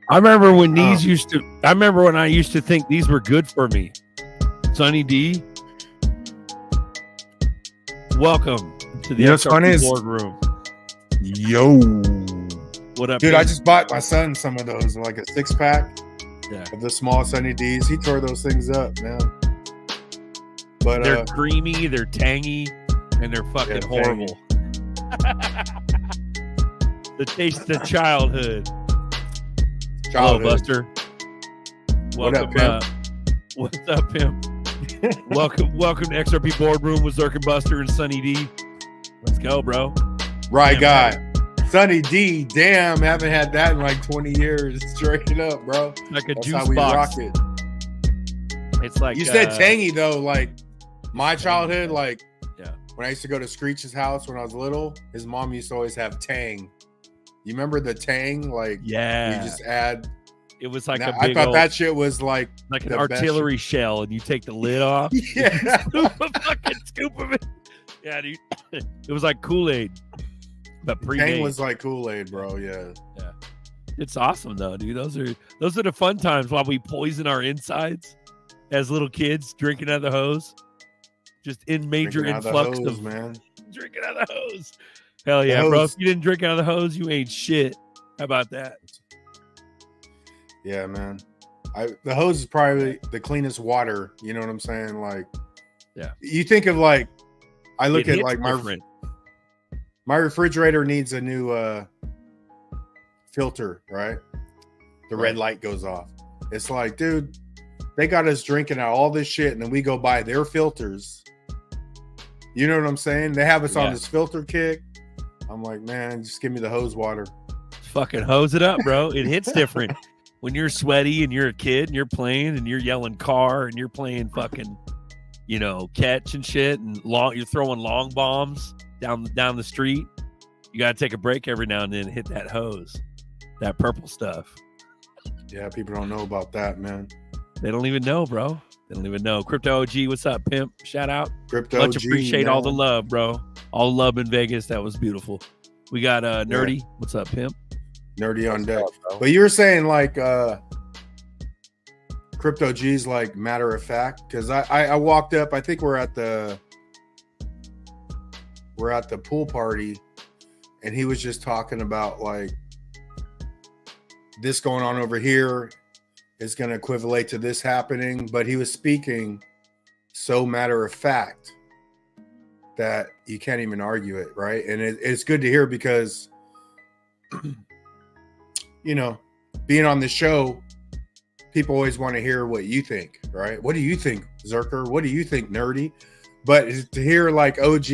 I remember when these used to. I remember when I used to think these were good for me. Sunny D, welcome to the XRP boardroom. Yo, what up, dude? man? I just bought my son some of those, like a 6-pack of the small Sunny D's. He tore those things up, man. But they're creamy, they're tangy, and they're fucking horrible. The taste of childhood. Hello, Buster. Welcome. What's up, pimp? welcome to XRP boardroom with ZRK Buster and Sunny D. Let's go, bro. Right guy. Sunny D. Damn, haven't had that in like 20 years. Straight up, bro. Like a That's juice how we box. rock it. It's like you said tangy though. Like my childhood, like when I used to go to Screech's house when I was little, his mom used to always have Tang. You remember the Tang? Like, you just add. It was like I thought that shit was like an artillery shell, and you take the lid off. Yeah, scoop of it. Yeah, dude. It was like Kool-Aid, but pre-made. Tang was like Kool-Aid, bro. Yeah. It's awesome though, dude. Those are the fun times while we poison our insides as little kids drinking out of the hose. Just in major influx of man. Drinking out of the hose. Hell yeah, bro. If you didn't drink out of the hose, you ain't shit. How about that? Yeah, man. The hose is probably the cleanest water. You know what I'm saying? Like, you think of like, I look at like my refrigerator needs a new filter, right? The red light goes off. It's like, dude, they got us drinking out all this shit, and then we go buy their filters. You know what I'm saying? They have us on this filter kick. I'm like, man, just give me the hose water. Fucking hose it up, bro. It hits different. When you're sweaty and you're a kid and you're playing and you're yelling car and you're playing fucking, catch and shit and you're throwing long bombs down the street. You got to take a break every now and then and hit that hose, that purple stuff. Yeah, people don't know about that, man. They don't even know, bro. They don't even know. Crypto OG, what's up, pimp? Shout out. Crypto Much OG, appreciate man. all the love, bro. All the love in Vegas. That was beautiful. We got Nerdy. What's up, pimp? Nerdy on deck. But you were saying like Crypto G's like matter of fact, because I walked up, I think we're at the pool party, and he was just talking about like this going on over here is going to equivalent to this happening, but he was speaking so matter of fact that you can't even argue it, right? And it's good to hear because being on the show, people always want to hear what you think, right? What do you think, Zerker? What do you think, Nerdy? But to hear like OG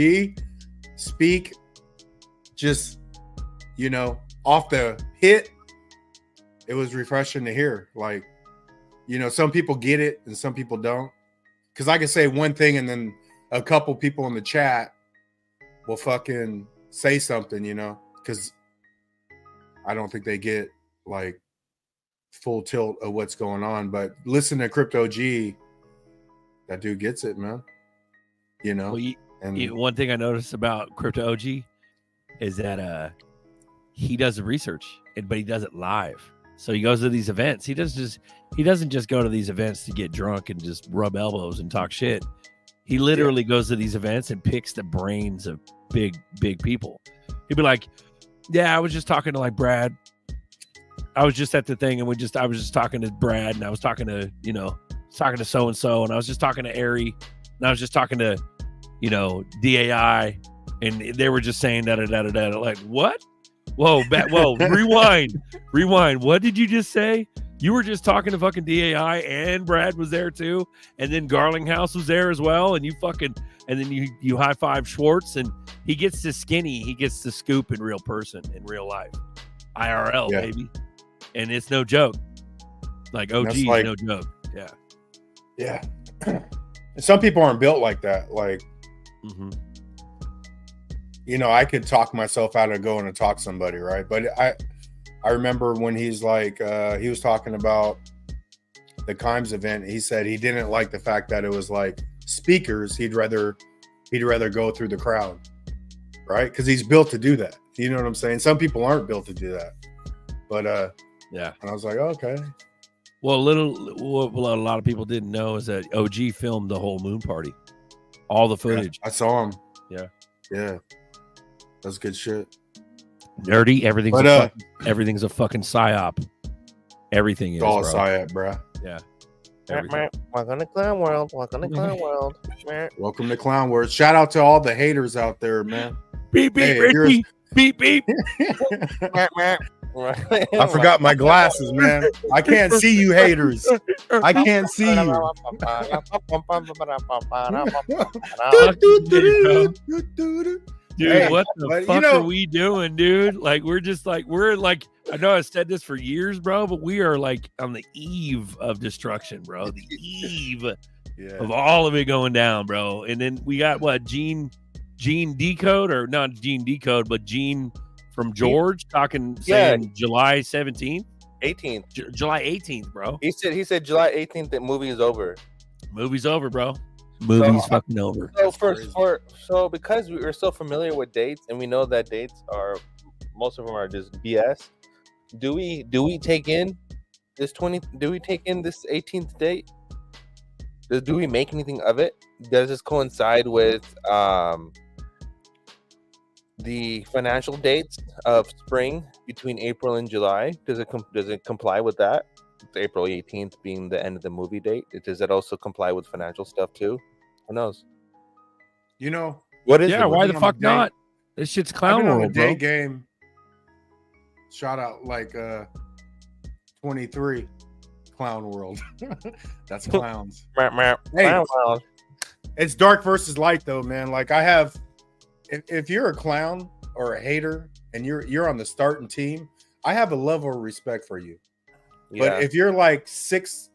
speak just, off the hit, it was refreshing to hear. Like, some people get it and some people don't. Because I can say one thing and then a couple people in the chat will fucking say something, because I don't think they get like full tilt of what's going on. But listen to Crypto G, that dude gets it, man. One thing I noticed about Crypto OG is that he does the research, but he does it live. So he goes to these events. He doesn't just go to these events to get drunk and just rub elbows and talk shit. He literally goes to these events and picks the brains of big people. He'd be like, yeah, I was just talking to like Brad. I was just at the thing, and I was just talking to Brad, and I was talking to so and so, and I was just talking to Ari, and I was just talking to DAI, and they were just saying da. Like, what? Whoa, rewind. What did you just say? You were just talking to fucking DAI, and Brad was there too, and then Garlinghouse was there as well, and then you high five Schwartz, and he gets to skinny, he gets to scoop in real person, in real life, IRL, baby, and it's no joke. Like OG, no joke. Yeah. Some people aren't built like that. Like, I could talk myself out of going to talk to somebody, right? But I remember when he's like, he was talking about the Kimes event. He said he didn't like the fact that it was like speakers. He'd rather go through the crowd, right? Because he's built to do that. You know what I'm saying? Some people aren't built to do that. But and I was like, okay. Well, what a lot of people didn't know is that OG filmed the whole moon party, all the footage. Yeah, I saw him. Yeah, that's good shit. Nerdy, everything's a fucking psyop. Everything is all psyop, bro. Yeah. Welcome to Clown World. Welcome to Clown World. Shout out to all the haters out there, man. Beep beep beep beep. I forgot my glasses, man. I can't see you haters. I can't see you. Dude, what the fuck are we doing, dude? Like, we're like, I know I said this for years, bro, but we are like on the eve of destruction, bro. The eve of all of it going down, bro. And then we got Gene Decode, or not Gene Decode, but Gene from George saying July 17th, 18th, July 18th, bro. He said July 18th that movie is over. Movie's over, bro. Movie's fucking over. So because we are so familiar with dates, and we know that dates are, most of them are just BS. Do we take in this 18th date? Do we make anything of it? Does this coincide with the financial dates of spring between April and July? Does it comply with that? April 18th being the end of the movie date. Does that also comply with financial stuff too? Who knows? What is? Yeah, why the fuck not? This shit's clown world, on a day bro. Game. Shout out like 23 Clown World. That's clowns. Hey, it's dark versus light though, man. Like, I have, if you're a clown or a hater and you're on the starting team, I have a level of respect for you. Yeah. But if you're like six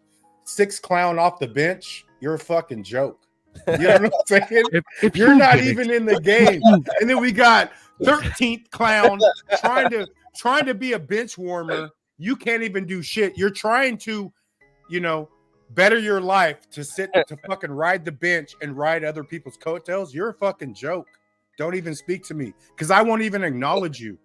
clown off the bench, you're a fucking joke. You know what I'm saying? If you're not even in the game, and then we got 13th clown trying to be a bench warmer. You can't even do shit. You're trying to, better your life to fucking ride the bench and ride other people's coattails. You're a fucking joke. Don't even speak to me, because I won't even acknowledge you.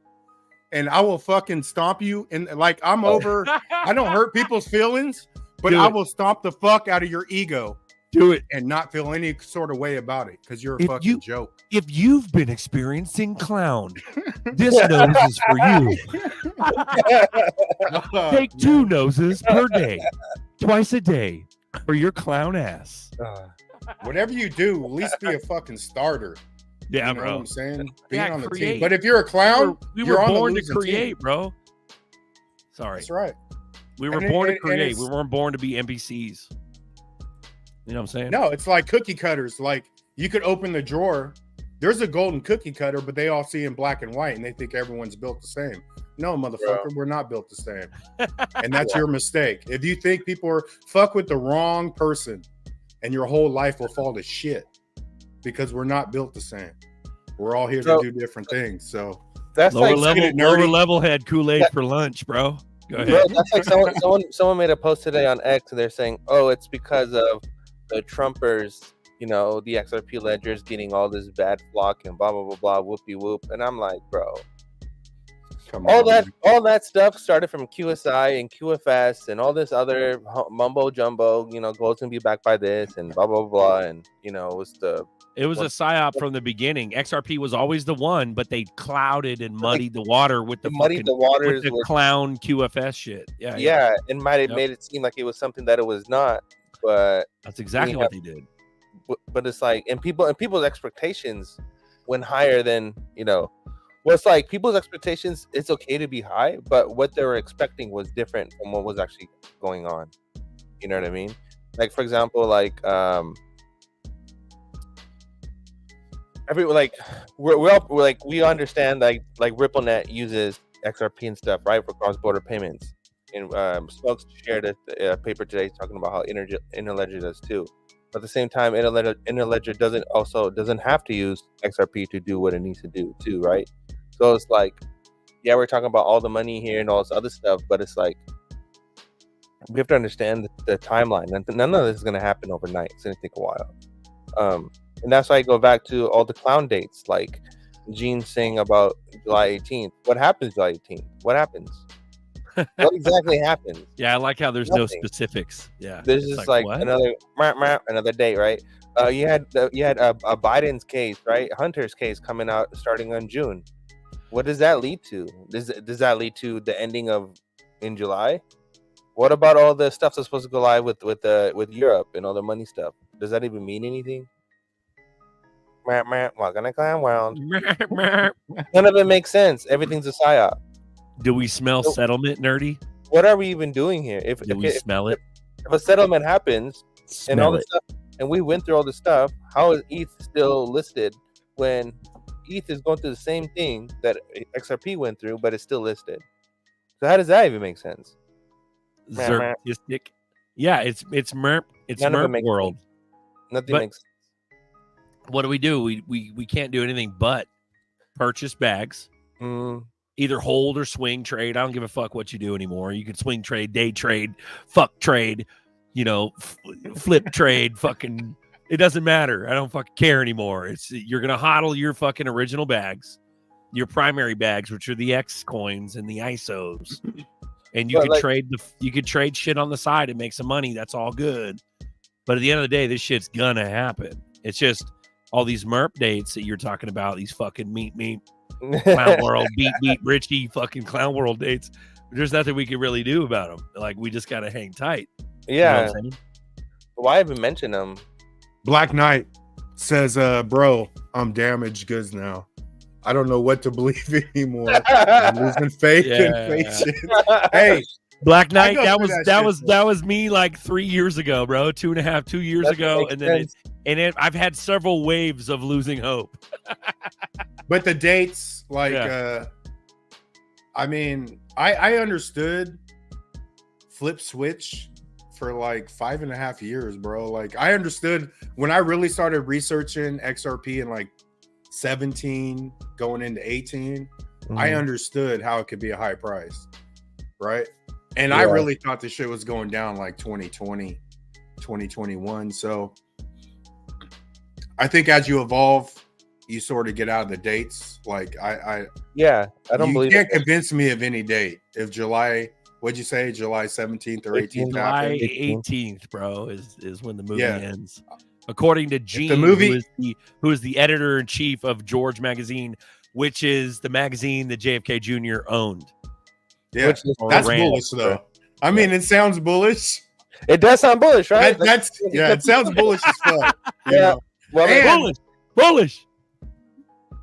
And I will fucking stomp you. And like, I'm over. I don't hurt people's feelings, but I will stomp the fuck out of your ego. Do it and not feel any sort of way about it, because you're a fucking joke. If you've been experiencing clown, this nose is for you. Take 2 noses per day, twice a day, for your clown ass. Whatever you do, at least be a fucking starter. Yeah, you know bro. What I'm saying? Being on the team. But if you're a clown, we were born to create, bro. Sorry. That's right. We were born to create. We weren't born to be NPCs. You know what I'm saying? No, it's like cookie cutters. Like, you could open the drawer. There's a golden cookie cutter, but they all see in black and white, and they think everyone's built the same. No, motherfucker, we're not built the same. And that's your mistake. If you think people are fuck with the wrong person, and your whole life will fall to shit, because we're not built the same. We're all here to do different things. So that's lower level had Kool-Aid for lunch, bro. Go ahead. Bro, that's like someone made a post today on X, and they're saying, "Oh, it's because of the Trumpers, the XRP ledgers getting all this bad flock and blah blah blah blah whoopie whoop." And I'm like, bro, all that stuff started from QSI and QFS and all this other mumbo jumbo. Gold's gonna be back by this and blah blah blah, and it was the It was a psyop from the beginning. XRP was always the one, but they clouded and muddied the water with the fucking, with the clown QFS shit. Yeah, and might have made it seem like it was something that it was not. But that's exactly what they did. But it's like, and people's expectations went higher than, you know. Well, it's like people's expectations. It's okay to be high, but what they were expecting was different from what was actually going on. You know what I mean? Like, for example, like we understand like RippleNet uses XRP and stuff, right, for cross-border payments. And Smokes shared a paper today talking about how Interledger does too. But at the same time, Interledger doesn't have to use XRP to do what it needs to do too, right? So it's like, yeah, we're talking about all the money here and all this other stuff, but it's like we have to understand the timeline. None of this is going to happen overnight. It's going to take a while. And that's why I go back to all the clown dates, like Gene saying about July 18th. What happens July 18th? What happens? What exactly happens? Yeah, I like how there's no specifics. Yeah, there's just like another date, right? You had a Biden's case, right? Hunter's case coming out starting on June. What does that lead to? Does that lead to the ending in July? What about all the stuff that's supposed to go live with Europe and all the money stuff? Does that even mean anything? Welcome to Clown World. None of it makes sense. Everything's a psyop. Do we smell settlement, nerdy? What are we even doing here? If we smell it? If a settlement happens and all this stuff, and we went through all this stuff, how is ETH still listed when ETH is going through the same thing that XRP went through, but it's still listed? So how does that even make sense? Zerkistic. Yeah, it's merp. It's merp world. Nothing makes sense. What do? We can't do anything but purchase bags. Either hold or swing trade. I don't give a fuck what you do anymore. You can swing trade, day trade, fuck trade, flip trade, fucking. It doesn't matter. I don't fucking care anymore. You're gonna hodl your fucking original bags, your primary bags, which are the X coins and the ISOs, and you can trade shit on the side and make some money. That's all good. But at the end of the day, this shit's gonna happen. It's just all these MERP dates that you're talking about. These fucking meet. Clown World, beat Richie, fucking Clown World dates. There's nothing we can really do about them. Like, we just gotta hang tight. Yeah. You know why even mention them? Black Knight says, bro, I'm damaged goods now. I don't know what to believe anymore. I'm losing faith in patience. Hey, Black Knight, that was me like 3 years ago, bro. 2 years ago. And then I've had several waves of losing hope. But the dates, like, I mean, I understood flip switch for like 5.5 years, bro. Like, I understood when I really started researching XRP in like 17 going into 18. I understood how it could be a high price, right? And I really thought the shit was going down like 2020, 2021. So I think as you evolve, you sort of get out of the dates. Like I don't believe you can't convince me of any date. If July, what'd you say, July 17th or 18th? July 18th, bro, is when the movie ends. According to Gene, who is the editor-in-chief of George Magazine, which is the magazine that JFK Jr. owned. Yeah, that's bullish, though. I mean, it sounds bullish. It does sound bullish, right? It sounds bullish as fuck. Yeah, well, bullish.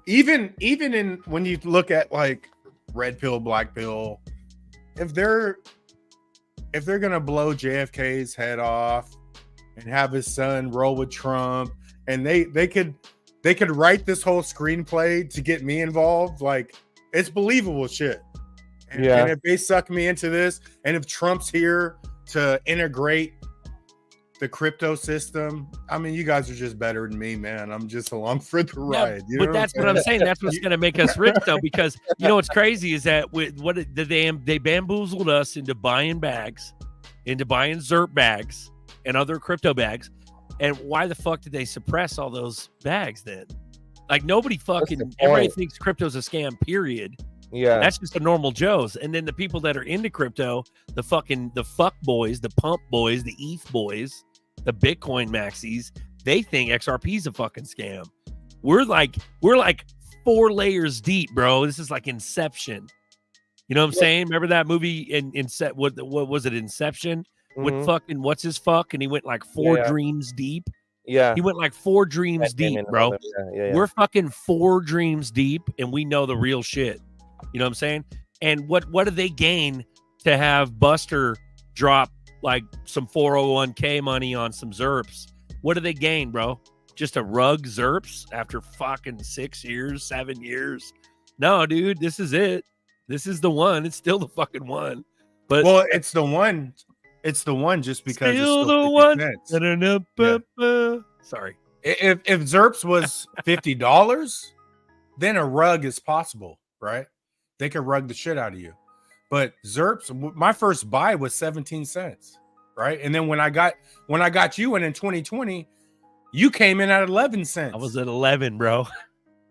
Even in when you look at like red pill, black pill, if they're gonna blow JFK's head off and have his son roll with Trump, and they could write this whole screenplay to get me involved, like, it's believable shit. And if they suck me into this, and if Trump's here to integrate the crypto system, I mean, you guys are just better than me, man. I'm just along for the ride. You know but that's what I'm saying. That's what's going to make us rich, though, because you know what's crazy is that they bamboozled us into buying bags, into buying ZRK bags and other crypto bags. And why the fuck did they suppress all those bags then? Like, everybody thinks crypto's a scam, period. Yeah, that's just the normal Joes. And then the people that are into crypto, the fuck boys, the pump boys, the ETH boys, the Bitcoin maxis, they think XRP is a fucking scam. We're like 4 layers deep, bro. This is like Inception. You know what I'm saying? Remember that movie in set? What was it? Inception with fucking what's his fuck, and he went like 4 dreams deep. Yeah, he went like 4 dreams deep, bro. We're fucking 4 dreams deep, and we know the real shit. You know what I'm saying? And what do they gain to have Buster drop like some 401k money on some ZRPs? What do they gain, bro? Just a rug ZRPs after fucking 6 years, 7 years? No, dude, this is it. This is the one. It's still the fucking one. But well, it's the one. It's the one just because still it's still the one. Yeah. Sorry. If ZRPs was $50, then a rug is possible, right? They can rug the shit out of you. But ZRPs, my first buy was 17 cents, right? And then when I got you in 2020, you came in at 11 cents. I was at 11, bro.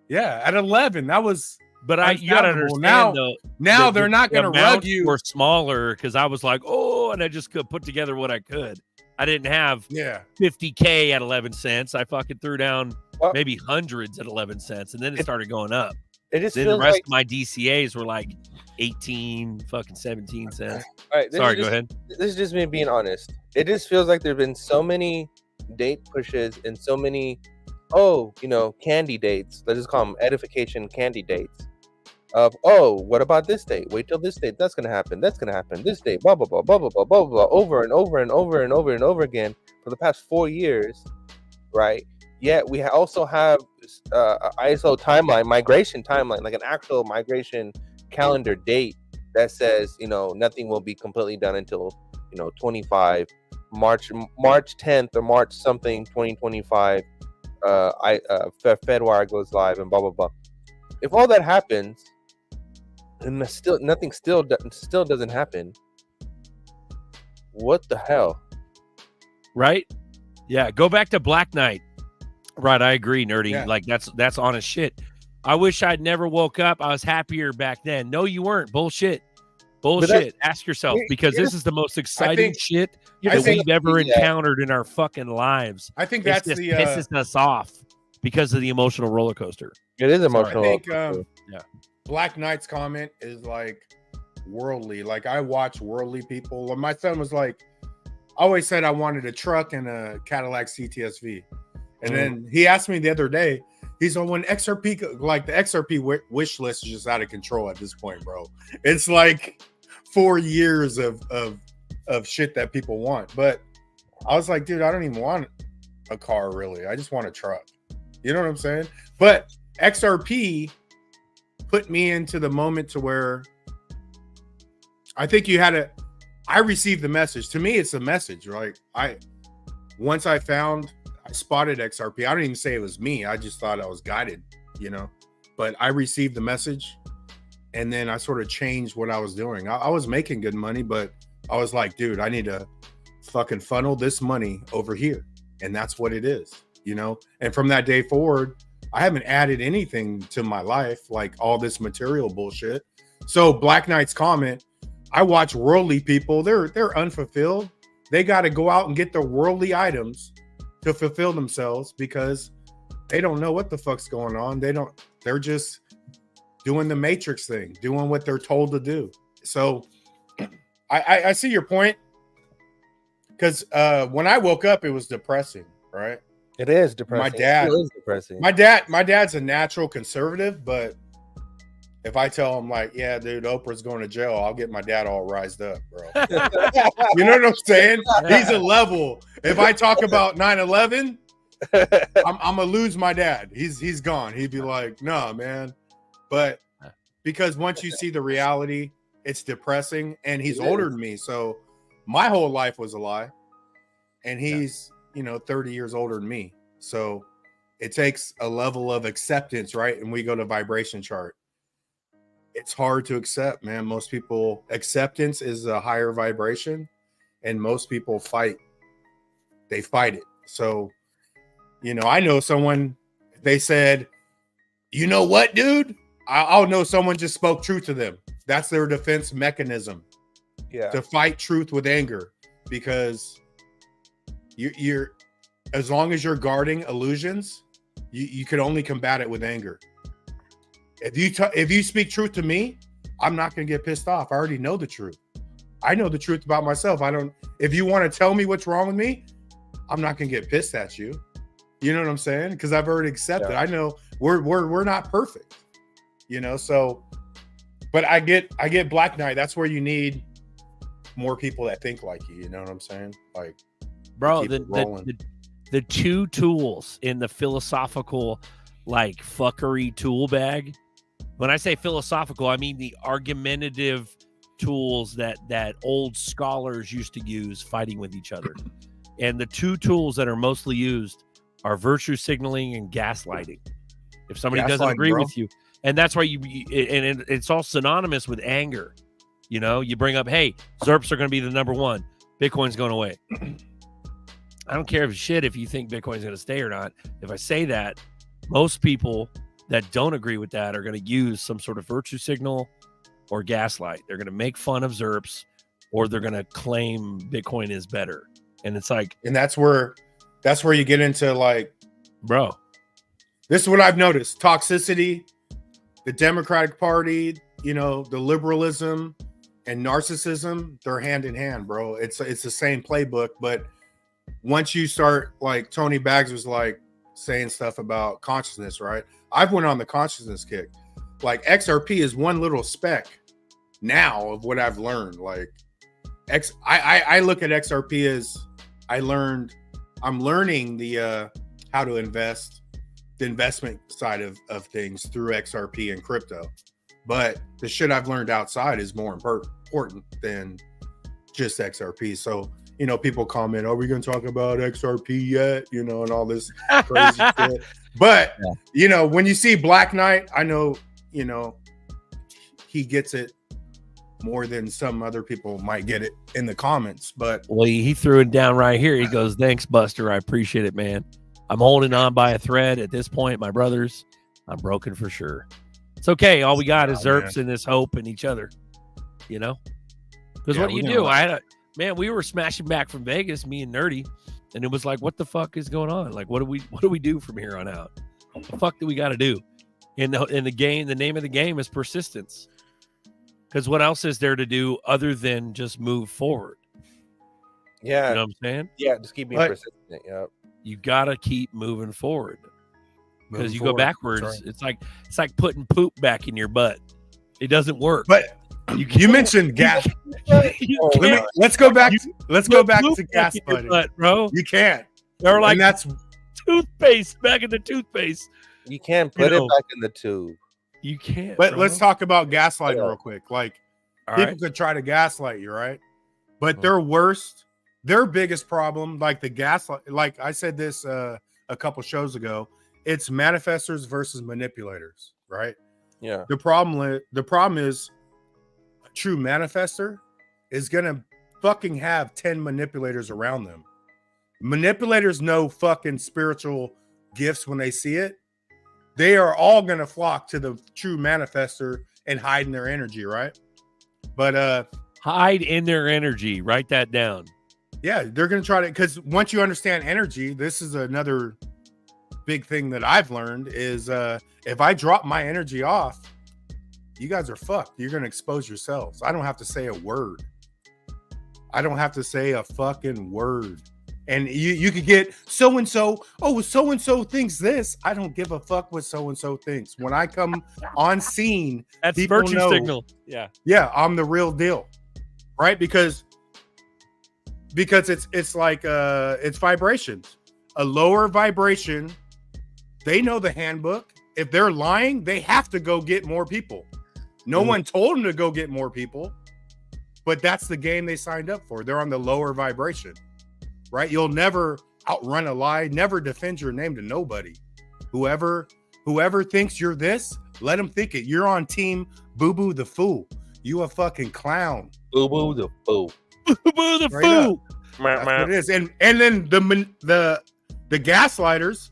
Yeah, at 11. That was. But you gotta understand now they're not gonna rug you. We're smaller because I was like, oh, and I just could put together what I could. I didn't have 50K at 11 cents. I fucking threw down maybe hundreds at 11 cents, and then it started going up. It just then feels the rest like of my DCAs were like 18, fucking 17 cents. All right, sorry, go ahead. This is just me being honest. It just feels like there've been so many date pushes and so many, candy dates. Let's just call them edification candy dates. Of what about this date? Wait till this date. That's gonna happen. That's gonna happen. This date. Blah blah blah blah blah blah blah blah. Over and over and over and over and over again for the past 4 years, right? Yet we also have ISO timeline, migration timeline, like an actual migration calendar date that says nothing will be completely done until 25 March 10th or March something 2025. Fedwire goes live and blah blah blah. If all that happens, and nothing still doesn't happen, what the hell? Right? Yeah. Go back to Black Knight. Right. I agree, nerdy. Yeah. Like that's honest shit. I wish I'd never woke up. I was happier back then. No, you weren't. Bullshit. Ask yourself, because this is the most exciting shit that we've ever encountered in our fucking lives. I think that's the pisses us off because of the emotional roller coaster. It is emotional. I think Black Knight's comment is like worldly. Like I watch worldly people. My son was like, I always said I wanted a truck and a Cadillac CTSV. And then he asked me the other day, he's on when XRP, like the XRP wish list is just out of control at this point, bro. It's like 4 years of shit that people want. But I was like, dude, I don't even want a car really. I just want a truck. You know what I'm saying? But XRP put me into the moment to where I think I received the message. To me, it's a message, right? Once I spotted XRP. I don't even say it was me. I just thought I was guided, but I received the message and then I sort of changed what I was doing. I was making good money, but I was like, dude, I need to fucking funnel this money over here. And that's what it is, and from that day forward, I haven't added anything to my life, like all this material bullshit. So Black Knight's comment, I watch worldly people. They're unfulfilled. They got to go out and get their worldly items to fulfill themselves because they don't know what the fuck's going on. They're just doing the Matrix thing, doing what they're told to do. So I see your point. Because when I woke up, it was depressing, right? It is depressing. It is depressing. My dad's a natural conservative, but if I tell him like, yeah, dude, Oprah's going to jail, I'll get my dad all rised up, bro. You know what I'm saying? He's a level. If I talk about 9/11, I'm gonna lose my dad. He's gone. He'd be like, no, man. But because once you see the reality, it's depressing. And he's older than me, so my whole life was a lie. And he's 30 years older than me. So it takes a level of acceptance, right? And we go to vibration chart. It's hard to accept, man. Most people, acceptance is a higher vibration, and most people fight. They fight it. So, I know someone, they said, you know what, dude? I'll know someone just spoke truth to them. That's their defense mechanism. Yeah. To fight truth with anger, because you're as long as you're guarding illusions, you can only combat it with anger. If you speak truth to me, I'm not going to get pissed off. I already know the truth. I know the truth about myself. If you want to tell me what's wrong with me, I'm not going to get pissed at you. You know what I'm saying? Because I've already accepted. I know we're not perfect. You know, so but I get Black Knight. That's where you need more people that think like you. You know what I'm saying? Like, bro, the two tools in the philosophical like fuckery tool bag. When I say philosophical, I mean the argumentative tools that old scholars used to use fighting with each other. And the two tools that are mostly used are virtue signaling and gaslighting. If somebody doesn't agree with you, and that's why it's all synonymous with anger. You know, you bring up, hey, ZRPs are going to be the number one. Bitcoin's going away. I don't care if you think Bitcoin's going to stay or not. If I say that, most people that don't agree with that are going to use some sort of virtue signal or gaslight. They're going to make fun of ZRPs, or they're going to claim Bitcoin is better. And it's like, and that's where you get into like, bro, this is what I've noticed: toxicity, the Democratic Party, you know, the liberalism and narcissism, they're hand in hand, bro. It's the same playbook, but once you start, like Tony Baggs was like saying stuff about consciousness, right? I've went on the consciousness kick. Like XRP is one little speck now of what I've learned. Like I look at XRP as I'm learning the how to invest, the investment side of things through XRP and crypto. But the shit I've learned outside is more important than just XRP. So, you know, people comment, are we going to talk about XRP yet? You know, and all this crazy shit. But, you know, when you see Black Knight, I know, you know, he gets it more than some other people might get it in the comments. But well, he threw it down right here. He goes, thanks, Buster. I appreciate it, man. I'm holding on by a thread at this point, my brothers. I'm broken for sure. It's okay. All we got is ZRPs and this hope and each other, you know? Because what do you do? We were smashing back from Vegas, me and Nerdy, and it was like, what the fuck is going on? Like, what do we do from here on out? What the fuck do we got to do? In the game, the name of the game is persistence. Because what else is there to do other than just move forward? Yeah. You know what I'm saying? Yeah, just keep being persistent. Yeah. You got to keep moving forward. Because you go backwards, right. It's like putting poop back in your butt. It doesn't work. But you mentioned gas. Let's go back to gas, buddy. Butt, bro. You can't. Or like, and that's toothpaste back in the toothpaste. You can't put it back in the tube. You can't. But bro. Let's talk about gaslighting real quick. Like, people could try to gaslight you, right? But their biggest problem, like the gaslight, like I said this a couple shows ago, it's manifestors versus manipulators, right? Yeah. The problem is a true manifestor is gonna fucking have 10 manipulators around them. Manipulators know fucking spiritual gifts when they see it. They are all gonna flock to the true manifestor and hide in their energy, right? But hide in their energy. Write that down. Yeah, they're gonna try to, because once you understand energy, this is another big thing that I've learned is if I drop my energy off, you guys are fucked. You're gonna expose yourselves. I don't have to say a word. I don't have to say a fucking word. And you could get so-and-so, oh, so-and-so thinks this. I don't give a fuck what so-and-so thinks. When I come on scene, that's virtue signal. Yeah, I'm the real deal. Right? Because it's like it's vibrations. A lower vibration, they know the handbook. If they're lying, they have to go get more people. No one told them to go get more people, but that's the game they signed up for. They're on the lower vibration. Right? You'll never outrun a lie, never defend your name to nobody. Whoever thinks you're this, let them think it. You're on team Boo Boo the Fool. You a fucking clown. Boo Boo the Fool. Boo Boo the Fool. That's what it is. And then the gaslighters,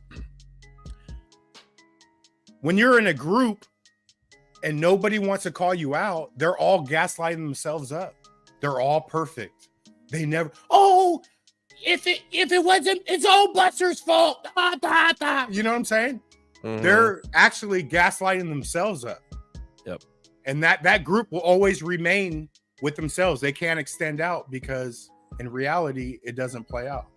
when you're in a group and nobody wants to call you out, they're all gaslighting themselves up. They're all perfect. They never, if it wasn't, it's all Buster's fault. You know what I'm saying? Mhm. They're actually gaslighting themselves up. Yep. And that group will always remain with themselves. They can't extend out because in reality, it doesn't play out.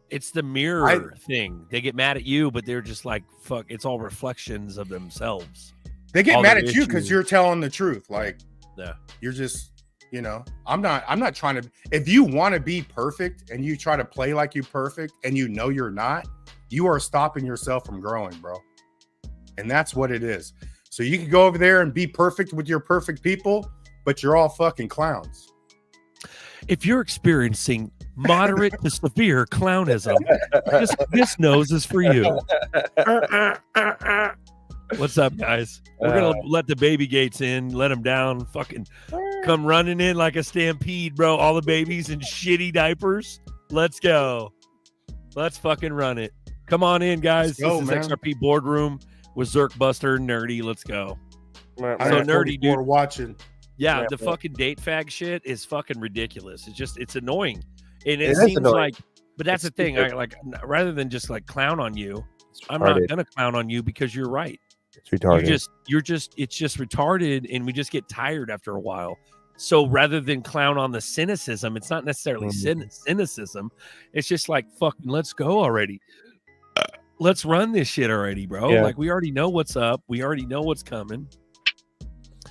It's the mirror thing. They get mad at you, but they're just like, fuck, it's all reflections of themselves. They get All mad their at you because issues. you're telling the truth. Like, Yeah. you're just, you know, I'm not trying to, if you want to be perfect and you try to play like you're perfect and you know you're not, you are stopping yourself from growing, bro. And that's what it is. So you can go over there and be perfect with your perfect people, but you're all fucking clowns. If you're experiencing moderate to severe clownism, this nose is for you. What's up, guys? We're gonna let the baby gates in, let them down, fucking come running in like a stampede, bro. All the babies in shitty diapers. Let's go. Let's fucking run it. Come on in, guys. Let's go, This is man. XRP Boardroom with ZRK BUSTER, Nerdy. Let's go. So nerdy, dude. Watching. Yeah, Yeah, the bro. fucking date fag shit is fucking ridiculous. It's annoying. And It it is seems annoying. like, but that's It's the thing. stupid. I like, rather than just like clown on you, It's I'm not retarded. gonna clown on you because you're right. It's retarded. It's just retarded, and we just get tired after a while. So rather than clown on the cynicism, it's not necessarily cynicism. It's just like, fucking, let's go already. Let's run this shit already, bro. Yeah. Like, we already know what's up. We already know what's coming.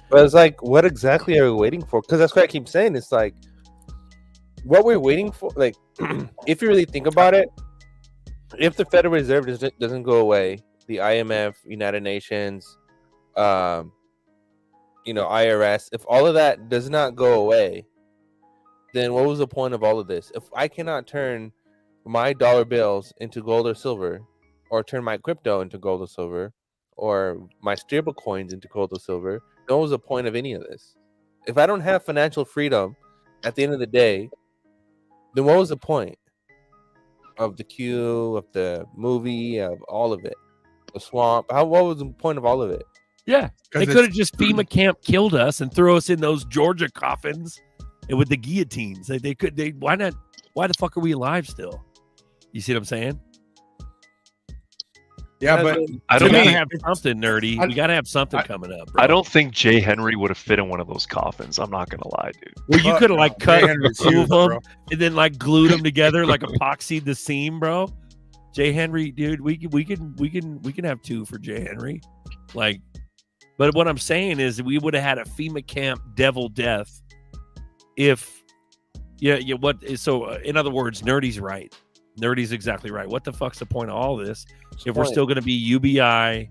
But it's like, what exactly are we waiting for? Because that's what I keep saying. It's like, what we're waiting for. Like, if you really think about it, if the Federal Reserve doesn't go away, the IMF, United Nations, IRS, if all of that does not go away, then what was the point of all of this? If I cannot turn my dollar bills into gold or silver, or turn my crypto into gold or silver, or my stable coins into gold or silver, then what was the point of any of this? If I don't have financial freedom at the end of the day, then what was the point of the queue, of the movie, of all of it? The swamp. What was the point of all of it? Yeah, they 'Cause could have just FEMA camp killed us and throw us in those Georgia coffins and with the guillotines. Why not? Why the fuck are we alive still? You see what I'm saying? Yeah, but I We don't gotta think have something nerdy. We gotta have something coming up. Bro. I don't think Jay Henry would have fit in one of those coffins. I'm not gonna lie, dude. Well, you could have like cut Jay Henry's two of huge, them bro. and then like glued them together, like epoxied the seam, bro. Jay Henry, dude, we can have two for Jay Henry, like. But what I'm saying is, we would have had a FEMA camp devil death if, So in other words, Nerdy's right. Nerdy's exactly right. What the fuck's the point of all this if we're still going to be UBI,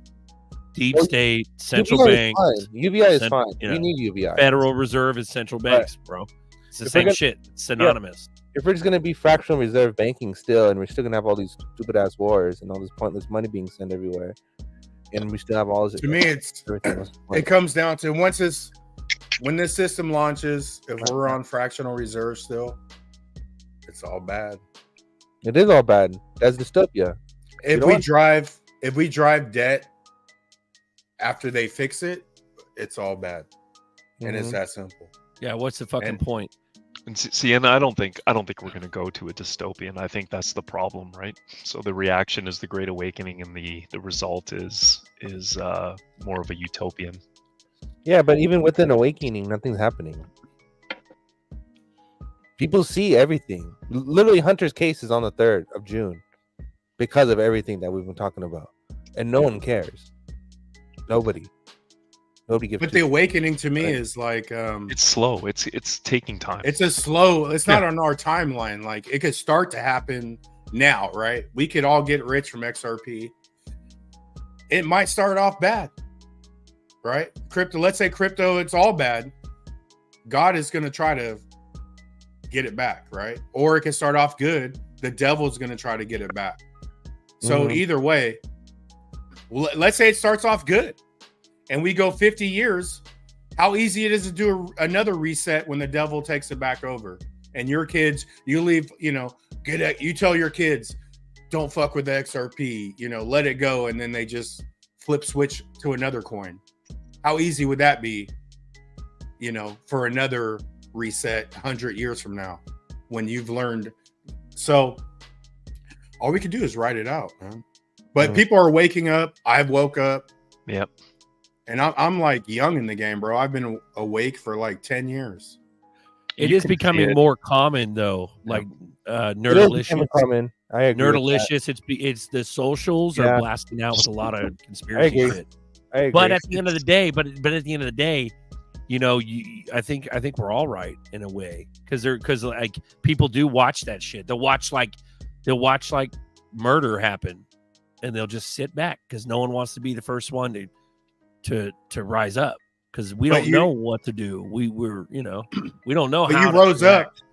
deep state, central UBI bank, is fine. UBI is cent- fine. you We know, need UBI. Federal Reserve is central banks, bro. It's the If we're same gonna- shit. It's synonymous. If we're just gonna be fractional reserve banking still, and we're still gonna have all these stupid ass wars and all this pointless money being sent everywhere, and we still have all this. to me, everything else. it comes down to when this system launches, if we're on fractional reserve still, it's all bad. It is all bad. That's dystopia. If know we what? drive debt after they fix it, it's all bad. And it's Mhm. that simple. Yeah, what's the fucking And- point? And see, and I don't think we're gonna go to a dystopian. I think that's the problem, right? So the reaction is the Great Awakening, and the result is more of a utopian. Yeah, but even with an awakening, nothing's happening. People see everything. Literally, Hunter's case is on the 3rd of June because of everything that we've been talking about, and no one cares. Nobody gives. But the awakening to me Right. is like It's slow. It's taking time. it's not on our timeline. Like, it could start to happen now, right? We could all get rich from XRP. It might start off bad, right? Let's say crypto, it's all bad. God is going to try to get it back, right? Or it can start off good. The devil's going to try to get it back. So Mhm. either way, let's say it starts off good and we go 50 years. How easy it is to do another reset when the devil takes it back over. And your kids, you leave, you tell your kids, don't fuck with the XRP, let it go. And then they just switch to another coin. How easy would that be, for another reset 100 years from now when you've learned? So all we could do is ride it out, man. But people are waking up. I've woke up. Yep. And I'm like young in the game, bro. I've been awake for like 10 years. It You is can see becoming it. more common though, like It is Nerdalicious. coming. I agree. with Nerdalicious. It's the socials Yeah. are blasting out with a lot of conspiracy agree. shit. that. I agree. But at the end of the day, but at the end of the day, you know, I think we're all right in a way because like people do watch that shit. They'll watch like murder happen, and they'll just sit back because no one wants to be the first one to rise up because we don't know what to do. We're you know we don't know But how. you rose up. react.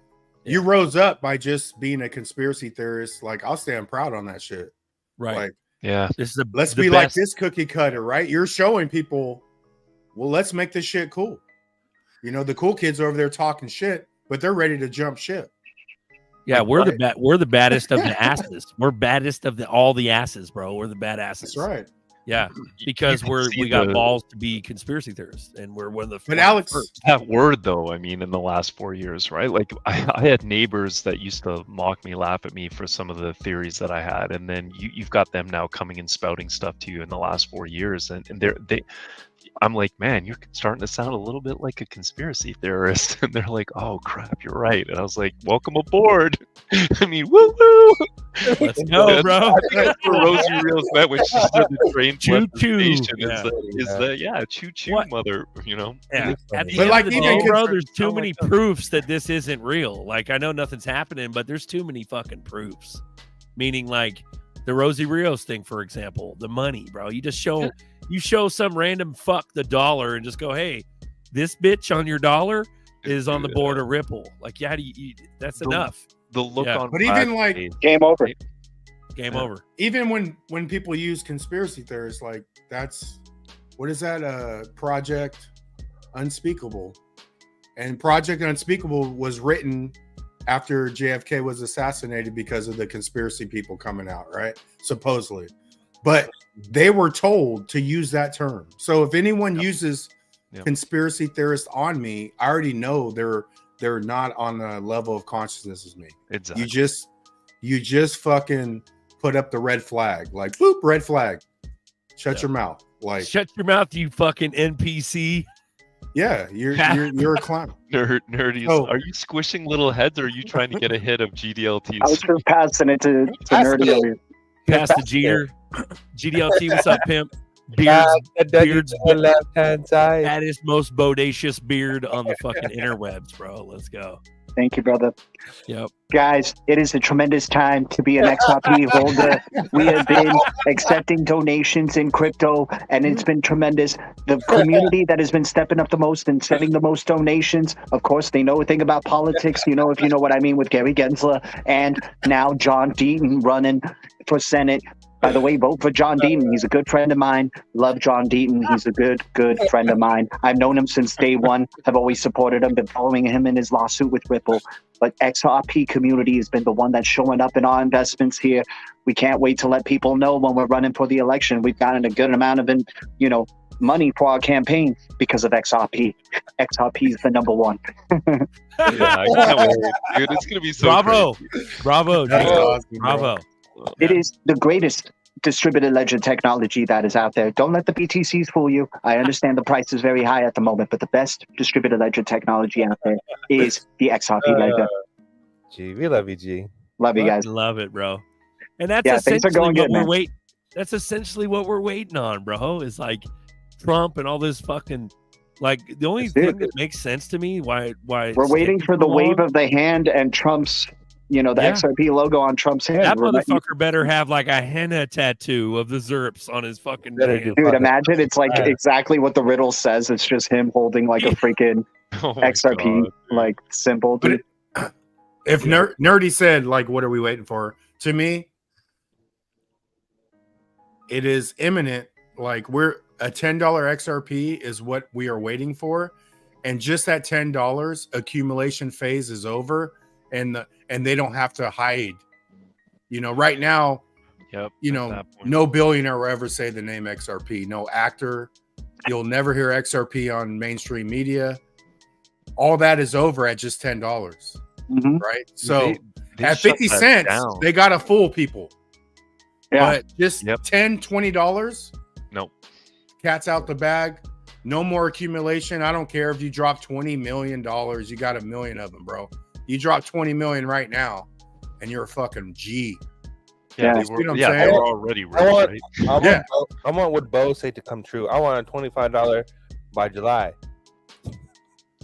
You rose up by just being a conspiracy theorist. Like, I'll stand proud on that shit. Right. Like, Yeah. This is the let's the be like best. this cookie cutter, right? You're showing people, well, let's make this shit cool. You know, the cool kids over there talking shit, but they're ready to jump shit. Yeah, Like, we're right. we're the baddest of the asses. We're baddest of all the asses, bro. We're the bad asses. That's right. Yeah, You because can see we got the- balls to be conspiracy theorists, and we're one of the. But Alex, first. That word, though, I mean, in the last 4 years, right? Like, I had neighbors that used to mock me, laugh at me for some of the theories that I had, and then you've got them now coming and spouting stuff to you in the last 4 years, and I'm like, man, you're starting to sound a little bit like a conspiracy theorist, and they're like, oh crap, you're right, and I was like, welcome aboard. I mean, woo woo. Let's go, bro. I think that's where Rosie Reels met when she said the train Choo left the choo. station. Yeah. Is the choo choo, What? mother, you know? Yeah. At the But end like of the even day, bro, consider- there's too Oh my many God. proofs that this isn't real. Like, I know nothing's happening, but there's too many fucking proofs. Meaning, like the Rosie Rios thing, for example, the money, bro. You just show some random fuck the dollar and just go, hey, this bitch on your dollar is on the board of Ripple. Like, yeah, that's enough. The look Yeah. on But even, Pat's like- face, Game over. Game Yeah. over. even when people use conspiracy theorists, like, that's what is that? Project Unspeakable. And Project Unspeakable was written after JFK was assassinated because of the conspiracy people coming out, right? Supposedly. But they were told to use that term. So if anyone uses Yep. conspiracy theorist on me, I already know they're not on the level of consciousness as me. exactly. You just fucking put up the red flag. Like, boop, red flag. Shut Yeah. your mouth. Like, Shut your mouth, you fucking NPC. yeah, you're a clown. Nerdy. Oh. Are you squishing little heads, or are you trying to get a hit of GDLTs? I was just passing it to Nerdy over here. Pass the Jeter. GDLT, what's up, pimp? Yeah, Beards, that beards, on the left hand side. fattest, most bodacious beard on the fucking interwebs, bro. Let's go. Thank you, brother. Yep. Guys, it is a tremendous time to be an XRP holder. We have been accepting donations in crypto, and it's been tremendous. The community that has been stepping up the most and sending the most donations, of course, they know a thing about politics, if you know what I mean, with Gary Gensler, and now John Deaton running for Senate. By the way, vote for John Deaton. He's a good friend of mine. Love John Deaton. He's a good friend of mine. I've known him since day one. I've always supported him, been following him in his lawsuit with Ripple. But XRP community has been the one that's showing up in our investments here. We can't wait to let people know when we're running for the election. We've gotten a good amount of, money for our campaign because of XRP. XRP is the number one. Yeah, I can't wait, dude. It's gonna be so Bravo. crazy. Bravo, That's Jacob. awesome, bro. Bravo. It is the greatest distributed ledger technology that is out there. Don't let the BTCs fool you. I understand the price is very high at the moment, but the best distributed ledger technology out there is the XRP ledger. G, we love you, G. Love you guys. Love it, bro. And that's Yeah, things are essentially going what good, we're man. waiting. That's essentially what we're waiting on, bro. Is like Trump and all this fucking like the only That's thing it. that makes sense to me why We're it's waiting taking for so the wave long. of the hand and Trump's, the Yeah. XRP logo on Trump's hand. That We're letting- motherfucker better have like a henna tattoo of the ZRPs on his fucking Better hand. do. Dude, imagine it's like Yeah. exactly what the riddle says. It's just him holding like a freaking Oh my XRP God. like symbol. But Dude. If Nerdy said, like, what are we waiting for? To me, it is imminent. Like, we're a $10 XRP is what we are waiting for. And just that $10 accumulation phase is over, and they don't have to hide. Right now, Yep. you at know, that point. no billionaire will ever say the name XRP. No actor. You'll never hear XRP on mainstream media. All that is over at just $10, Mhm. right? So At shut 50 that cents, down. they got to fool people. Yeah. But just Yep. $10, $20, Nope. cat's out the bag. No more accumulation. I don't care if you drop $20 million. You got a million of them, bro. You drop 20 million right now, and you're a fucking G. Yeah, Yeah. they See what were. I'm Yeah, they saying? were already rich, I want- right? Yeah. I want what Bo said to come true. I want a $25 by July.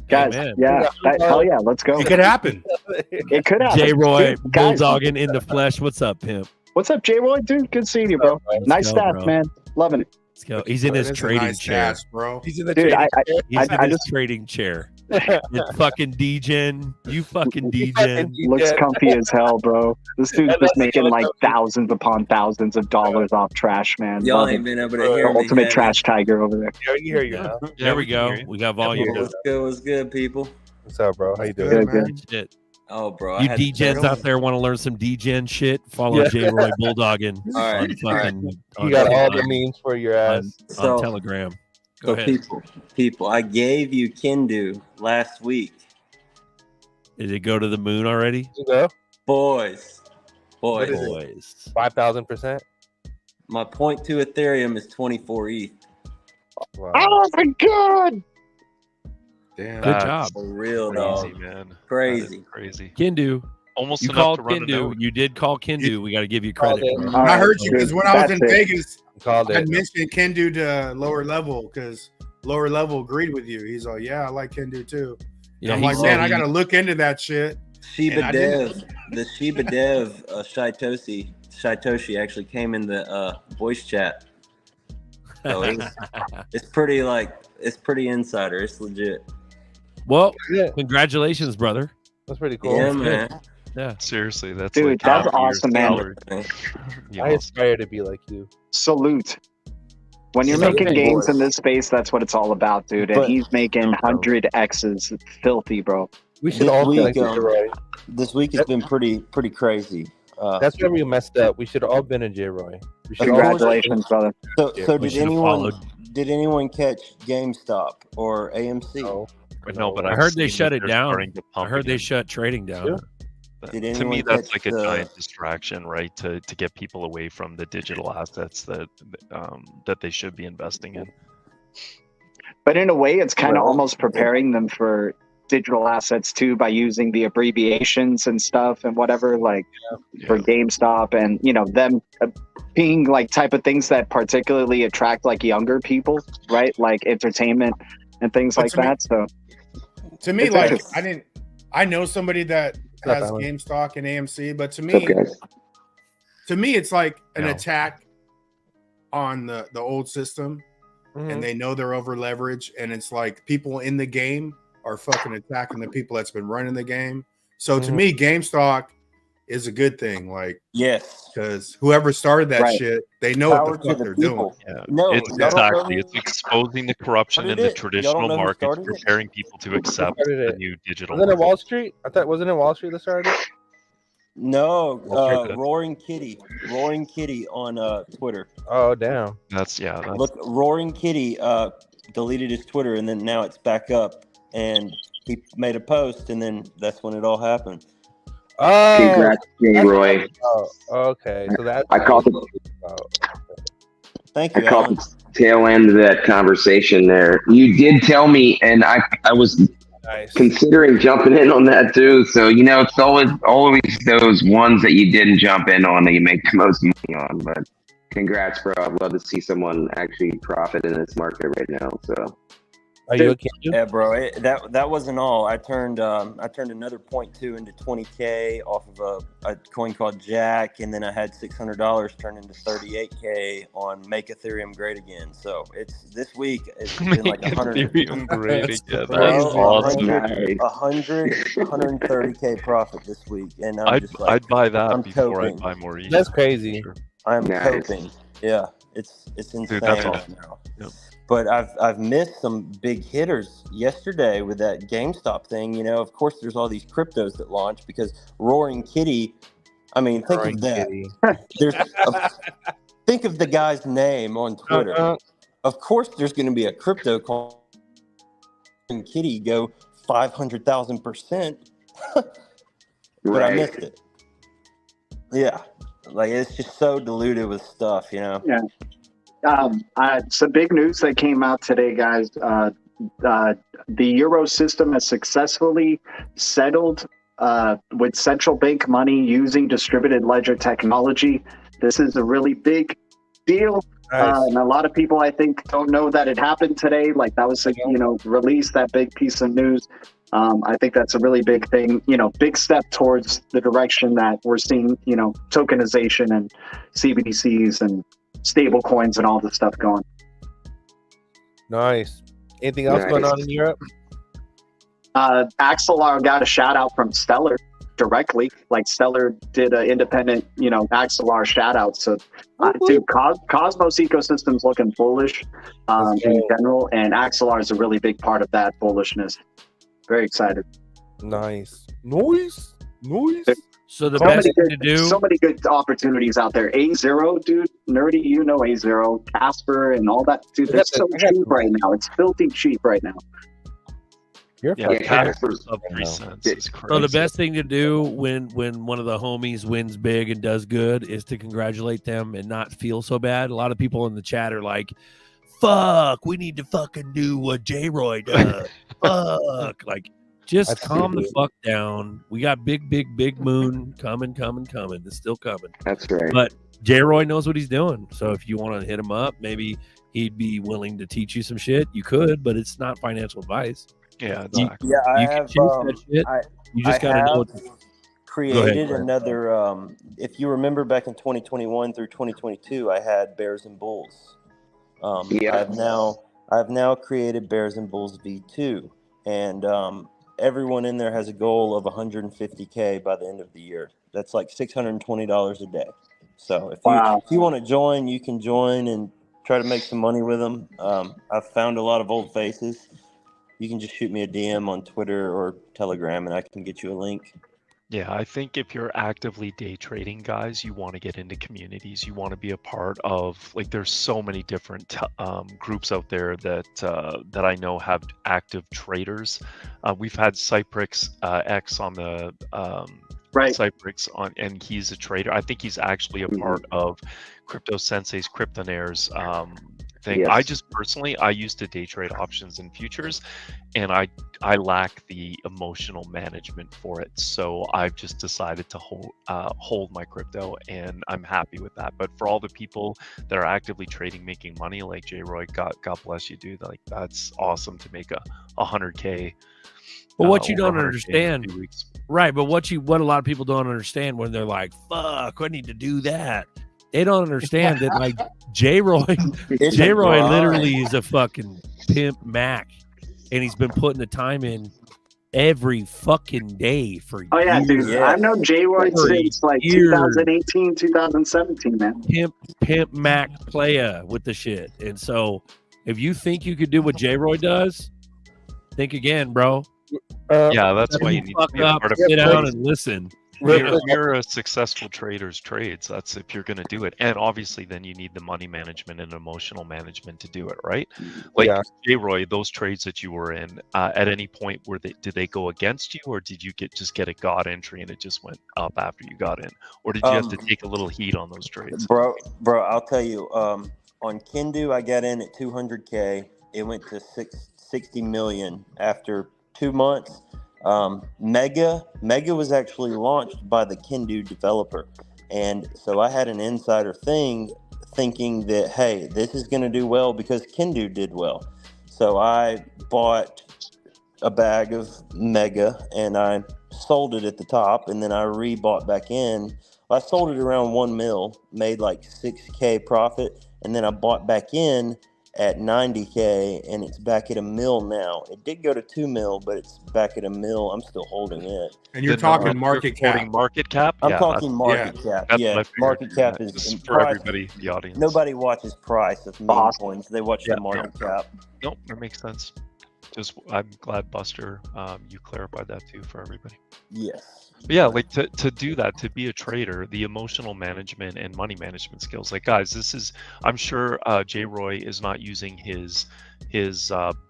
Guys, Amen. yeah, hell yeah, let's go. It could happen. It could happen. J Roy, Dude, guys, bulldogging in the flesh. What's up, pimp? what's up, J Roy? Dude, good seeing you, bro. Let's Nice go, stats, bro. man. Loving it. Let's go. He's in his It's a trading nice chair. task, bro. He's in the Dude, trading He's in I his just trading chair. It's fucking DGen. You fucking DGen. looks comfy as hell, bro. This dude's just making like thousands upon thousands of dollars off trash, man. Y'all Love ain't it. been able to The hear me. ultimate have trash tiger over there. You hear you now. There we can go. hear you. We got volume. you. What's good? What's good, people? What's up, bro? How you doing? Good, Good, man. Shit. Oh, bro. I You had to DGens text- out there want to learn some DGen shit? Follow Yeah. J Roy Bulldogging All right, on fucking You on, got all the on, memes for your on, ass. So- on Telegram. Go So ahead. people, I gave you Kendu last week. Did it go to the moon already? You go Boys. What is it? Boys. 5,000%. My 0.2 Ethereum is 24 ETH. Wow. Oh my god! Damn. Good That's job. For real, Crazy, dog. man. Crazy. That is crazy. Kindu. Almost You enough called to run a Kindu. note. You did call Kindu. We got to give you Called credit. it. bro. All I right, heard you dude, because when I was in that's it. Vegas, Called I it. mentioned Kendu to lower level because lower level agreed with you. He's like, yeah, I like Kendu too. Yeah, I'm he like, said man, I he- got to look into that shit. Shiba And I didn't- Dev, the Shiba Dev Shytoshi actually came in the voice chat. So it's pretty insider. It's legit. Well, Yeah, congratulations, brother. that's pretty cool. Yeah, good. man. Yeah. Seriously, that's Dude, like that's 5 years awesome, man. salary. You I know, aspire to be like you. Salute. When you're So making good. games in this space, that's what it's all about, dude. And But- he's making No, bro. 100 X's. Filthy, bro. We should This all be like week, J-Roy. This week has been pretty crazy. That's where we messed up. We should have all been a J-Roy. We should all- Congratulations, brother. So Yeah, we did should've anyone catch GameStop or AMC? No. no, but I I've heard they seen shut that it they're down. starting to I pump heard they again. shut trading down. Yeah. Did To me, anyone that's catch like a the- giant distraction, right? To get people away from the digital assets that they should be investing in. But in a way, it's kind of Well, almost preparing them for digital assets too by using the abbreviations and stuff and whatever, like for GameStop and, you know, them being like type of things that particularly attract like younger people, right? Like entertainment and things But like to me- that. So To me, It's like actually- I know somebody that up, has Alan? GameStop and AMC, but to What's me, up, guys? it's like an No. attack on the old system, Mhm. and they know they're over leveraged, and it's like people in the game are fucking attacking the people that's been running the game. So to Mhm. me, GameStop is a good thing, like Yes. because whoever started that Right. shit, they know Power what the to fuck the they're people. doing. Yeah, No, it's y'all don't exactly. know It's exposing the corruption in started the it? Y'all don't traditional know who markets, started it? preparing people to accept started the it? new digital. Wasn't it market. Wall Street? I thought wasn't it Wall Street that started it? No, Okay. Roaring Kitty on Twitter. Oh damn. That's Look, Roaring Kitty deleted his Twitter, and then now it's back up, and he made a post, and then that's when it all happened. Oh, Congrats, J. Roy. oh, okay. So that's I caught the Thank I you, caught Alan. the tail end of that conversation there. You did tell me, and I was nice. considering jumping in on that too. So it's always those ones that you didn't jump in on that you make the most money on. But congrats, bro. I'd love to see someone actually profit in this market right now. So Are you okay? Yeah, bro. That wasn't all. I turned another 0.2 into 20K off of a coin called Jack, and then I had $600 turn into 38K on Make Ethereum Great Again. So this week it's been like 100. Ethereum great That's again. Bro, That's awesome. 130K profit this week, and I'm I'd just like, I'd buy that I'm before I coping. buy more. ETH. That's crazy. Sure. I'm Nice. coping. Yeah, it's insane Dude, that's right awesome. now. Yep. But I've missed some big hitters yesterday with that GameStop thing. You know, of course, there's all these cryptos that launch because Roaring Kitty. I mean, think Roaring of that. Kitty. Think of the guy's name on Twitter. Of course, there's going to be a crypto called Roaring Kitty go 500,000%. But I right. missed it. Yeah, like it's just so diluted with stuff, you know. Yeah. Some big news that came out today, guys. The Euro system has successfully settled with central bank money using distributed ledger technology. This is a really big deal. Nice. And a lot of people, I think, don't know that it happened today. Like that was, released, that big piece of news. I think that's a really big thing, big step towards the direction that we're seeing, tokenization and CBDCs and stable coins and all this stuff going. Nice. Anything else going on in Europe? Axelar got a shout out from Stellar directly. Like Stellar did an independent, Axelar shout out. So, dude, Cosmos ecosystem's looking bullish in general, and Axelar is a really big part of that bullishness. Very excited. Nice. So the best thing to do. So many good opportunities out there. A0, dude, nerdy, A0, Casper, and all that. Dude, they're so cheap right now. It's filthy cheap right now. Casper's up 3 cents. It's crazy. So the best thing to do when one of the homies wins big and does good is to congratulate them and not feel so bad. A lot of people in the chat are like, "Fuck, we need to fucking do what J-Roy does." Fuck, like. Just calm the fuck down. We got big moon coming. It's still coming. That's right. But J-Roy knows what he's doing. So if you want to hit him up, maybe he'd be willing to teach you some shit. You could, but it's not financial advice. Yeah, exactly. I have. You just got to know. Created another. If you remember back in 2021 through 2022, I had Bears and Bulls. I've now created Bears and Bulls V2, and everyone in there has a goal of 150K by the end of the year. That's like $620 a day. So if you want to join, you can join and try to make some money with them. I've found a lot of old faces. You can just shoot me a DM on Twitter or Telegram, and I can get you a link. Yeah, I think if you're actively day trading, guys, you want to get into communities. You want to be a part of, like, there's so many different groups out there that I know have active traders. We've had Cyprix X on the Cyprix on, and he's a trader. I think he's actually a part of Crypto Sensei's Cryptonaires thing. Yes. I just personally, I used to day trade options and futures, and I lack the emotional management for it. So I've just decided to hold my crypto, and I'm happy with that. But for all the people that are actively trading, making money, like J-Roy, God bless you, dude. Like, that's awesome to make a 100K. But what you don't understand, right? But what a lot of people don't understand when they're like, "Fuck, I need to do that." They don't understand that, like, J-Roy literally is a fucking pimp Mac, and he's been putting the time in every fucking day for years. Oh yeah, dude. Yeah. I've known J-Roy since like 2018, 2017, man. Pimp Mac playa with the shit. And so if you think you could do what J-Roy does, think again, bro. Yeah, that's why you need to be a part of sit down and listen. Mirror a successful trader's trades. That's if you're going to do it. And obviously then you need the money management and emotional management to do it, right? Like, J-Roy, those trades that you were in, at any point did they go against you, or did you just get a God entry and it just went up after you got in? Or did you have to take a little heat on those trades? Bro, I'll tell you, on Kindu, I got in at 200K. It went to 60 million after 2 months. Mega was actually launched by the Kindu developer, and so I had an insider thinking that, hey, this is going to do well because Kindu did well. So I bought a bag of Mega and I sold it at the top, and then I rebought back in. I sold it around 1 mil, made like 6K profit, and then I bought back in at 90K, and it's back at 1 mil now. It did go to 2 mil, but it's back at 1 mil. I'm still holding it. And you're talking market cap. Market cap? I'm talking market cap. Yeah, market cap is for everybody in the audience. Nobody watches price of meme coins. They watch the market cap. Nope, that makes sense. I'm glad, Buster, you clarified that too for everybody. Yes. But yeah, like to do that, to be a trader, the emotional management and money management skills. Like, guys, I'm sure J-Roy is not using his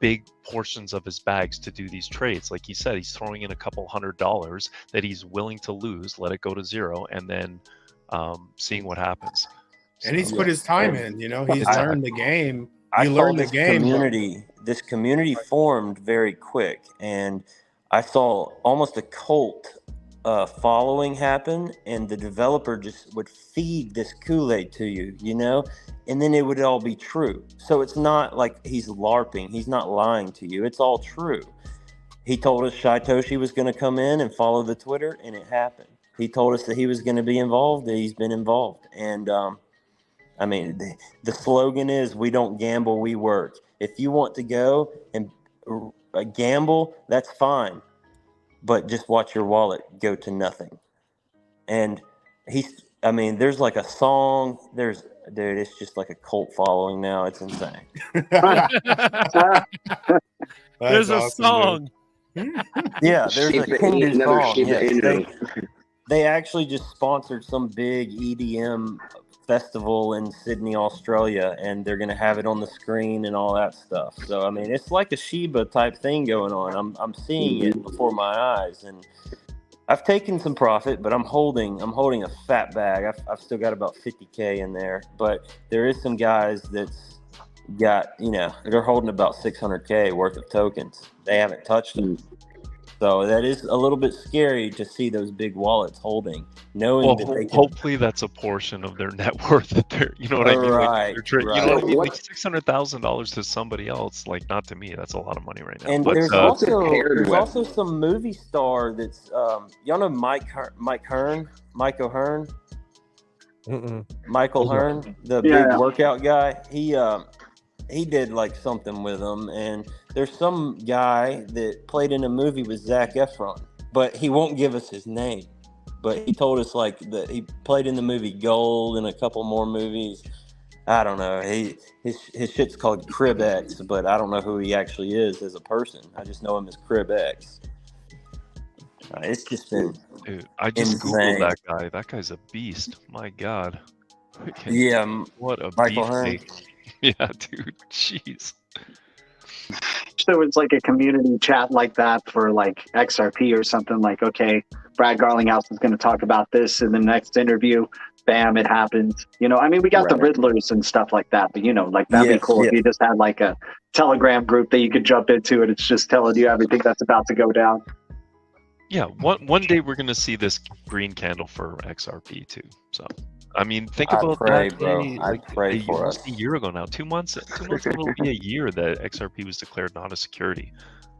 big portions of his bags to do these trades. Like he said, he's throwing in a couple $100 that he's willing to lose, let it go to zero, and then seeing what happens. And he's So, put his time in. You know, he's I- learned the game. I You saw learn the this game. community. This community formed very quick, and I saw almost a cult following happen. And the developer just would feed this Kool-Aid to you, you know, and then it would all be true. So it's not like he's LARPing. He's not lying to you. It's all true. He told us Shytoshi was going to come in and follow the Twitter, and it happened. He told us that he was going to be involved. That he's been involved, and I mean, the slogan is, we don't gamble, we work. If you want to go and gamble, that's fine. But just watch your wallet go to nothing. And there's like a song. Dude, it's just like a cult following now. It's insane. There's a awesome, song. Yeah, there's a Kinder song. Yes, Andrew. they actually just sponsored some big EDM festival in Sydney, Australia, and they're going to have it on the screen and all that stuff. So I mean, it's like a Shiba type thing going on. I'm seeing it before my eyes, and I've taken some profit, but I'm holding a fat bag. I've still got about 50K in there, but there is some guys that's got, they're holding about 600K worth of tokens. They haven't touched them. So that is a little bit scary to see those big wallets holding, knowing that they can... hopefully that's a portion of their net worth that they're, you know what I mean? Right, You know what I mean? What- Like $600,000 to somebody else, like not to me. That's a lot of money right now. And But, there's what's it paired with? also some movie star that's y'all know Michael Hearn, Michael Hearn, the big workout guy. He did like something with him, and there's some guy that played in a movie with Zac Efron, but he won't give us his name. But he told us like that he played in the movie Gold and a couple more movies. I don't know. His shit's called Crib X, but I don't know who he actually is as a person. I just know him as Crib X. It's just been dude, I just insane. Googled that guy. That guy's a beast. My God. Yeah, What a Michael Hearn. beefcake. Yeah, dude. Jeez. There was like a community chat like that for like XRP or something, like, okay, Brad Garlinghouse is going to talk about this in the next interview. Bam, it happens. We got the Riddlers and stuff like that, but like that'd be cool if you just had like a Telegram group that you could jump into and it's just telling you everything that's about to go down. Yeah, one day we're gonna see this green candle for XRP too. So, I mean, think about pray, that bro. day, I pray for almost us. a year ago now. 2 months. 2 months ago will be a year that XRP was declared not a security.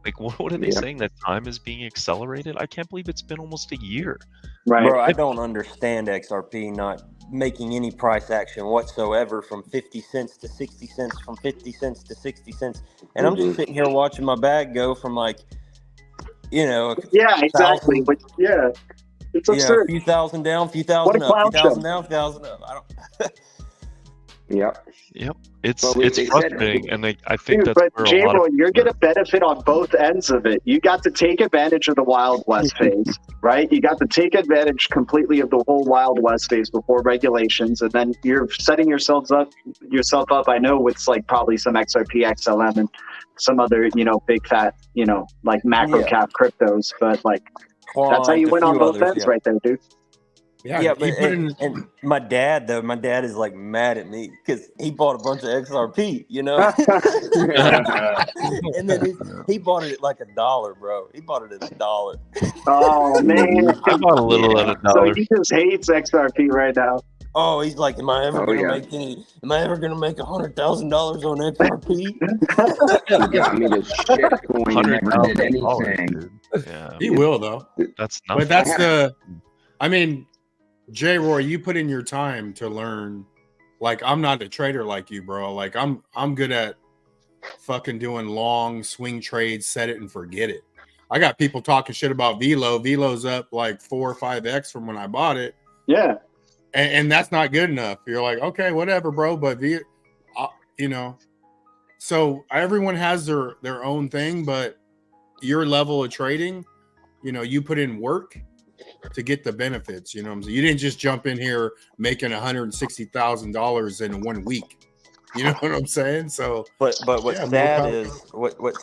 Like, what are they saying? That time is being accelerated? I can't believe it's been almost a year. Right. Bro, I don't understand XRP not making any price action whatsoever from 50 cents to 60 cents, from 50 cents to 60 cents. And I'm just sitting here watching my bag go from like, yeah, exactly. But it's absurd. A few thousand down, few What a thousand up, clown few thousand down, 1,000 up. I don't. Yep. It's Well, they said- frustrating, and I think Dude, that's but where a lot J-Bo, of you're going to benefit on both ends of it. You got to take advantage of the Wild West phase, right? You got to take advantage completely of the whole Wild West phase before regulations, and then you're setting yourself up. I know with like probably some XRP, XLM, and some other big fat like macro cap cryptos, but like that's how you win on both ends, right there, dude. Yeah, but and my dad is like mad at me because he bought a bunch of XRP, and then he bought it at like $1, bro. He bought it at $1. Oh man, I bought a little at $1. So he just hates XRP right now. Oh, he's like, am I ever gonna make $100,000 on XRP? You got me to shit coin and never did anything. Yeah, He will though. that's nothing. But J. Roy, you put in your time to learn. Like, I'm not a trader like you, bro. Like, I'm good at fucking doing long swing trades, set it and forget it. I got people talking shit about Velo. Velo's up like 4 or 5x from when I bought it. Yeah. And that's not good enough. You're like, okay, whatever, bro. But so everyone has their own thing, but your level of trading, you put in work to get the benefits. You know what I'm saying? You didn't just jump in here making $160,000 in 1 week. You know what I'm saying? So, but what's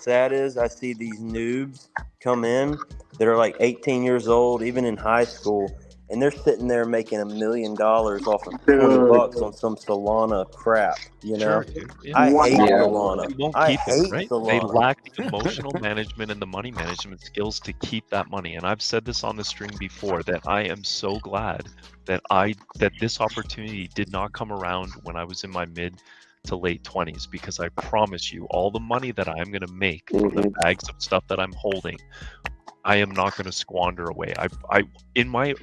sad is I see these noobs come in that are like 18 years old, even in high school, and they're sitting there making $1 million off of Dude. $20 on some Solana crap. You know, Sure, dude. Yeah. I hate Yeah. Solana. You won't I keep hate it, right? Solana. They lack the emotional management and the money management skills to keep that money. And I've said this on the stream before that I am so glad that this opportunity did not come around when I was in my mid to late 20s, because I promise you, all the money that I'm going to make from the bags of stuff that I'm holding, I am not going to squander away. I in my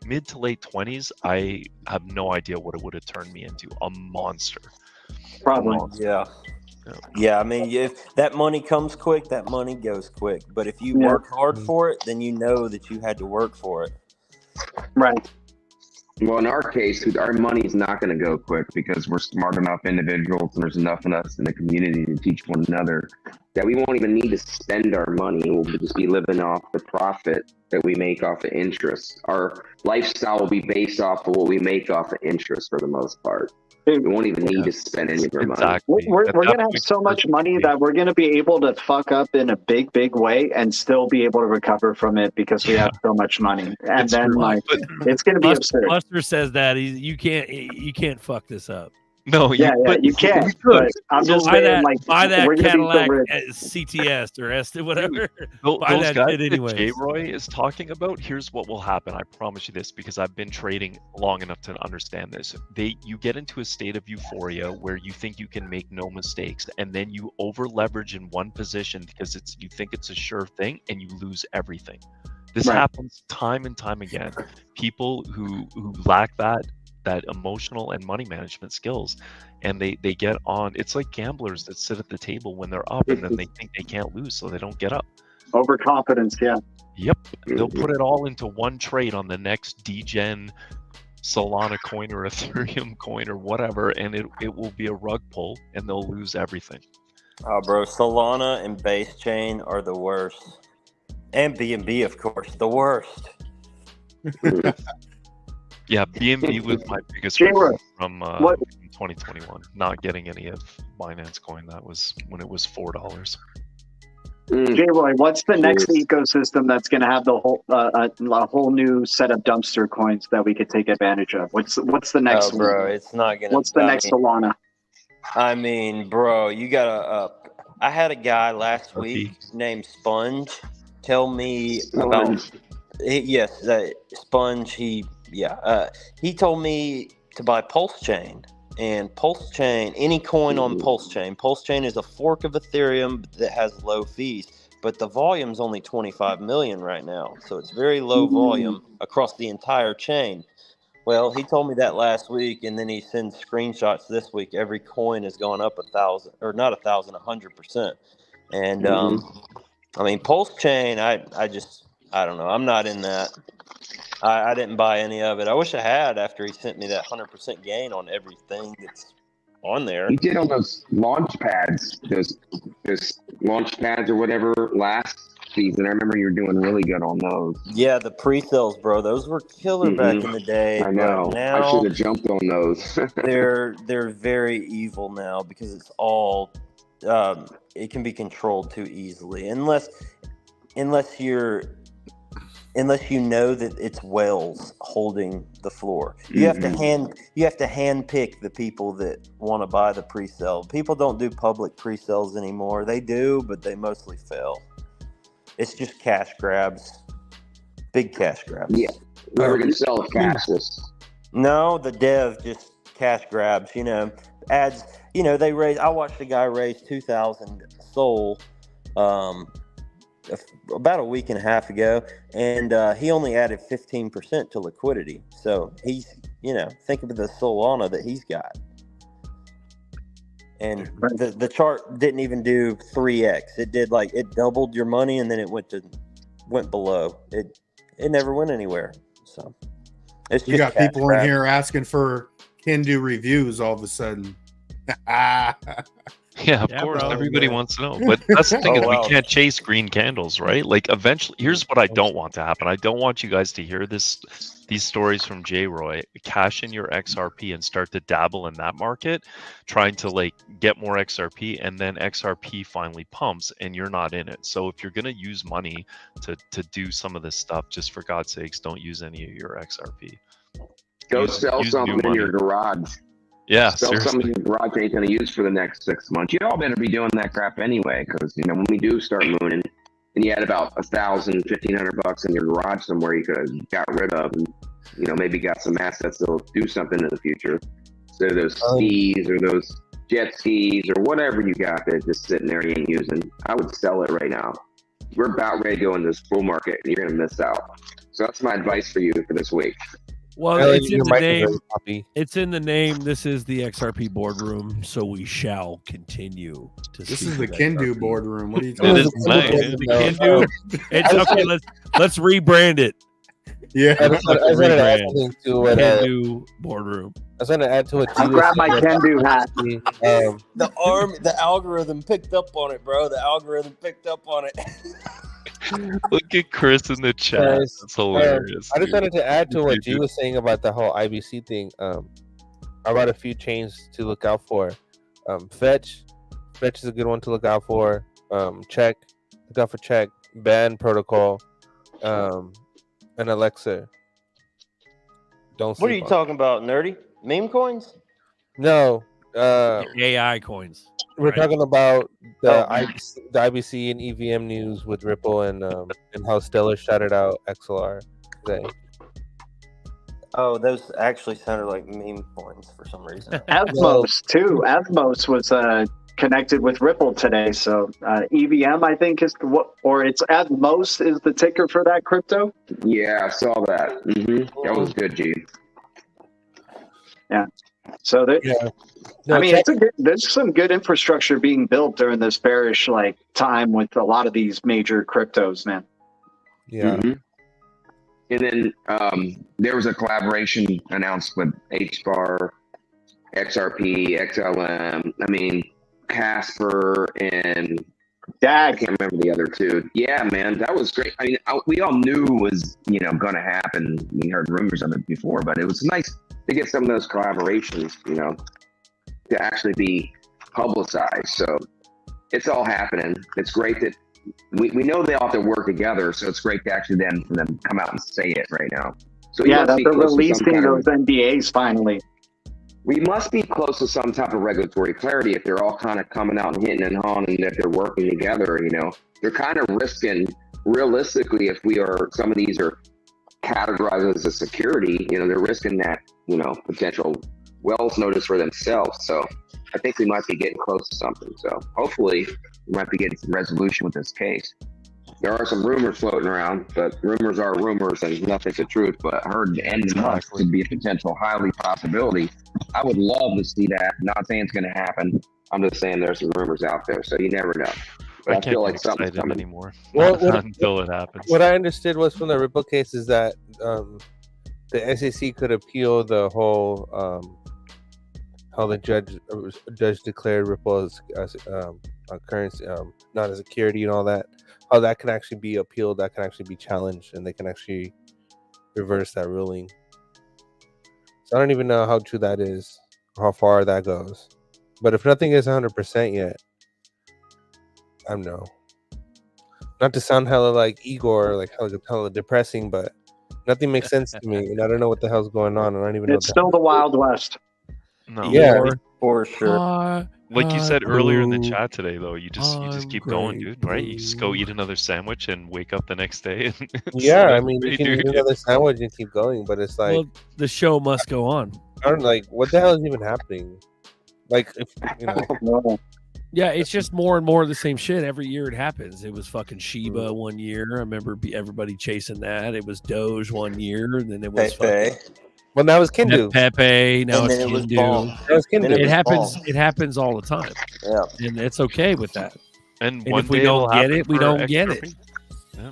mid to late 20s, I have no idea what it would have turned me into. A monster. Probably. Yeah. I mean, if that money comes quick, that money goes quick. But if you work hard for it, then you know that you had to work for it. Right. Well, in our case, our money's not going to go quick because we're smart enough individuals and there's enough in us in the community to teach one another that we won't even need to spend our money. We'll just be living off the profit that we make off of interest. Our lifestyle will be based off of what we make off of interest for the most part. We won't even need to spend any of our money. Exactly. We're going to have so much money that we're going to be able to fuck up in a big, big way and still be able to recover from it because we have so much money. And It's then true. like it's going to be absurd. Buster says that you can't fuck this up. No, You can't. But I'm just buy saying, that, like, buy that we're gonna be so Cadillac rich. CTS or S whatever. Those Buy that guys shit that anyways. J-Roy is talking about, here's what will happen. I promise you this, because I've been trading long enough to understand this. You get into a state of euphoria where you think you can make no mistakes, and then you over leverage in one position because you think it's a sure thing, and you lose everything. This happens time and time again. People who lack that emotional and money management skills, and they get on. It's like gamblers that sit at the table when they're up and then they think they can't lose, so they don't get up. Overconfidence, yeah. Yep, they'll put it all into one trade on the next degen Solana coin or Ethereum coin or whatever, and it will be a rug pull and they'll lose everything. Oh, bro, Solana and Base Chain are the worst, and BNB, of course, the worst. Yeah, BNB was my biggest J-Roy, regret from 2021, not getting any of Binance coin. That was when it was $4. J-Roy, what's the next ecosystem that's going to have the whole a whole new set of dumpster coins that we could take advantage of? What's the next one? Bro, it's not gonna. What's the next Solana? I mean, bro, you gotta. I had a guy last week named Sponge tell me about. Sponge. He told me to buy Pulse Chain. And Pulse Chain, any coin on Pulse Chain. Pulse Chain is a fork of Ethereum that has low fees, but the volume's only 25 million right now, so it's very low volume across the entire chain. Well, he told me that last week, and then he sends screenshots this week. Every coin has gone up 1,000, or not 1,000, 100%. And I mean, Pulse Chain, I don't know. I'm not in that. I didn't buy any of it. I wish I had after he sent me that 100% gain on everything that's on there. You did on those launch pads, those launch pads or whatever last season. I remember you were doing really good on those. Yeah, the pre-sales, bro. Those were killer back in the day. I know. Now, I should have jumped on those. they're very evil now because it's all it can be controlled too easily unless you know that it's whales holding the floor. You have to hand pick the people that want to buy the pre-sale. People don't do public pre-sales anymore. They do, but they mostly fail. It's just cash grabs. Big cash grabs. Yeah. Whoever can sell it fastest. No, the dev just cash grabs, ads, I watched a guy raise 2,000 SOL about a week and a half ago, and he only added 15% to liquidity. So he's, think of the Solana that he's got. And the chart didn't even do 3x. It did it doubled your money and then it went below. It never went anywhere. So it's just you got people in here asking for can-do reviews all of a sudden. Yeah, of Yeah, course. bro. Everybody man. wants to know. But that's the thing Oh, is wow. we can't chase green candles, right? Like eventually, here's what I don't want to happen. I don't want you guys to hear these stories from J Roy. Cash in your XRP and start to dabble in that market, trying to like get more XRP, and then XRP finally pumps and you're not in it. So if you're gonna use money to do some of this stuff, just for God's sakes, don't use any of your XRP. Go Use- sell use something new in your money. garage. Yeah, Sell something seriously. in your garage you ain't going to use for the next 6 months. You all better be doing that crap anyway, because when we do start mooning, and you had about $1,000, $1,500 in your garage somewhere you could have got rid of, and maybe got some assets that'll do something in the future. So those skis or those jet skis or whatever you got that's just sitting there you ain't using, I would sell it right now. We're about ready to go into this bull market, and you're going to miss out. So that's my advice for you for this week. Well, Ellie, it's in your the mic is name. very choppy. It's in the name. This is the XRP boardroom, so we shall continue to. This speak is the of Kendu XRP. boardroom. What are you It talking is about? nice. The Kendu. It's okay. Let's rebrand it. Yeah. I just wanted to add Rebrand. something to what Kendu boardroom. I was going to add to what I'll G grab was my saying. can-do hat. The algorithm picked up on it, bro. The algorithm picked up on it. Look at Chris in the chat. Guys, That's hilarious. I just dude. wanted to add to what You G do. was saying about the whole IBC thing. I brought a few chains to look out for. Fetch is a good one to look out for. Check, look out for Check. Ban Protocol, and Alexa. Don't. What are sleep you on- talking about, nerdy? Meme coins? No. AI coins. We're Right. talking about the Oh. IBC and EVM news with Ripple and how Stellar shouted out XLR today. Oh, those actually sounded like meme coins for some reason. Asmos too. Asmos was connected with Ripple today. So EVM, I think, is or it's Atmos is the ticker for that crypto. Yeah, I saw that. That was good, G. So there, Yeah. No, I mean, Check- there's some good infrastructure being built during this bearish time with a lot of these major cryptos, man. yeah. Mhm. And then there was a collaboration announced with HBAR, XRP, XLM. I mean, Casper, and I DAG. can't remember the other two. Yeah, man, that was great. I mean, we all knew it was going to happen. We heard rumors of it before, but it was nice to get some of those collaborations, to actually be publicized. So it's all happening. It's great that we know they all have to work together. So it's great to actually then for them come out and say it right now. So we Yeah, must that be they're close to some releasing kind of- those NDAs finally. we must be close to some type of regulatory clarity if they're all kind of coming out and hitting and hawing and if they're working together. They're kind of risking, realistically, if some of these are categorized as a security, they're risking that, potential Wells notice for themselves. So I think we might be getting close to something. So hopefully we might be getting some resolution with this case. There are some rumors floating around, but rumors are rumors and nothing's the truth. But I heard the end of the month could be a potential highly possibility. I would love to see that. Not saying it's going to happen. I'm just saying there's some rumors out there, so you never know. But I can't feel get like something's excited coming. anymore. Well, Not until it happens. What I understood was from the Ripple case is that the SEC could appeal the whole how the judge declared Ripple as a currency, not a security and all that. How that can actually be appealed, that can actually be challenged, and they can actually reverse that ruling. So I don't even know how true that is, or how far that goes. But if nothing is 100% yet, I don't know. Not to sound hella like Igor, like hella depressing, but nothing makes sense to me, and I don't know what the hell's going on. And I don't even know. It's still the Wild West. No. Yeah. For sure. Like you said earlier in the Hello. chat today, though, you just I'm keep going, dude. Right? You just go grateful. eat another sandwich and wake up the next day. And Yeah, I mean, you can Dude. eat another sandwich and keep going, but it's like, Well, the show must go on. I don't like what the hell is even happening. Like, if Yeah, it's just more and more of the same shit. Every year it happens. It was fucking Shiba one year. I remember everybody chasing that. It was Doge one year, and then it was Pepe. fucking well, now it's Kindu. Pepe. Now And it's then it was Hindu. Bong. Now it's Then Kindu. it It was happens. Bong. It happens all the time, Yeah. and it's okay with that. And And one if we day don't it'll get happen it, we for don't get it. XRP. Yeah.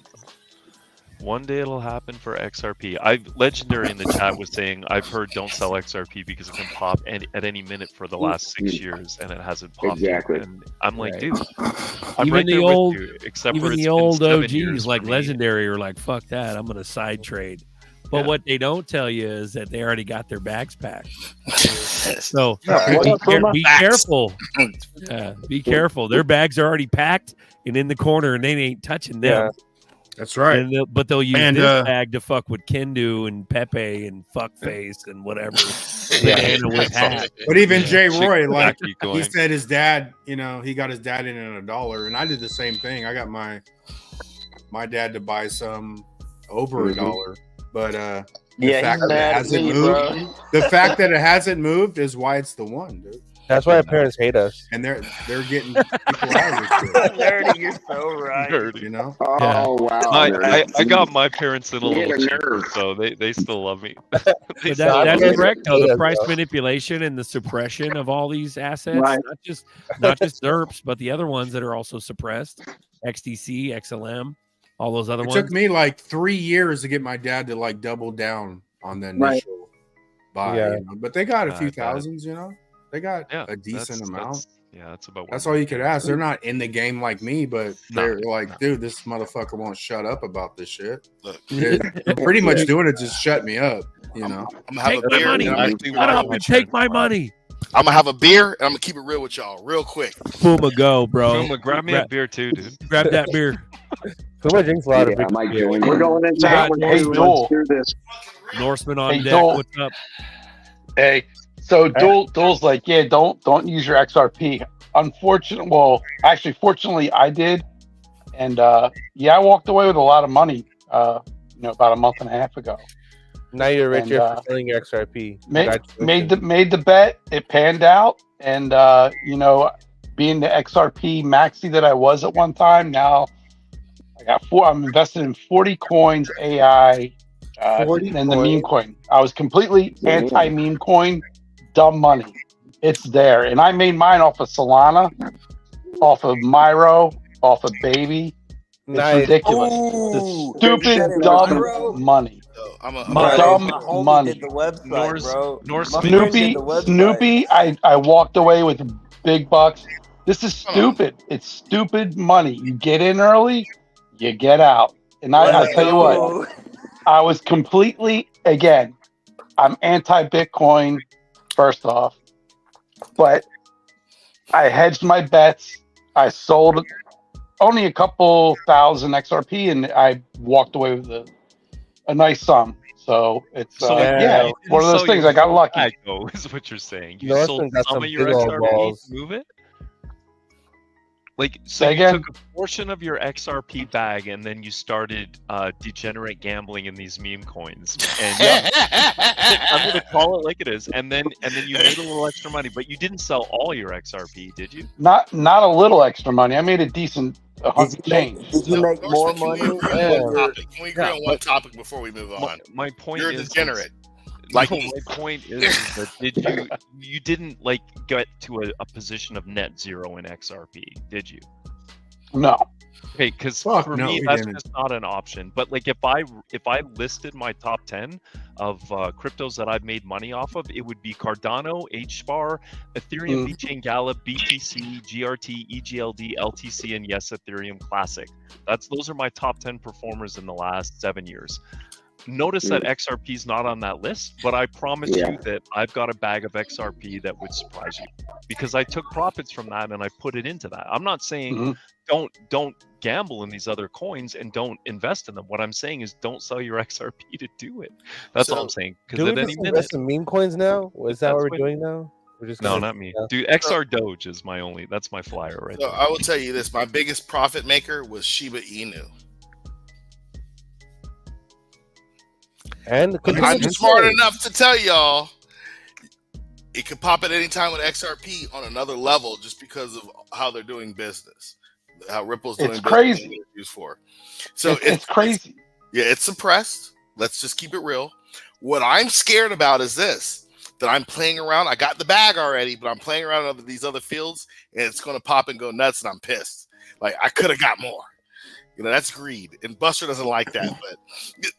One day it'll happen for XRP. Legendary in the chat was saying, I've heard don't sell XRP because it can pop at any minute for the last 6 years, and it hasn't popped Exactly. yet. And I'm like, Right. dude, I'm Even right the there old- with you. Except Even for the it's old been 7 OGs years like for me. Legendary are like, fuck that, I'm gonna side trade. But Yeah. what they don't tell you is that they already got their bags packed. So What up, Roma? be careful. Yeah, be careful. Their bags are already packed and in the corner, and they ain't touching them. That's right. And but they'll use And, this bag to fuck with Kendu and Pepe and Fuckface and whatever. Banana with hat. But even Yeah. Jay Roy, like Keep he going. said, his dad, he got his dad in at $1, and I did the same thing. I got my dad to buy some over $1, but the Yeah, fact he's that it mad at hasn't me, moved, bro. the fact that it hasn't moved is why it's the one, dude. That's why our parents hate us. And they're getting people out of this shit, Nerdy, you're so right. Nerdy. you know. Oh Yeah. wow! I got my parents in a You hit little a cheaper, nerve. so they still love me. But No, that's guys correct though. hate The us, price bro. manipulation and the suppression of all these assets, Right. not just ZERPs, but the other ones that are also suppressed, XDC, XLM, all those other It ones. took me like 3 years to get my dad to like double down on the Right. initial buy, Yeah. but they got a few I bet. thousands, They got Yeah, a decent amount. That's about. That's what all we you could do. ask. They're not in the game like me, but No, they're like, no. dude, this motherfucker won't shut up about this shit. Look, They're pretty much doing it just shut me up, I'm gonna have Take a my beer. money. And I'm, Exactly Shut why up my and take parents my love money. gonna have a beer and I'm gonna keep it real with y'all, real quick. Puma, go, bro. Puma, grab me a beer too, dude. Grab that beer. Puma drinks a lot of Yeah, I big might beer. join We're you. going inside. Hey, Joel. Let's do this. Norseman on Hey, deck. Joel. What's up? Hey, so Duel's like, yeah, don't use your XRP. Fortunately, I did, and I walked away with a lot of money. About a month and a half ago. Now you're richer And, for selling your XRP. Made the bet. It panned out, and being the XRP maxi that I was at one time, now I got I'm invested in 40 coins AI, 40 and the meme coin. I was completely anti meme coin, dumb money. It's there, and I made mine off of Solana, off of Myro, off of Baby. It's Nice. ridiculous. Ooh, It's stupid, dumb money. So I'm a Bro, Dumb my homie money. did the website, Norse- bro. Norse- My friend did Snoopy, the website. Snoopy, I walked away with big bucks. This is stupid. It's stupid money. You get in early, you get out. And I'll tell you what, I was completely, again, I'm anti-Bitcoin, first off, but I hedged my bets. I sold only a couple thousand XRP, and I walked away with a nice sum. So it's So yeah, one of those things. I got lucky. Go is what you're saying. You Norseman sold got some some of your big old XRP balls. to move it. Like, so Say you again? took a portion of your XRP bag and then you started degenerate gambling in these meme coins. And I'm gonna call it like it is. And then you made a little extra money, but you didn't sell all your XRP, did you? Not a little extra money. I made a decent change. Did you make more Norseman, money? Can we agree on one topic before we move on? My point You're a is degenerate. Like Like my me. point is that you didn't like get to a position of net zero in XRP, did you? No. Okay, because Fuck, for no, me we that's didn't. just not an option. But like if I listed my top 10 of cryptos that I've made money off of, it would be Cardano, HBAR, Ethereum, VeChain, Gala, BTC, GRT, EGLD, LTC, and yes, Ethereum Classic. Those are my top 10 performers in the last 7 years. Notice that XRP is not on that list, but I promise you that I've got a bag of XRP that would surprise you because I took profits from that and I put it into that. I'm not saying don't gamble in these other coins and don't invest in them. What I'm saying is don't sell your XRP to do it. That's all I'm saying. Do Because we at any just minute, invest in meme coins now? Is that That's what we're what- doing now? We're just no, gonna- not me, yeah. dude. XR Doge is that's my flyer right So there. I will tell you this: my biggest profit maker was Shiba Inu. And could you I'm just smart say- enough to tell y'all it could pop at any time with XRP on another level just because of how they're doing business, how Ripple's doing It's business. crazy. and what it's used for. So It's crazy. it's suppressed. Let's just keep it real. What I'm scared about is this: that I'm playing around. I got the bag already, but I'm playing around in these other fields, and it's going to pop and go nuts, and I'm pissed. Like I could have got more. You know, that's greed, and Buster doesn't like that, but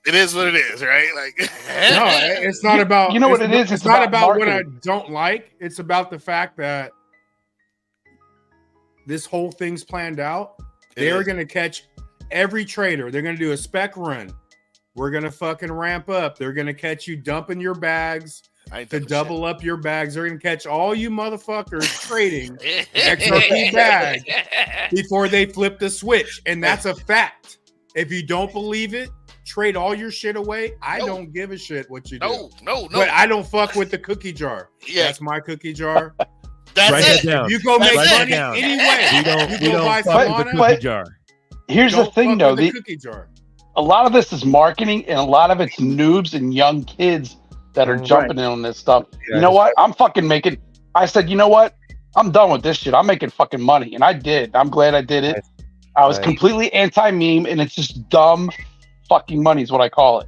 it is what it is, right? Like, No, it's not about. You know what it is? It's not about what I marketing. don't like. It's about the fact that this whole thing's planned out. They're going to catch every trader. They're going to do a spec run. We're going to fucking ramp up. They're going to catch you dumping your bags to double up your bags. They're going to catch all you motherfuckers trading XRP bag before they flip the switch. And that's a fact. If you don't believe it, trade all your shit away. I don't give a shit what you do. No. But I don't fuck with the cookie jar. Yeah. That's my cookie jar. That's Write it. that down. You go make Write that money down. anyway. We don't buy fuck with the Solana. cookie jar. Here's the Don't thing, fuck though. with the cookie jar. A lot of this is marketing, and a lot of it's noobs and young kids that are jumping in on this stuff. You know what? I'm fucking making. I said, you know what? I'm done with this shit. I'm making fucking money, and I did. I'm glad I did it. I was completely anti-meme, and it's just dumb fucking money is what I call it.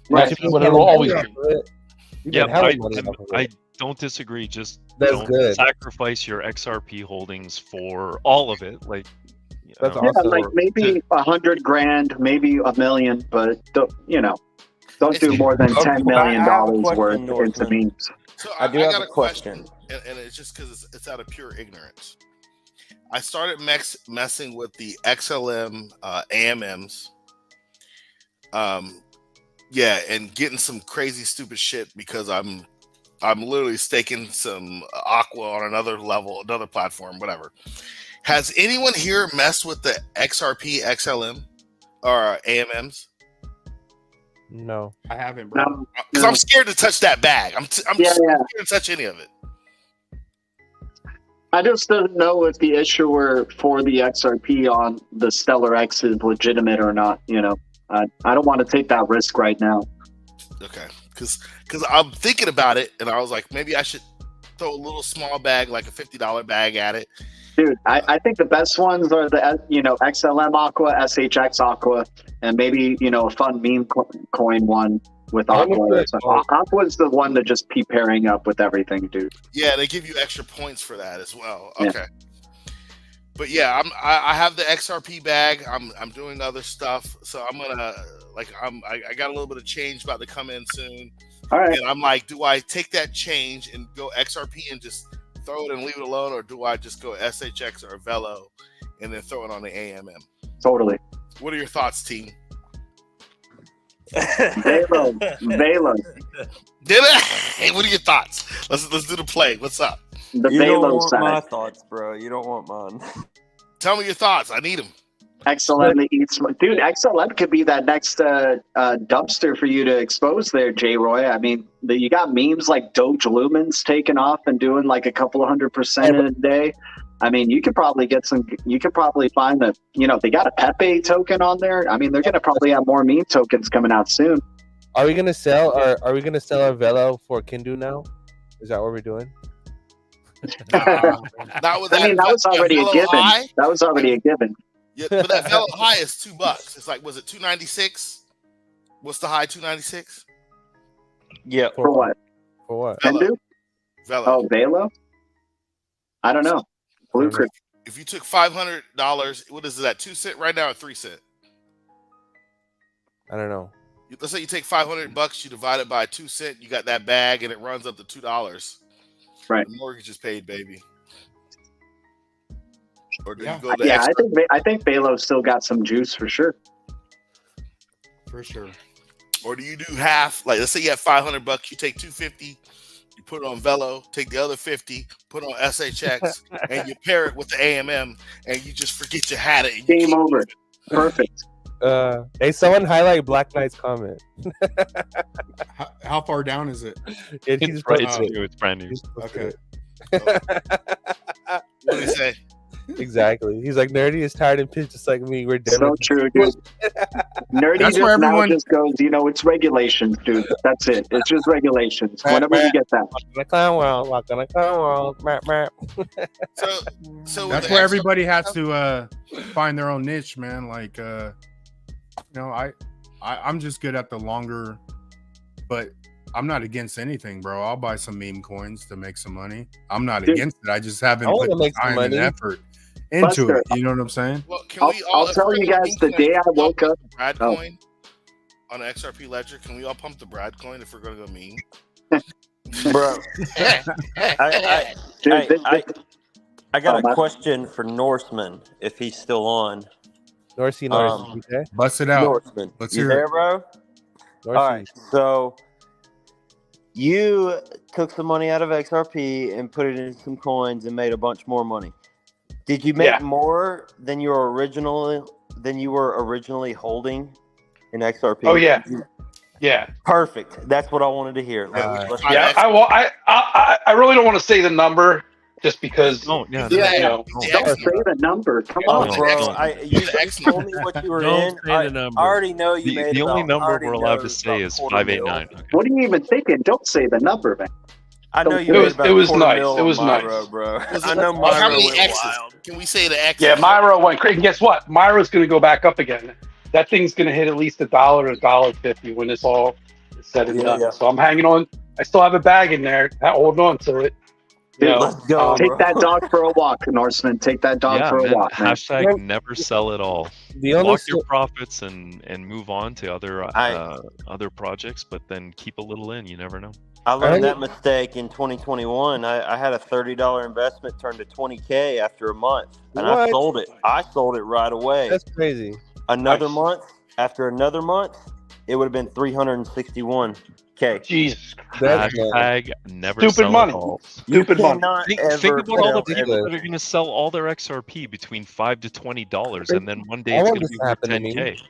Right. That's what it'll always be. Yeah, I don't disagree. Just That's don't good. sacrifice your XRP holdings for all of it. Like, you That's know, Yeah, awesome. like maybe $100 grand, maybe $1 million, but don't do more than $10 million I have a question, worth into Northman. memes. So I do have got a question. and it's just because it's out of pure ignorance. I started messing with the XLM AMMs, and getting some crazy stupid shit because I'm literally staking some Aqua on another level, another platform, whatever. Has anyone here messed with the XRP XLM or AMMs? No, I haven't, bro. Because I'm scared to touch that bag. I'm scared to touch any of it. I just don't know if the issuer for the XRP on the Stellar X is legitimate or not. I don't want to take that risk right now. Okay, because I'm thinking about it, and I was like, maybe I should throw a little small bag, like a $50 bag at it. Dude, I think the best ones are the XLM Aqua, SHX Aqua, and maybe a fun meme coin one with Aqua. Aqua's the one to just keep pairing up with everything, dude. Yeah, they give you extra points for that as well. Yeah. Okay. But yeah, I have the XRP bag. I'm doing other stuff, so I'm gonna I got a little bit of change about to come in soon. All right. And I'm like, do I take that change and go XRP and just throw it and leave it alone, or do I just go SHX or Velo and then throw it on the AMM? Totally. What are your thoughts, team? Velo. Hey, what are your thoughts? Let's do the play. What's up? The You don't Velo want side. my thoughts, bro. You don't want mine. Tell me your thoughts. I need them. XLM eats, dude. XLM could be that next dumpster for you to expose there, J. Roy. I mean, you got memes like Doge Lumens taking off and doing like a couple of 100% in a day. I mean, you could probably find that. They got a Pepe token on there. I mean, they're gonna probably have more meme tokens coming out soon. are we gonna sell our Velo for Kindu now? Is that what we're doing? Not with that. I mean, that was already a Velo given. high? That was already a given. Yeah, but that Velo high is $2. It's like, was it 296? What's the high? 296. Yeah. For what? For what? Hindu? Velo. Oh, Velo? I don't know. Blue Creek. If you took $500, what is it at 2 cent right now or 3 cent? I don't know. Let's say you take $500, you divide it by 2 cent, you got that bag, and it runs up to $2. Right. The mortgage is paid, baby. Or do Yeah. you go to Yeah, extra? I think Velo's still got some juice for sure. For sure. Or do you do half? Like, let's say you have $500, you take $250, you put it on Velo, take the other 50, put it on SHX, and you pair it with the AMM, and you just forget you had it. And you Game keep over. moving. Perfect. Hey, someone highlight Black Knight's comment. How far down is it? it's right. It's brand new. Okay. What do you say? Exactly. He's like, Nerdy is tired and pissed just like me. We're dead. So true, dude. Nerdy That's just where now everyone- just goes, it's regulations, dude. That's it. It's just regulations. Whenever you get that. Walk in the clown world. Walk in the clown world. Map, map. So That's where everybody has to find their own niche, man. Like, I'm just good at the longer, but I'm not against anything, bro. I'll buy some meme coins to make some money. I'm not Dude, against it. I just haven't I put wanna the make some time and money. effort into Buster. it. You know what I'm saying? Well, can we all? I'll if tell we're you gonna guys meme the coin, day I can we all woke up. pump the Brad Oh. coin on XRP Ledger. Can we all pump the Brad coin if we're gonna go meme? Bro. Dude, I got a my- question for Norseman if he's still on. Norsey, you there? Bust it out. Norseman, Let's you hear there, it. bro? Norsey. All right, so you took some money out of XRP and put it in some coins and made a bunch more money. Did you make Yeah. more than you were originally holding in XRP? Oh yeah, yeah. Perfect. That's what I wanted to hear. Let's Yeah, I really don't want to say the number just because. No, yeah, Yeah, you know, don't say the number. Come Oh, on. bro! You told me what you were Don't in. say I the number. already know you made the only about- I number already we're allowed know to say about is quarter 589. mil. Okay. What are you even thinking? Don't say the number, man. I know you It made was- about it was quarter nice. mil It was on nice. Myro, bro. Was I it- know how Myro many went X's? wild. Can we say the X? yeah, Myro went crazy. And guess what? Myro's going to go back up again. That thing's going to hit at least $1 to $1.50 when this all is said and done. Yeah. So I'm hanging on. I still have a bag in there. Holding on to it. You Dude, know, Let's go, Take bro. that dog for a walk, Norseman. Take that dog Yeah, for a man. walk, man. Hashtag never sell it all. The only Lock your profits and move on to other projects, but then keep a little in. You never know. I learned that mistake in 2021. I had a $30 investment turn to 20K after a month, and I What? sold it. I sold it right away. That's crazy. Another Nice. month, after another month, it would have been 361K. Jesus, That's Hashtag never Stupid sell money. it all. Stupid money. cannot Think ever about all the sell people everything. that are going to sell all their XRP between $5 to $20, and then one day I it's want going to this be to worth happen to me. 10K.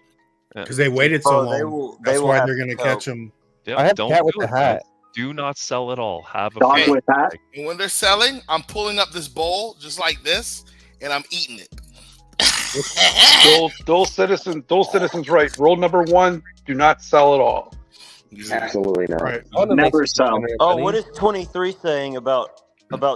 Because they waited so Bro, they long. will- That's they will why have they're going to to catch them. Yep, I have don't cat with do the it, guys. hat. Do not sell it all. Have a Dog Hey. with that. And when they're selling, I'm pulling up this bowl just like this, and I'm eating it. Dual citizens right. Rule number 1: do not sell it all. Absolutely not. Right. I wanna make Never some sell. money. Oh, what is 23 saying about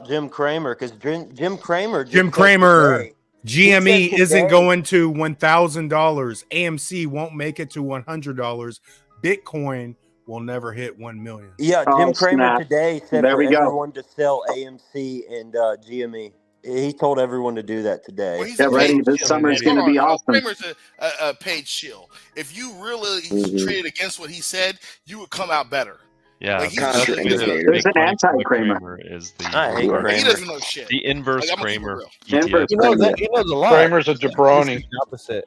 Jim Kramer? Because Jim Kramer. just Jim said Kramer. today- GME said isn't today- going to $1,000. AMC won't make it to $100. Bitcoin will never hit 1 million. Yeah, Oh, Jim Kramer snap. today said There for we go. everyone to sell AMC and GME. He told everyone to do that today. Well, he's Get a ready. paid This shill. summer's Hold gonna be on. awesome. Kramer's a paid shill. If you really traded against what he said, you would come out better. Yeah, Like, he's that's just- the way to There's make an money from anti-Kramer. Is I hate the Kramer. He doesn't know shit. the inverse Like, I'm gonna keep it Kramer real. ETF. Inverse He knows, he knows a lot. Kramer's a jabroni. This is the opposite.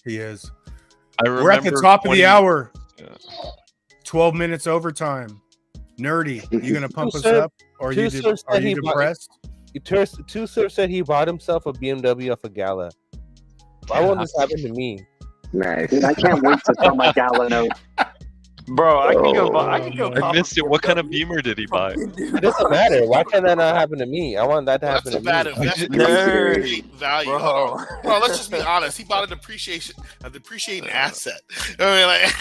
He is. I We're at the remember top of 20 the hour. Yeah. 12 minutes overtime. Nerdy, you gonna pump us Two up, or are two you cents are that you he bought- depressed? Two Surf said he bought himself a BMW off a gala. Why won't this happen to me? Nice. Dude, I can't wait to sell my gala note. Bro, I can go. I can go. I cop missed a it. What kind of BMW. Beamer did he buy? It doesn't matter. Why can't that not happen to me? I want that to That's happen a to bad me. investment. Nerdy, Value. bro. Hold on. Hold on, let's just be honest. He bought a depreciating asset. I mean, like,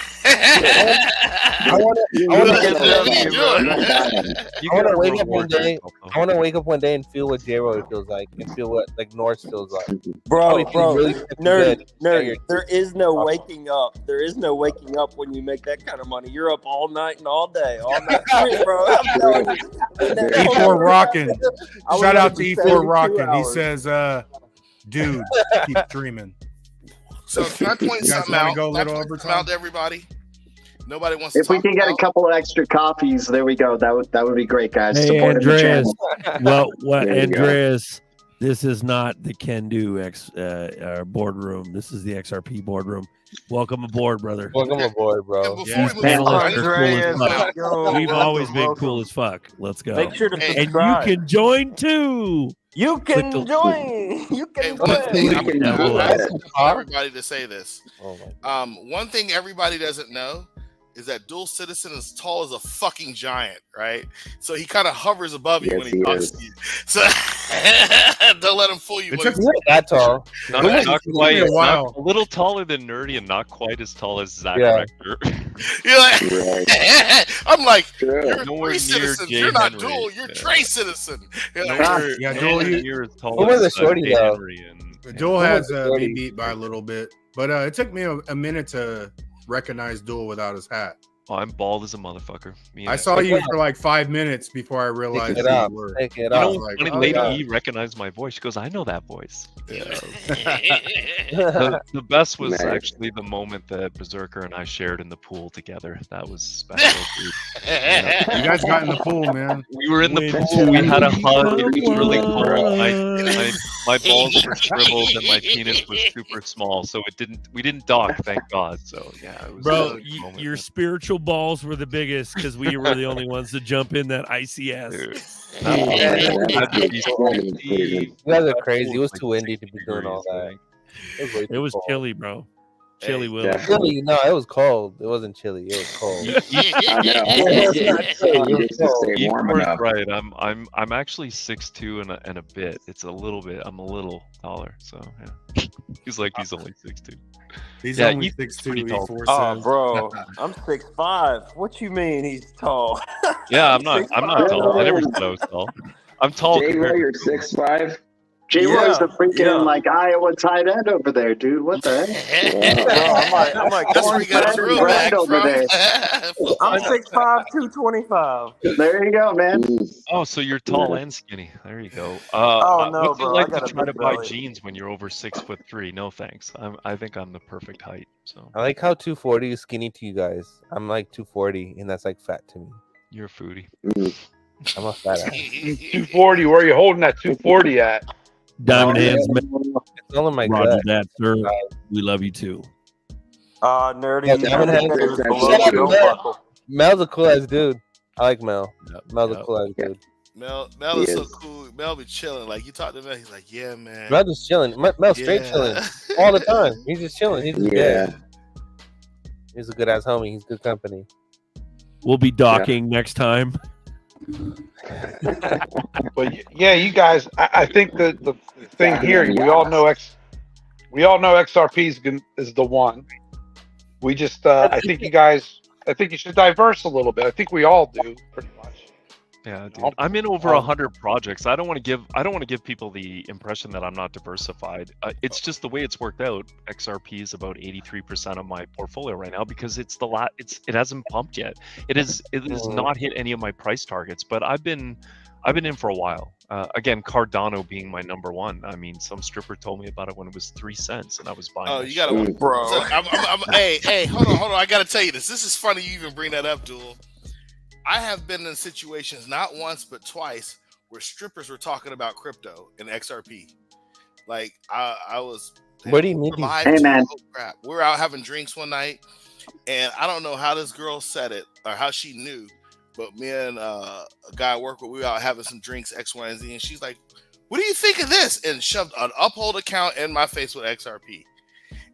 I want to what are get you doing? You I wanna gotta wake up reward one day- yourself, though. I want to wake up one day and feel what J-Roy feels like, and feel what like Norse feels like. Bro, Probably feel really fucking nerdy, good. nerdy. There is no waking up. There is no waking up when you make that kind of money. You're up all night and all day, all night, bro. I'm telling you. E4 rocking. I would Shout out rather to be E4 72 rocking. He hours. says, dude, keep dreaming. So can I point You guys something wanna out? go a Can I little point something overtime? out to everybody? Nobody wants to If we talk can get a about- couple of extra coffees, there we go. That would be great, guys. Hey, Supporting the Andreas. channel. Well, what, There you go. Andreas? This is not the Can Do boardroom. This is the XRP boardroom. Welcome aboard, brother. Welcome aboard, And bro. before Yeah. we move Panelists on, are cool as fuck. Yo, We've always welcome, been welcome. cool as fuck. Let's go. Make sure to Hey, And you subscribe. can join too. You can Click the- join. You hey, can one thing join. I'm can gonna do ask that. everybody to say this. Oh my. One thing everybody doesn't know is that dual citizen is tall as a fucking giant, right? So he kind of hovers above you Yes, when he he talks is. to you. So don't let him fool you. It when took he's- You're not that tall. Not, It not took quite. me a while. Not, a little taller than Nerdy, and not quite as tall as Zach Yeah. Rector. You're like, Right. I'm like, Sure. you're a Nowhere three near citizens. Jay You're not Henry. dual. You're Yeah. Trey citizen. You're like, Nowhere, Yeah, nowhere Joel, you- near as tall Who was as the shorty, Jay though? Henry and Duel Yeah. has Who was me the beat by a little bit, but it took me a minute to recognize Duel without his hat. Oh, I'm bald as a motherfucker. I saw you for like 5 minutes before I realized Take who it you off. were. Take it You know off. what's like, funny? oh, Lady yeah. E recognized my voice. She goes, "I know that voice." Yeah. The best was Nice. actually the moment that Berserker and I shared in the pool together. That was special. Dude. You guys got in the pool, man. We were in the When pool. We had a hug. someone- It was really cold. My balls were shriveled and my penis was super small, so we didn't dock, thank God. So yeah, it was. Bro, a good moment, your man. spiritual balls were the biggest because we were the only ones to jump in that icy ass. Dude, Yeah, had to be that's salty. You guys are crazy. It was Like too windy to 60 be doing all degrees, that. I think. It was, way It too was cold. chilly, bro. Chilly, Will. definitely. Chilly? No, it was cold. It wasn't chilly. It was cold. I know. It's not chilly. It was Just to cold. stay warm Igor's enough. right. I'm actually 6'2" and a bit. It's a little bit. I'm a little taller. So yeah. He's like he's only 6'2". He's Yeah, only he's 6'2", pretty tall. E4 Oh, says. bro, I'm 6'5". What you mean he's tall? Yeah, I'm not 6'5". tall. I never said I was tall. I'm tall J-Lo, compared you're to 6'5". J-Roy's the freaking yeah. like Iowa tight end over there, dude. What the heck? Bro, I'm like That's where he got his Cornbread real and bread bag over from. there. I'm 6'5", 225. There you go, man. Oh, so you're tall and skinny. There you go. Oh, no, what's it bro, I like got to a try to big buy belly. jeans when you're over 6'3"? No thanks. I think I'm the perfect height. So I like how 240 is skinny to you guys. I'm like 240, and that's like fat to me. you're a foodie. I'm a fat ass. 240. Where are you holding that 240 at? Diamond hands, man. It's all in my Roger gut. that, sir. We love you too. Nerdy. Yeah, Diamond Hands. Niggas Shut below up, the belt man. buckle. Mel's a cool ass dude. I like Mel. Yep, Mel's a yep. cool ass dude. Mel He is so is. cool. Mel be chilling. Like you talk to Mel, he's like, "Yeah, man." Mel just chilling. Mel's straight chilling all the time. He's just chilling. He's just Yeah. good. He's a good ass homie. He's good company. We'll be docking next time. But yeah, you guys, I think the thing here, we all know XRP is the one. We just, I think you should diverse a little bit. I think we all do, pretty much. Yeah, dude. I'm in over 100 projects. I don't want to give people the impression that I'm not diversified. It's just the way it's worked out. XRP is about 83% of my portfolio right now because it hasn't pumped yet. It has not hit any of my price targets, but I've been in for a while. Again, Cardano being my number one. I mean, some stripper told me about it when it was 3 cents, and I was buying. Oh, that you shit. gotta, Bro. So, hey, hold on. I gotta tell you this. This is funny. You even bring that up, Duel. I have been in situations not once but twice where strippers were talking about crypto and XRP. Like I was. What do you mean? Live Hey, too. man. Oh, crap. We were out having drinks one night, and I don't know how this girl said it or how she knew, but me and a guy I work with, we were out having some drinks, X, Y, and Z, and she's like, "What do you think of this?" And shoved an Uphold account in my face with XRP.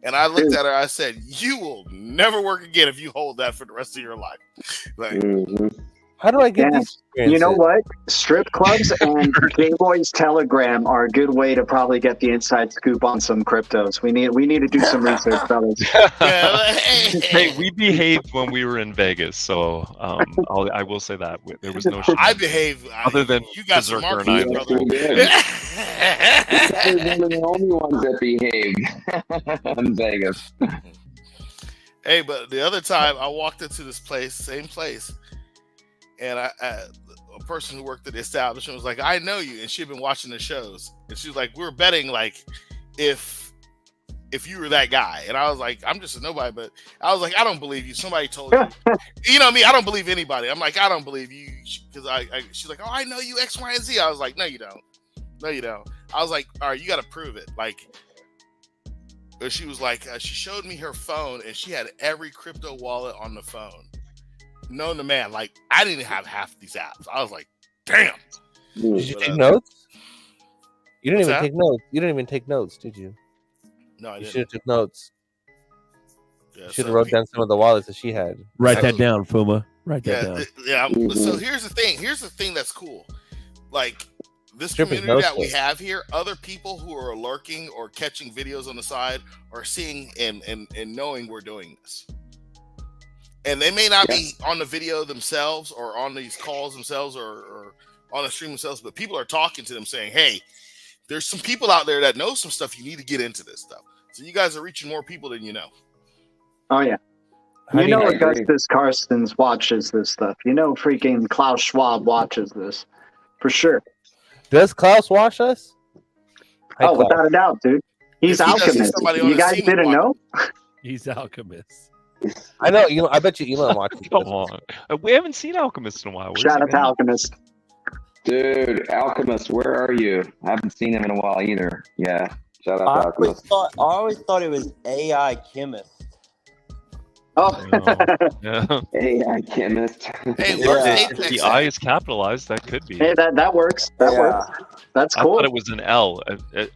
And I looked at her. I said, "You will never work again if you hold that for the rest of your life." Like, How do I get Yeah. these experiences? You know what? Strip clubs and J-Boy's Telegram are a good way to probably get the inside scoop on some cryptos. We need to do some research, fellas. Hey, we behaved when we were in Vegas, so I will say that there was no. I behave. Other than you got some Berserker marketing, and I. brother. You guys were one of the only ones that behaved in Vegas. Hey, but the other time I walked into this place, same place, and a person who worked at the establishment was like, "I know you," and she'd been watching the shows, and she was like, "We were betting like if you were that guy," and I was like, "I'm just a nobody," but I was like, "I don't believe you. Somebody told you." You know me. I don't believe anybody. I'm like, "I don't believe you," because she's like, "Oh, I know you X, Y, and Z." I was like, "No, you don't. No, you don't." I was like, "All right, you got to prove it." Like. But she was like, she showed me her phone, and she had every crypto wallet on the phone. Known to man, like I didn't have half these apps. I was like, damn. Did you take notes? You didn't What's even that? take notes. You didn't even take notes, did you? No, I You didn't. should have took notes. Yeah, You should have so wrote pe- down some of the wallets that she had. Write that down, Fuma. Write that Yeah, down. So here's the thing. Here's the thing that's cool. Like this Strippers community know that we shit. have here, other people who are lurking or catching videos on the side are seeing and knowing we're doing this. And they may not be on the video themselves or on these calls themselves or on the stream themselves, but people are talking to them saying, "Hey, there's some people out there that know some stuff. You need to get into this stuff." So you guys are reaching more people than you know. Oh yeah. You know, I agree. Augustus Carstens watches this stuff. You know, freaking Klaus Schwab watches this for sure. Does Klaus watch us? Hi, Oh, Klaus. without a doubt, dude. He's If he doesn't, alchemist. somebody on You his guys team would didn't watch know? He's alchemist. I know. I bet you Elon watches Come this. on. We haven't seen Alchemist in a while. Where's Shout he out to been? Alchemist. Dude, Alchemist, where are you? I haven't seen him in a while either. Yeah, shout out I to Alchemist. always thought it was AI chemist. Oh, Yeah. AI chemist. Hey, Yeah. where's If Apex the at? I is capitalized, that could be. hey, that works. That works. That's I cool. thought it was an L.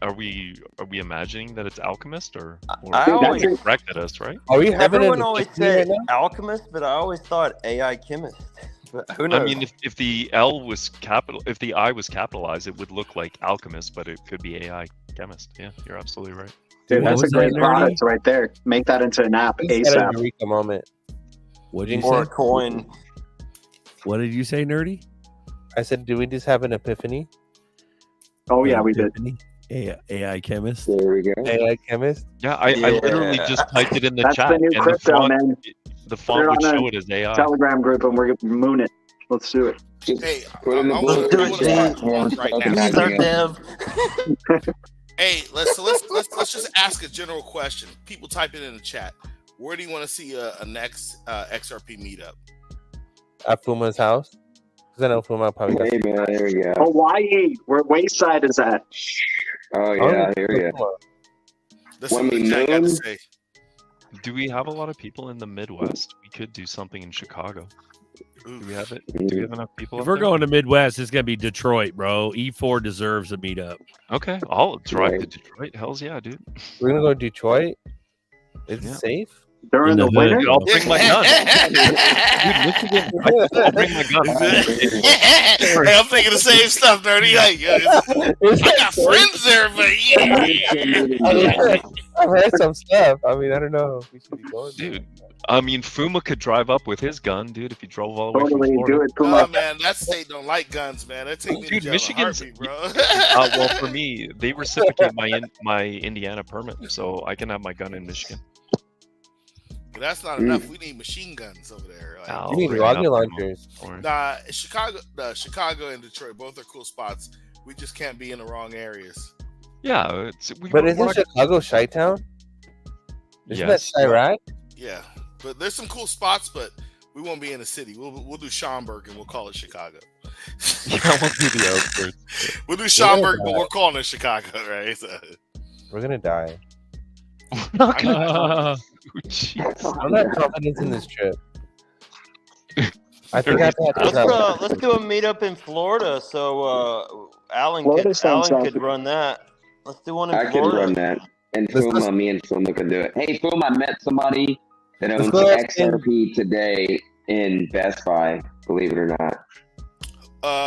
Are we imagining that it's Alchemist or I Dude, always, that's corrected us, right? Are we having everyone an always epiphany said right now? alchemist, but I always thought AI chemist. But who knows? I mean, if the L was if the I was capitalized, it would look like Alchemist, but it could be AI Chemist. Yeah, you're absolutely right. Dude, What that's a was that, great Nerdy? product right there. Make that into an app He's had a ASAP. eureka moment. What did you or a say? coin. What did you say, Nerdy? I said, do we just have an epiphany? Oh yeah, we did. Tiffany? AI chemist. There we go. AI chemist? Yeah, I literally Yeah. just typed it in the That's chat, the new and crypto, man. the font would on a show it as AI. Telegram group, and we're moon it. Let's do it. Just Hey, put in the I book. wanna start right now. Organizing it. Hey, let's just ask a general question. People type it in the chat. Where do you want to see a next XRP meetup? At Fuma's house? Because I know Fuma probably got Hey man, there we go. Hawaii, where Wayside is at. Oh yeah, here we go. Listen When to we what Jack got to moon- say. Do we have a lot of people in the Midwest? We could do something in Chicago. Do we have it? Do we have enough people? If up we're there? going to Midwest, it's gonna be Detroit, bro. E4 deserves a meetup. Okay, I'll drive to Right. Detroit. Hell's yeah, dude. We're going to go to Detroit? Is Yeah. it safe? During In the the winter? Dude, I'll bring my gun. Dude, Michigan, I'll bring my gun. Hey, I'm thinking the same stuff, Nerdy. Like, I got friends there, but yeah. I've heard some stuff. I mean, I don't know if we should be going there. Dude, I mean, Fuma could drive up with his gun, dude, if he drove all the way Totally from do Florida. it, Puma. Oh man, that state don't like guns, man. That take me to Dude, jail in a Michigan's- heartbeat, bro. Well, for me, they reciprocate my Indiana permit, so I can have my gun in Michigan. But that's not enough. We need machine guns over there. Like, I'll You need bring it rocket up. launchers. Don't worry. nah, Chicago and Detroit both are cool spots. We just can't be in the wrong areas. Yeah, But isn't Chicago Chi-Town? Isn't Yes. that Chirac? Yeah, but there's some cool spots, but we won't be in the city. We'll do Schaumburg and we'll call it Chicago. Yeah, we'll do the outskirts. We'll do Schaumburg, but we're calling it Chicago, right? So, We're going to die. We're not gonna. Uh, Oh, jeez. I'm not confident in this trip. I think I have to Let's travel. let's do a meetup in Florida. So Alan Florida sounds could awesome. run that. Let's do one in I could Florida. run that. And Let's- Fuma, me and Fuma can do it. Hey Fuma, I met somebody that Let's owns go ahead XRP today in Best Buy, believe it or not.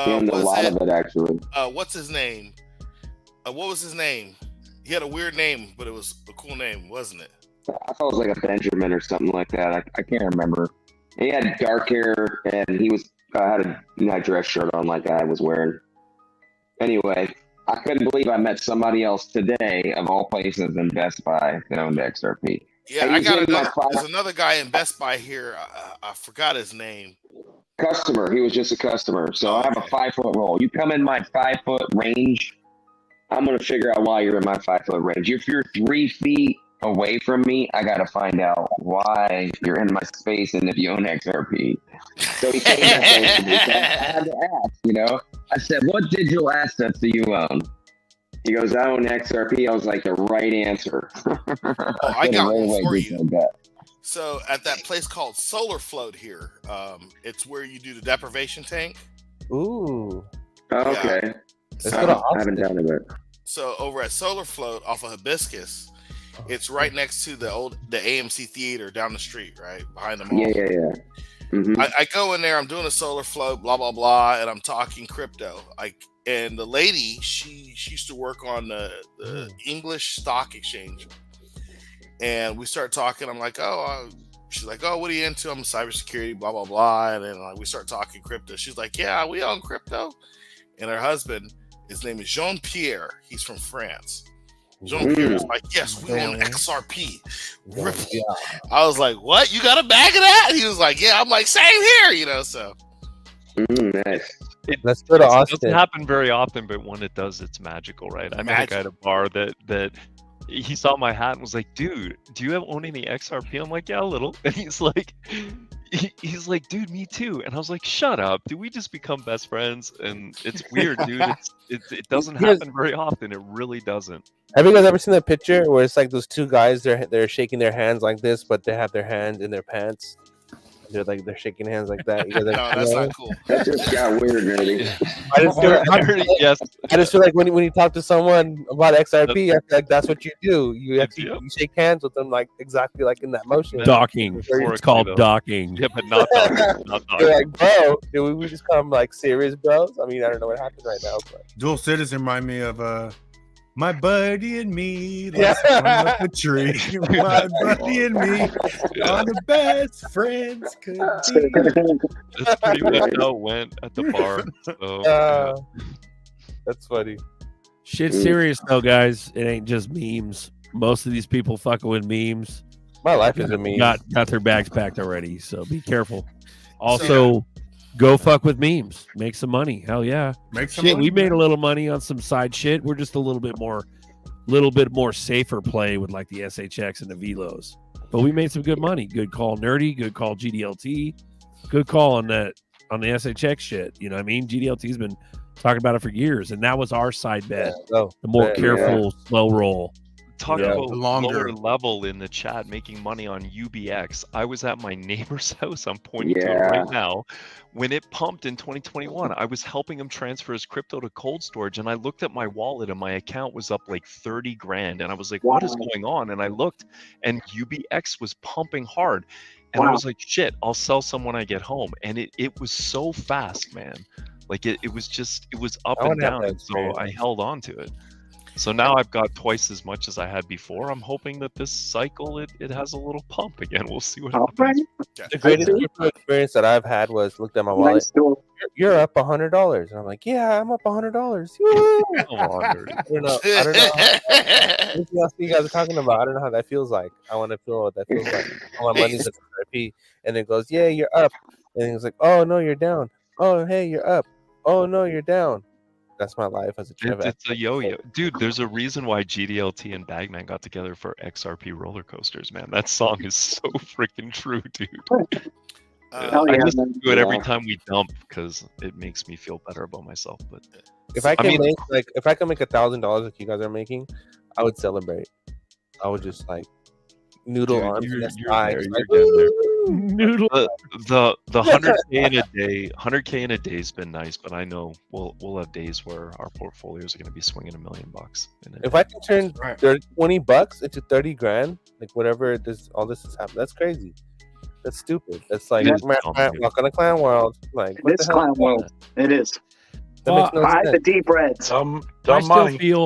He owned a was lot it, of it actually. what's his name? What was his name? He had a weird name, but it was a cool name, wasn't it? I thought it was like a Benjamin or something like that. I can't remember. He had dark hair and he was had a night dress shirt on like I was wearing. Anyway, I couldn't believe I met somebody else today of all places in Best Buy that owned XRP. Yeah, Hey, I got he's in my another. file. There's another guy in Best Buy here. I forgot his name. Customer. He was just a customer. So I have a 5 foot roll. You come in my 5 foot range, I'm gonna figure out why you're in my 5 foot range. If you're 3 feet away from me, I gotta find out why you're in my space and if you own XRP. So he came to me. So I had to ask, you know. I said, "What digital assets do you own?" He goes, "I own XRP." I was like, "The right answer." I got one for just you. like that. So at that place called Solar Float here, it's where you do the deprivation tank. Ooh. Oh, okay. Let's So, go to I haven't Austin. done it. so over at Solar Float off of Hibiscus, it's right next to the AMC theater down the street, right behind the mall. Yeah. Mm-hmm. I go in there, I'm doing a solar float, blah blah blah, and I'm talking crypto. And the lady, she used to work on the English stock exchange, and we start talking. I'm like, she's like, "Oh, what are you into?" I'm cybersecurity, blah blah blah, and then we start talking crypto. She's like, "Yeah, we own crypto," and her husband, his name is Jean Pierre. He's from France, Jean Pierre was like, yes, we own XRP. I was like, what? You got a bag of that? He was like, yeah. I'm like, same here, you know. So Nice. Let's go to It Austin. doesn't happen very often, but when it does, it's magical, right? I met a guy at a bar that he saw my hat and was like, dude, do you own any XRP? I'm like, yeah, a little. And he's like, dude, me too. And I was like, shut up. Do we just become best friends? And it's weird, dude. It doesn't happen very often. It really doesn't. Have you guys ever seen that picture where it's like those two guys? They're shaking their hands like this, but they have their hands in their pants. They're shaking hands like that. You guys no, that's not cool. That just got weird, nerdy. I just feel like when you talk to someone about XRP, I feel like that's what you do. You shake hands with them like exactly like in that motion. Docking. It's called docking. Yeah, but not docking. Not You're like, bro, did we just come like serious bros? I mean, I don't know what happened right now. But Dual Citizen remind me of my buddy and me, like on the tree. My buddy and me are the best friends could be. That's pretty much how it went at the bar. So, that's funny. Shit's serious though, guys. It ain't just memes. Most of these people fucking with memes. My life is a meme. Got their bags packed already, so be careful. Also, go fuck with memes. Make some money. Hell yeah. Make some shit. money, We made a little money on some side shit. We're just a little bit more safer play with like the SHX and the Velos. But we made some good money. Good call, Nerdy. Good call, GDLT. Good call on the SHX shit. You know what I mean? GDLT's been talking about it for years, and that was our side bet. The more careful, slow roll. Talking about lower level in the chat, making money on UBX. I was at my neighbor's house. I'm pointing to it right now. When it pumped in 2021, I was helping him transfer his crypto to cold storage, and I looked at my wallet, and my account was up like 30 grand, and I was like, "What is going on?" And I looked, and UBX was pumping hard, and I was like, "Shit, I'll sell some when I get home." And it was so fast, man. Like it was up and down, and so I held on to it. So now I've got twice as much as I had before. I'm hoping that this cycle it has a little pump again. We'll see what happens. The greatest crypto experience that I've had was looked at my wallet. You're up $100, and I'm like, yeah, I'm up $100. I don't know. Anything else you guys are talking about? I don't know how that feels like. I want to feel what that feels like. All my money's at XRP, and it goes, yeah, you're up, and it's like, oh no, you're down. Oh hey, you're up. Oh no, you're down. That's my life as a traveler. It's a yo-yo. Dude, there's a reason why GDLT and Bagman got together for XRP roller coasters, man. That song is so freaking true, dude. I just do it every time we dump because it makes me feel better about myself. But if I can make $1,000 like you guys are making, I would celebrate. I would just like noodle arms in the sky. Noodle. The 100K in a day, 100K in a day has been nice, but I know we'll have days where our portfolios are going to be swinging $1 million. If I can turn $20 into 30 grand, like whatever all this has happened, that's crazy. That's stupid. That's like welcome to Clan World. Like it's Clan World. It is. Buy the deep reds. Dumb money.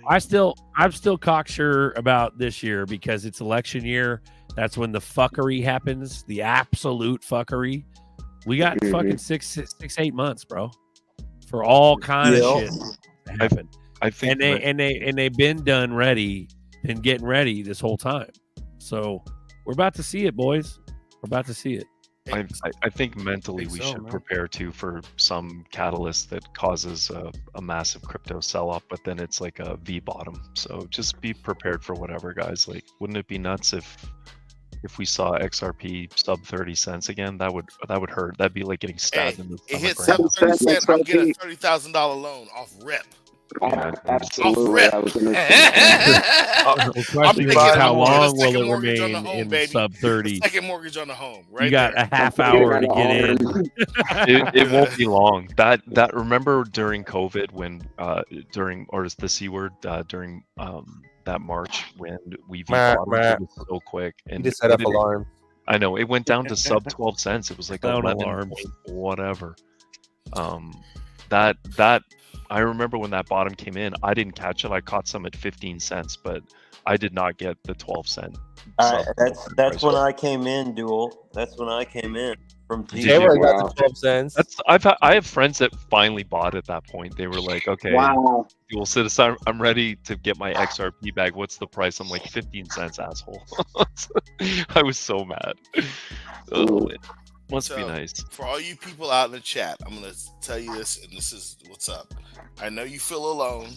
I'm still cocksure about this year because it's election year. That's when the fuckery happens, the absolute fuckery. We got fucking 6-8 months, bro, for all kind of shit to happen. I think, and they've been getting ready this whole time. So we're about to see it, boys. We're about to see it. I think mentally we should prepare too for some catalyst that causes a massive crypto sell-off, but then it's like a V bottom. So just be prepared for whatever, guys. Like, wouldn't it be nuts if we saw XRP sub 30 cents again? That would hurt. That'd be like getting stabbed in the stomach. It hit sub 30 cents. I'm getting a $30,000 loan off rip. Yeah, absolutely. I'm thinking how long will it remain in sub 30? Second mortgage on the home, right? You got a half hour to get in. It won't be long. That remember during COVID when is the C word during that March when we bottomed so quick and just set up alarm. I know it went down to sub 12 cents. It was like 11 alarms, whatever. That I remember when that bottom came in, I didn't catch it. I caught some at 15 cents, but I did not get the 12 cent That's when I came in, Duel. That's when I came in from Did G. you? Everybody got Wow. the 12 cents. I have friends that finally bought at that point. They were like, okay, Wow. Dual Citizen, I'm ready to get my XRP bag. What's the price? I'm like 15 cents, asshole. I was so mad. Oh, it must be So, nice. For all you people out in the chat, I'm gonna tell you this, and this is what's up. I know you feel alone.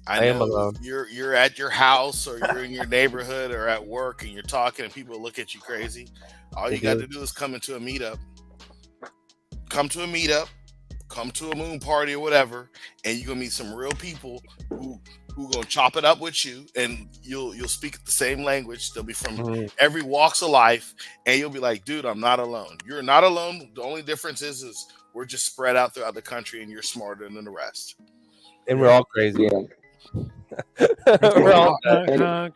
I am know alone. You're at your house or you're in your neighborhood or at work, and you're talking, and people look at you crazy. All They you got do. to do is come into a meetup. Come to a meetup. Come to a moon party or whatever, and you're gonna meet some real people who gonna chop it up with you, and you'll speak the same language. They'll be from Mhm. every walks of life, and you'll be like, dude, I'm not alone. You're not alone. The only difference is we're just spread out throughout the country, and you're smarter than the rest. And we're all crazy. Yeah. We're all And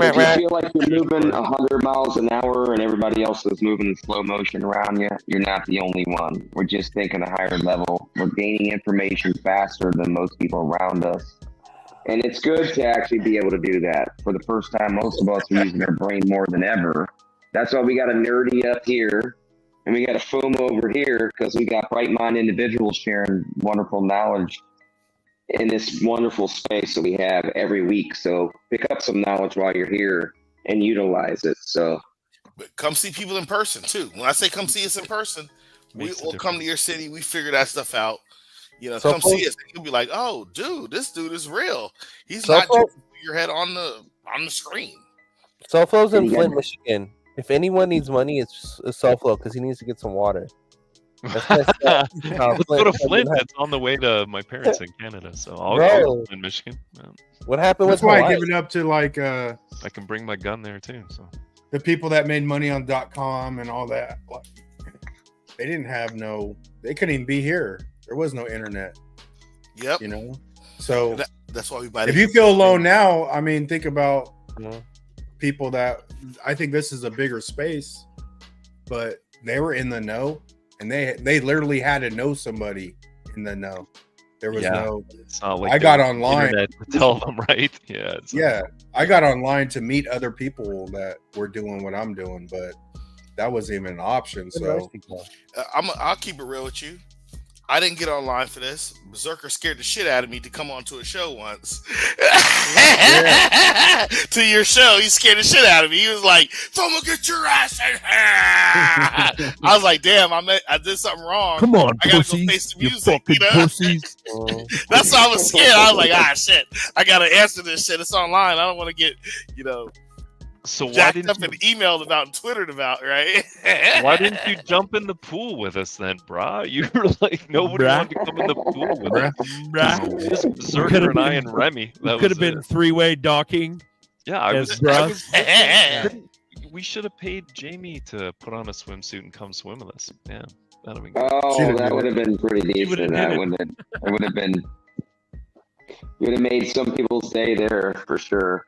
if you feel like you're moving 100 miles an hour and everybody else is moving in slow motion around you, you're not the only one. We're just thinking a higher level. We're gaining information faster than most people around us. And it's good to actually be able to do that. For the first time, most of us are using our brain more than ever. That's why we got a nerdy up here and we got a FOMO over here, because we got bright-minded individuals sharing wonderful knowledge in this wonderful space that we have every week. So pick up some knowledge while you're here and utilize it. So But come see people in person too. When I say come see us in person, Makes a we'll come to difference. your city. We figure that stuff out. You know, So come folks- see us. You'll be like, oh, dude, this dude is real. He's So not folks- just your head on the screen. Soflo's in And you Flint, got- Michigan. If anyone needs money, it's Soflo because he needs to get some water. That's messed up. How Let's go to Flint Flint. doesn't have- It's on the way to my parents in Canada, so I'll Bro. go to Flint, Michigan. What happened That's with why I Hawaii? give it up to like I can bring my gun there too. So the people that made money on .com and all that. Like, they didn't have they couldn't even be here. There was no internet, Yep. you know. So That's why we buy. if you feel alone now, I mean, think about Mhm. people that I think this is a bigger space, but they were in the know, and they literally had to know somebody in the know. There was Yeah. no. it's not like I got there's online. internet to tell them, right? Yeah. It's Yeah, I got online to meet other people that were doing what I'm doing, but that wasn't even an option. So I'll keep it real with you. I didn't get online for this. Berserker scared the shit out of me to come onto a show once. To your show, he scared the shit out of me. He was like, "Someone get your ass in here!" I was like, "Damn, I did something wrong. Come on, I gotta go pussies. face the You music." fucking You know? pussies. That's why I was scared. I was like, "Ah, shit! I gotta answer this shit. It's online. I don't want to get, So why jacked didn't up and emailed about and twittered about, right?" why didn't you jump in the pool with us then, brah? You were like nobody Brah. wanted to come in the pool with us. Bruh. Just Berserker Could've and I been- and Remy. That Could was have been it. three-way docking. Yeah, I as was. bruh. We should have paid Jamie to put on a swimsuit and come swim with us. Yeah, that'd be good. oh, Should've that did would have been pretty She would've decent. did That it. would have been. You would have made some people's day there for sure.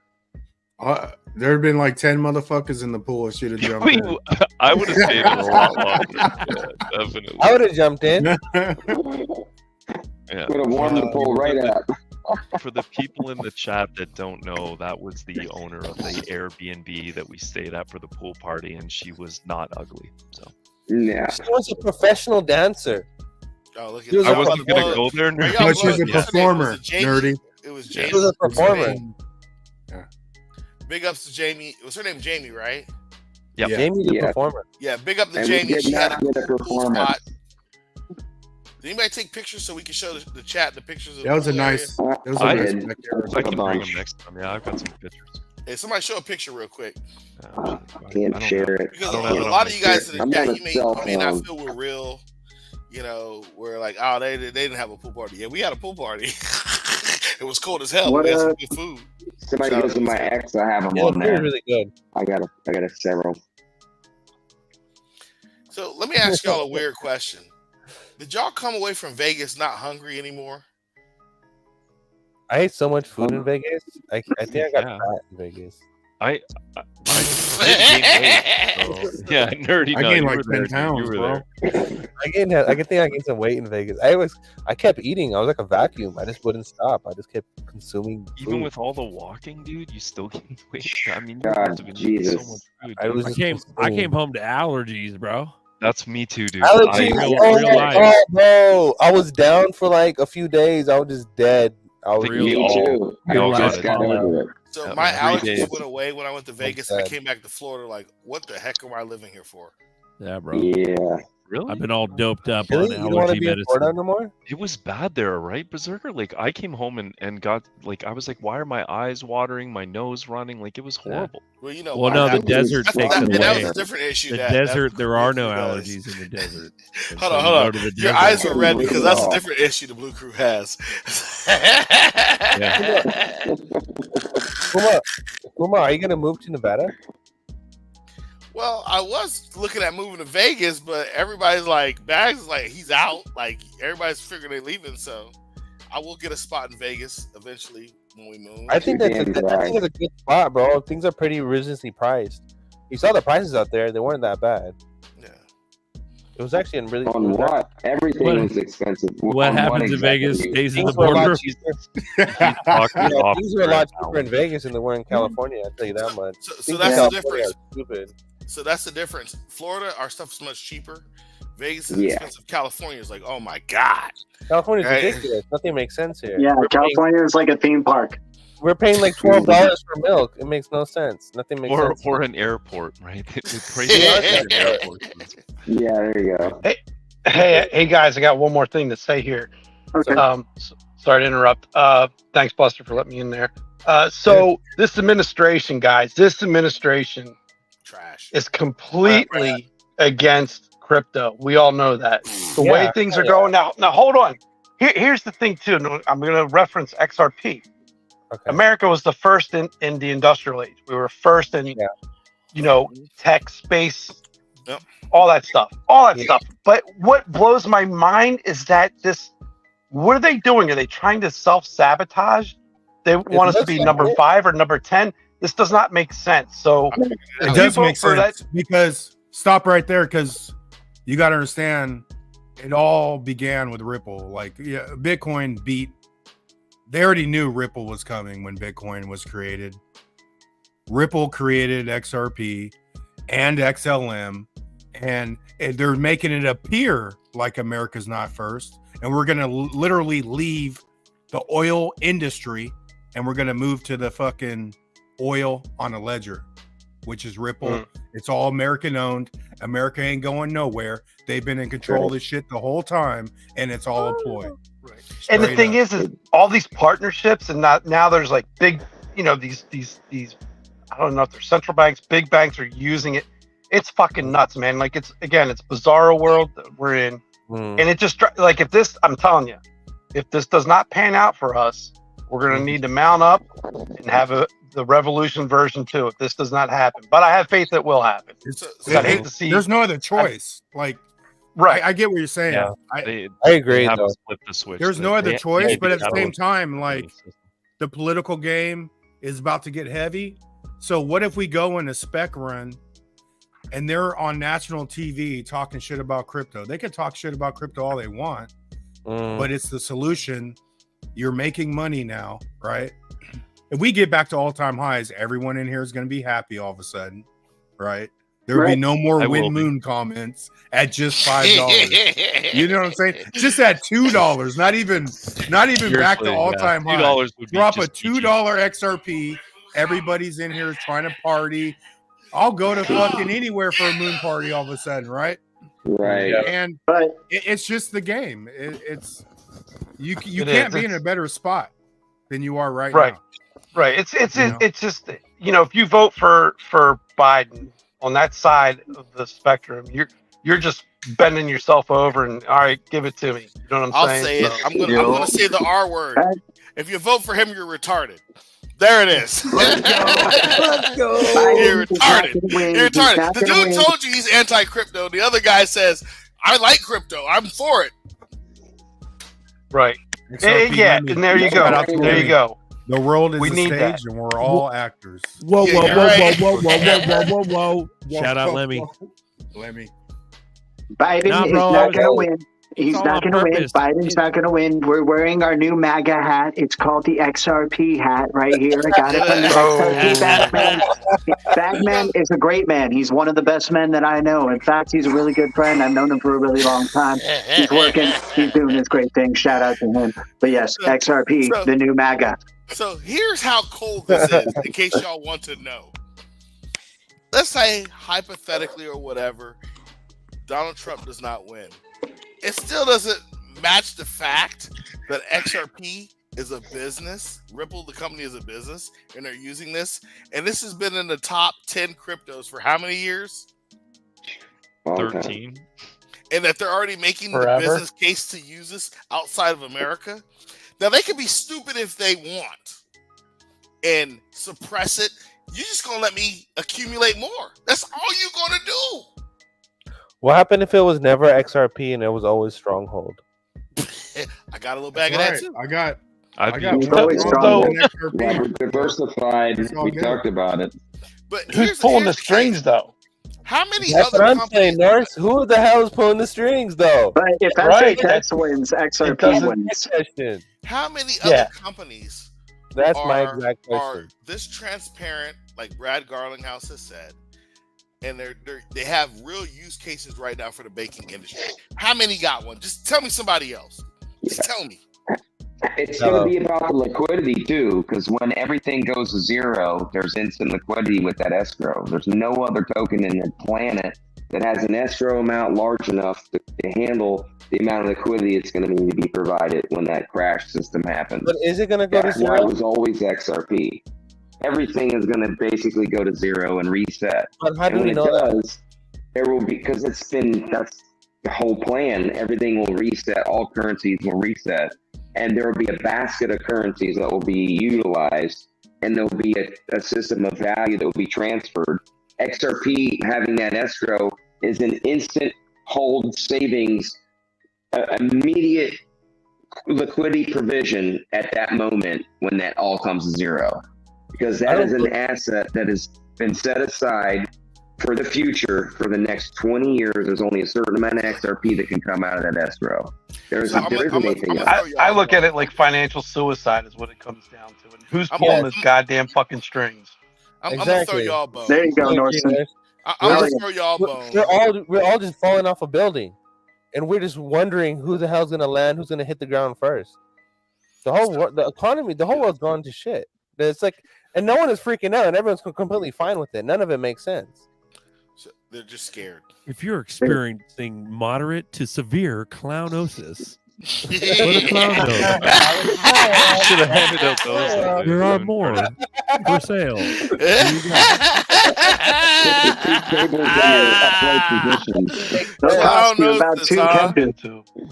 there had been like 10 motherfuckers in the pool. Should have jumped in. I would have stayed in a lot longer. Yeah, definitely. I would have jumped in. Yeah. Would have warmed the pool right up. For the people in the chat that don't know, that was the owner of the Airbnb that we stayed at for the pool party, and she was not ugly. So Yeah. She was a professional dancer. Oh, look at He was I a wasn't gonna go there. Are y'all But she's a blowing- performer, was it Jamie? nerdy. It was She Jamie. was a performer. Big ups to Jamie. It was her name Jamie, right? Yep. Yeah. Jamie the Yeah. performer. Yeah, big up to And we Jamie. did She had not a get a cool performance. spot. Did anybody take pictures so we can show the chat the pictures of That was the a pool area? nice. That was a I nice did. backyard. I can bring bunch. them next time. Yeah, I've got some pictures. Hey, somebody show a picture real quick. Can't I don't share have- it. Because I don't a have it on lot my of you guys in I'm the chat, on a you may cell not phone. feel we're real. We're like, oh, they didn't have a pool party. Yeah, we had a pool party. It was cold as hell. What, We had some good food. Somebody goes to my ex. I have them Yeah, on it was there. really good. I got a several. So let me ask y'all a weird question. Did y'all come away from Vegas not hungry anymore? I ate so much food in Vegas. I think I got Yeah. fat in Vegas. I Yeah, nerdy. I no, gained you like were there, 10 dude. pounds, You were bro. there. I think I gained some weight in Vegas. I kept eating. I was like a vacuum. I just wouldn't stop. I just kept consuming Even food. with all the walking, dude, you still gained weight. I mean, you God, must have been eating so Jesus. much food. I dude. was I just came consuming. home to allergies, bro. That's me too, dude. Allergies. real life. Oh, bro. I was down for like a few days. I was just dead. I was Real Me life. too. I Real just life. got over it. So Yeah, my 3 allergies days. went away when I went to Vegas. I sad. came back to Florida like, what the heck am I living here for? Yeah, bro. Yeah. Really? I've been all doped up Really? on You don't want to allergy be in Florida medicine. no more? It was bad there, right, Berserker? Like, I came home and got, like, I was like, why are my eyes watering, my nose running? Like, it was horrible. Well, you know, Well, why no, that the desert that's- takes that, it and that away. was a different issue. The that desert, there are no Blue Crew does. allergies in the desert. And Hold so on, you hold go on. to the Your desert. eyes are red because that's a different issue the Blue Crew has. Kuma, are you gonna move to Nevada? Well, I was looking at moving to Vegas, but everybody's like, Bags is like, he's out. Like, everybody's figuring they're leaving. So I will get a spot in Vegas eventually when we move. I think You're that's damn I right. think it's a good spot, bro. Things are pretty reasonably priced. You saw the prices out there; they weren't that bad. Yeah. It was actually in really. On what? Everything What- was expensive. What On happens in exactly? Vegas stays in the Things were a lot boardroom. cheaper. Talking Yeah, off things were a lot right cheaper now. in Vegas than they were in California. I'll tell you that much. So Things that's in the California difference. are stupid. So that's the difference. Florida, our stuff's much cheaper. Vegas is Yeah. expensive. California is like, oh my god. California's Right. ridiculous. Nothing makes sense here. Yeah, We're paying, California is like a theme park. we're paying like $12 for milk. It makes no sense. Nothing makes sense. Or an airport, right? It's crazy. Yeah. An airport. Yeah, there you go. Hey, guys! I got one more thing to say here. Okay. Sorry to interrupt. Thanks, Buster, for letting me in there. So this administration, guys, this administration Trash. is completely against crypto. We all know that. The Yeah, way things are going now. Now, hold on. Here's the thing too. I'm going to reference XRP. Okay. America was the first in the industrial age. We were first in, tech, space, Yep. all that stuff. But what blows my mind is that what are they doing? Are they trying to self-sabotage? They want us to looks be like number it. 5 or number 10. This does not make sense. So It if does you make vote for sense because stop right there because you got to understand it all began with Ripple. Like, yeah, Bitcoin beat. They already knew Ripple was coming when Bitcoin was created. Ripple created XRP and XLM, and they're making it appear like America's not first. And we're going to literally leave the oil industry and we're going to move to the fucking oil on a ledger, which is Ripple. It's all American owned. America ain't going nowhere. They've been in control of this shit the whole time, and it's all a ploy. Right. And the Straight thing up. is all these partnerships, and now there's like big, these I don't know if they're central banks, big banks are using it. It's fucking nuts, man. Like it's bizarro world that we're in, and it just like I'm telling you, if this does not pan out for us, we're gonna need to mount up and have the revolution version 2 if this does not happen. But I have faith it will happen. I hate to see. There's no other choice. Right. I get what you're saying. Yeah. I I agree, They have though. to flip the switch. there's They- no other they- choice, they but at the same catalyst time, like the system. the political game is about to get heavy. So what if we go in a spec run and they're on national TV talking shit about crypto? They can talk shit about crypto all they want, but it's the solution. You're making money now, right? If we get back to all-time highs, everyone in here is going to be happy all of a sudden, right? There will be Right. no more I will Win be. Moon comments at just $5. You know what I'm saying? Just at $2, not even back to Seriously, all-time yeah. high. $2 would be Drop a just $2 XRP. Everybody's in here trying to party. I'll go to fucking anywhere for a moon party all of a sudden, right? Right. And But it's just the game. It's you It can't is. be in a better spot than you are right Right. now. Right. It's You know? it's just if you vote for Biden on that side of the spectrum, you're just bending yourself over and all right, give it to me. You know what I'm I'll saying? say it. So- I'm gonna say the R word. If you vote for him, you're retarded. There it is. Let's go. You're Biden's not retarded. gonna win. You're He's retarded. not The gonna dude win. told you he's anti-crypto. The other guy says, "I like crypto. I'm for it." Right. XRP Yeah, limit. and there you go. Shout out to There you Lemmy. go. The world is We a need stage, that. and we're all actors. Whoa, Yeah, whoa, you're whoa, right. whoa, whoa, whoa, whoa, whoa, whoa, whoa! Shout out, Lemmy. Lemmy. Biden Nah, is bro, not going to win. He's all not on going to win. purpose. Biden's not going to win. We're wearing our new MAGA hat. It's called the XRP hat right here. I got it from the XRP Bagman. Bagman is a great man. He's one of the best men that I know. In fact, he's a really good friend. I've known him for a really long time. He's working. He's doing this great thing. Shout out to him. But yes, XRP, the new MAGA. So here's how cold this is, in case y'all want to know. Let's say, hypothetically or whatever, Donald Trump does not win. It still doesn't match the fact that XRP is a business. Ripple, the company, is a business, and they're using this. And this has been in the top 10 cryptos for how many years? 13. And that they're already making Forever. the business case to use this outside of America. Now, they can be stupid if they want and suppress it. You're just going to let me accumulate more. That's all you're going to do. What happened if it was never XRP and it was always Stronghold? I got a little bag of that Right. too. I got I'd be one always on strong. XRP. Yeah, we're diversified. It's all We good. talked about it. But Who's pulling the strings, though? How many That's other what I'm companies? saying, Norse. Who the hell is pulling the strings, though? But if Right, FHX wins, it XRP doesn't- wins. Question. How many Yeah. other companies That's my are, exact are question. this transparent, like Brad Garlinghouse has said, and they have real use cases right now for the banking industry? How many got one? Just tell me somebody else. Just tell me. It's going to be about the liquidity too, because when everything goes to zero, there's instant liquidity with that escrow. There's no other token in the planet that has an escrow amount large enough to handle the amount of liquidity it's going to need to be provided when that crash system happens. But is it going to go to That's why it zero? was always XRP. Everything is going to basically go to zero and reset. But how And do when we it know that? does, there will be, because that's the whole plan. Everything will reset. All currencies will reset. And there will be a basket of currencies that will be utilized. And there will be a system of value that will be transferred. XRP having that escrow is an instant hold savings, immediate liquidity provision at that moment when that all comes to zero. Because that is an asset that has been set aside for the future. For the next 20 years, there's only a certain amount of XRP that can come out of that escrow. There isn't anything else. I look at it like financial suicide is what it comes down to. And who's pulling this goddamn fucking strings? I'm going to throw y'all a bone. There you go, Norson. I'm going to throw y'all a bone. We're all just falling off a building, and we're just wondering who the hell's going to land, who's going to hit the ground first. The economy, the whole world's gone to shit. It's like, and no one is freaking out, and everyone's completely fine with it. None of it makes sense. So they're just scared. If you're experiencing moderate to severe clownosis, what a clown nose. Should have handed out those. There are more for sale.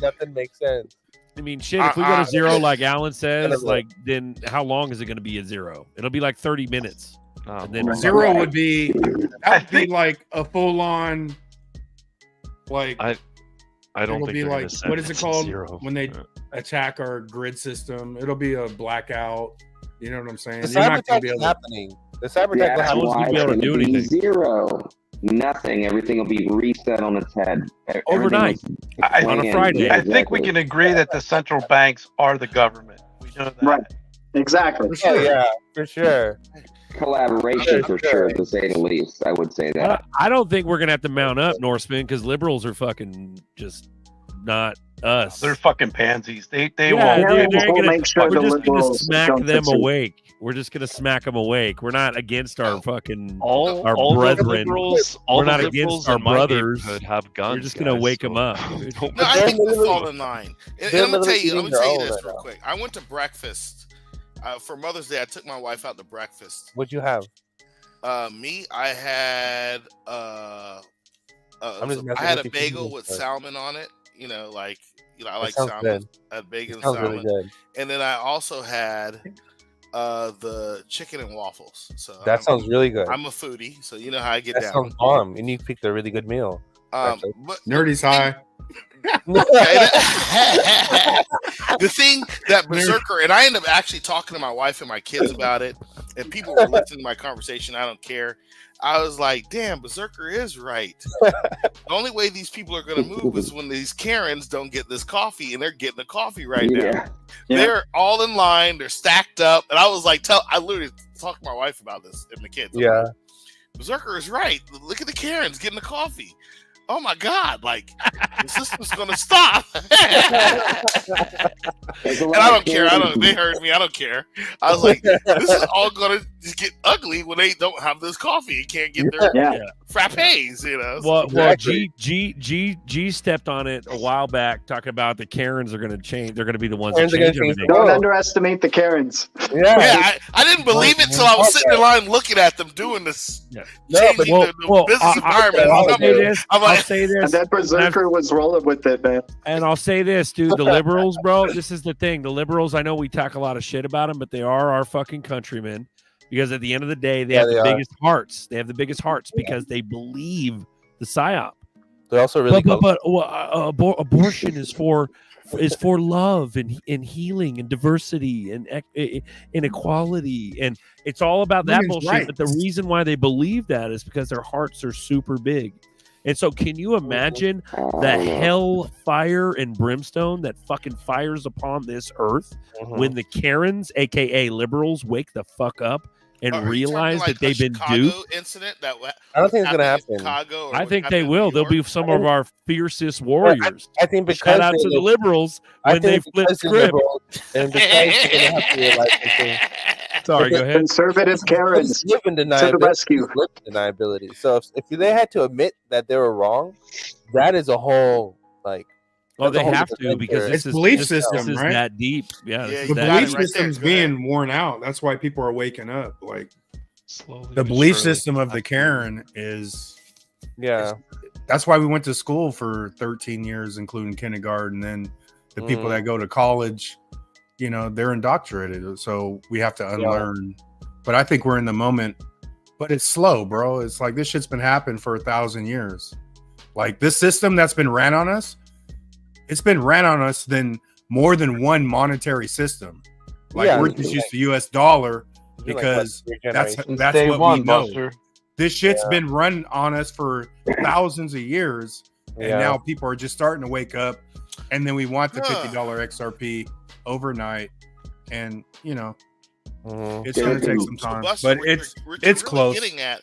Nothing makes sense. I mean, shit, if we go to zero, like Alan says, like, then how long is it going to be at zero? It'll be like 30 minutes. And then Zero would be, that would be like a full on, like, I don't it'll think be they're like, gonna what is send it to called zero. when they attack our grid system? It'll be a blackout. You know what I'm saying? The You're not cyber gonna attack be is able to. happening. The cyber attack That's will why happen. it's able to do gonna be anything. zero. Nothing. Everything will be reset on its head. Overnight. On a Friday. I think we can agree that the central banks are the government. We know that. Right. Exactly. Oh, yeah, for sure. Collaboration for sure, to say the least. I would say that. I don't think we're going to have to mount up, Norseman, because liberals are fucking just not us. They're fucking pansies. They Yeah, won't. they're We'll gonna, make sure we're the just going to liberals smack don't them succeed. awake. We're just going to smack them awake. We're not against our fucking All our the brethren. liberals, all We're the not liberals against our in my brothers. neighborhood have guns. We're just going to guys, wake so them up. don't- No, I think we'll fall in line. And they're I'm gonna tell literally you. Let me eating tell you their this own real right quick. I went to breakfast for Mother's Day. I took my wife out to breakfast. What'd you have? I had I just messing had with a you, bagel keep with it. salmon on it. You know, like I like sounds salmon. good. I had bacon and Sounds salmon, really good. and then I also had the chicken and waffles. So That sounds really good. I'm a foodie, so you know how I get That down. sounds bomb. And you picked a really good meal. But Nerdy's high. the thing that Berserker, and I end up actually talking to my wife and my kids about it, and people were listening to my conversation. I don't care. I was like, damn, Berserker is right. The only way these people are going to move is when these Karens don't get this coffee, and they're getting the coffee right now. Yeah. They're all in line. They're stacked up. And I was like, I literally talked to my wife about this and the kids. Yeah. Like, Berserker is right. Look at the Karens getting the coffee. Oh my God, like the system's gonna stop. And I don't care. They heard me. I don't care. I was like, this is all gonna just get ugly when they don't have this coffee and can't get their frappes, you know. Well, G stepped on it a while back, talking about the Karens are gonna change. They're gonna be the ones that change everything. Don't underestimate the Karens. I didn't believe it till I was sitting in line looking at them doing this. Yeah. Changing the business environment. I'll say this. And that Berserker was rolling with it, man. And I'll say this, dude. The liberals, bro. This is the thing. The liberals. I know we talk a lot of shit about them, but they are our fucking countrymen. Because at the end of the day, they have the biggest hearts. They have the biggest hearts because they believe the psyop. They're also really. But abortion is for love and healing and diversity and inequality, and it's all about that bullshit. Right. But the reason why they believe that is because their hearts are super big. And so can you imagine the hell, fire, and brimstone that fucking fires upon this earth when the Karens, aka liberals, wake the fuck up and realize that they've been duped? Incident that I don't think it's going to happen. I think they will. They'll be some of our fiercest warriors. I think because shout out to the liberals when they flip script. And because they're going to have to realize something. Sorry, go ahead. Conservative Karens to the rescue. Deniability. So if they had to admit that they were wrong, that is a whole like. Oh, they have to because it's belief system, this is right? that deep. Yeah, the belief system's being worn out. That's why people are waking up. Like the belief system of the Karen is. Yeah. That's why we went to school for 13 years, including kindergarten. And the people that go to college, you know, they're indoctrinated. So we have to unlearn. But I think we're in the moment. But it's slow, bro. It's like this shit's been happening for 1,000 years. Like this system that's been ran on us, it's been ran on us than more than one monetary system. Like we're just used to US dollar because that's what we know. Buster. This shit's been run on us for thousands of years. And now people are just starting to wake up. And then we want the $50 XRP overnight. And, you know, it's going to take some time. But it's close. Getting at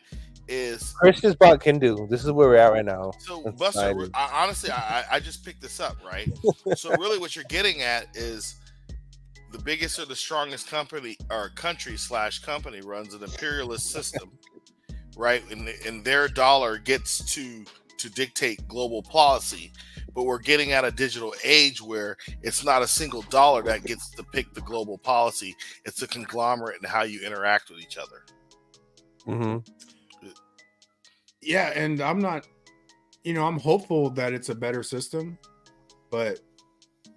is Chris just bought Kindle. This is where we're at right now. So Buster, honestly, I just picked this up, right? So really what you're getting at is the biggest or the strongest company or country/company runs an imperialist system, right? And their dollar gets to dictate global policy. But we're getting at a digital age where it's not a single dollar that gets to pick the global policy. It's a conglomerate in how you interact with each other. Yeah, and I'm not, I'm hopeful that it's a better system, but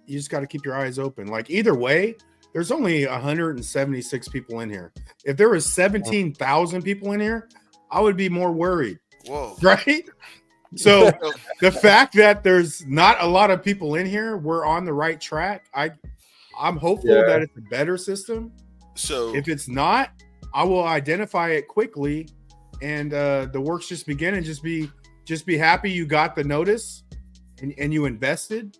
you just got to keep your eyes open. Like either way, there's only 176 people in here. If there was 17,000 people in here, I would be more worried. Whoa. Right? So the fact that there's not a lot of people in here, we're on the right track. I'm hopeful that it's a better system. So if it's not, I will identify it quickly, and the work's just begin. And just be happy you got the notice and you invested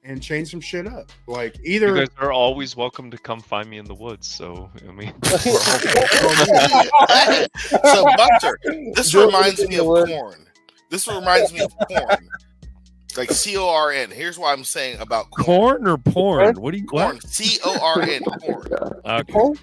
and change some shit up. Like either you guys are always welcome to come find me in the woods. So I mean, so Buster, this reminds me of corn. This reminds me of corn, like CORN. Here's what I'm saying about corn or porn. What do you corn? CORN. Corn. Corn.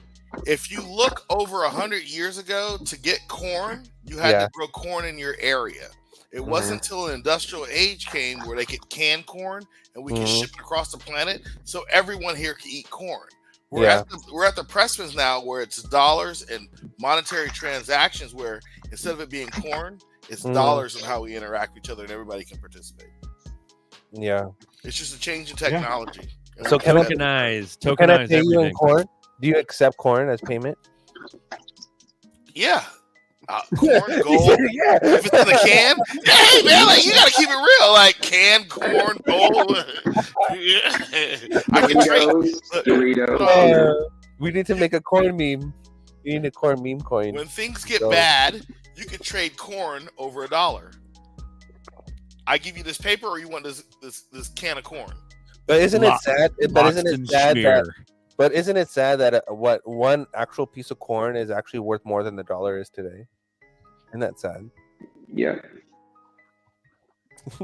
If you look over 100 years ago, to get corn, you had to grow corn in your area. It wasn't until an industrial age came where they could can corn and we can ship it across the planet, so everyone here can eat corn. We're at the precipice now where it's dollars and monetary transactions, where instead of it being corn, it's dollars and how we interact with each other, and everybody can participate. Yeah, it's just a change in technology. Yeah. So tokenize can I pay you everything. in corn? Do you accept corn as payment? Yeah. Corn, gold. Yeah. If it's in a can, hey man, like you gotta keep it real. Like canned corn, gold. Yeah. I can trade. Doritos. We need to make a corn meme. We need a corn meme coin. When things get So- bad, you can trade corn over $1. I give you this paper, or you want this can of corn? But isn't it sad? But isn't Loxton it sad that? Schmear. But isn't it sad that what one actual piece of corn is actually worth more than the dollar is today? Isn't that sad? Yeah.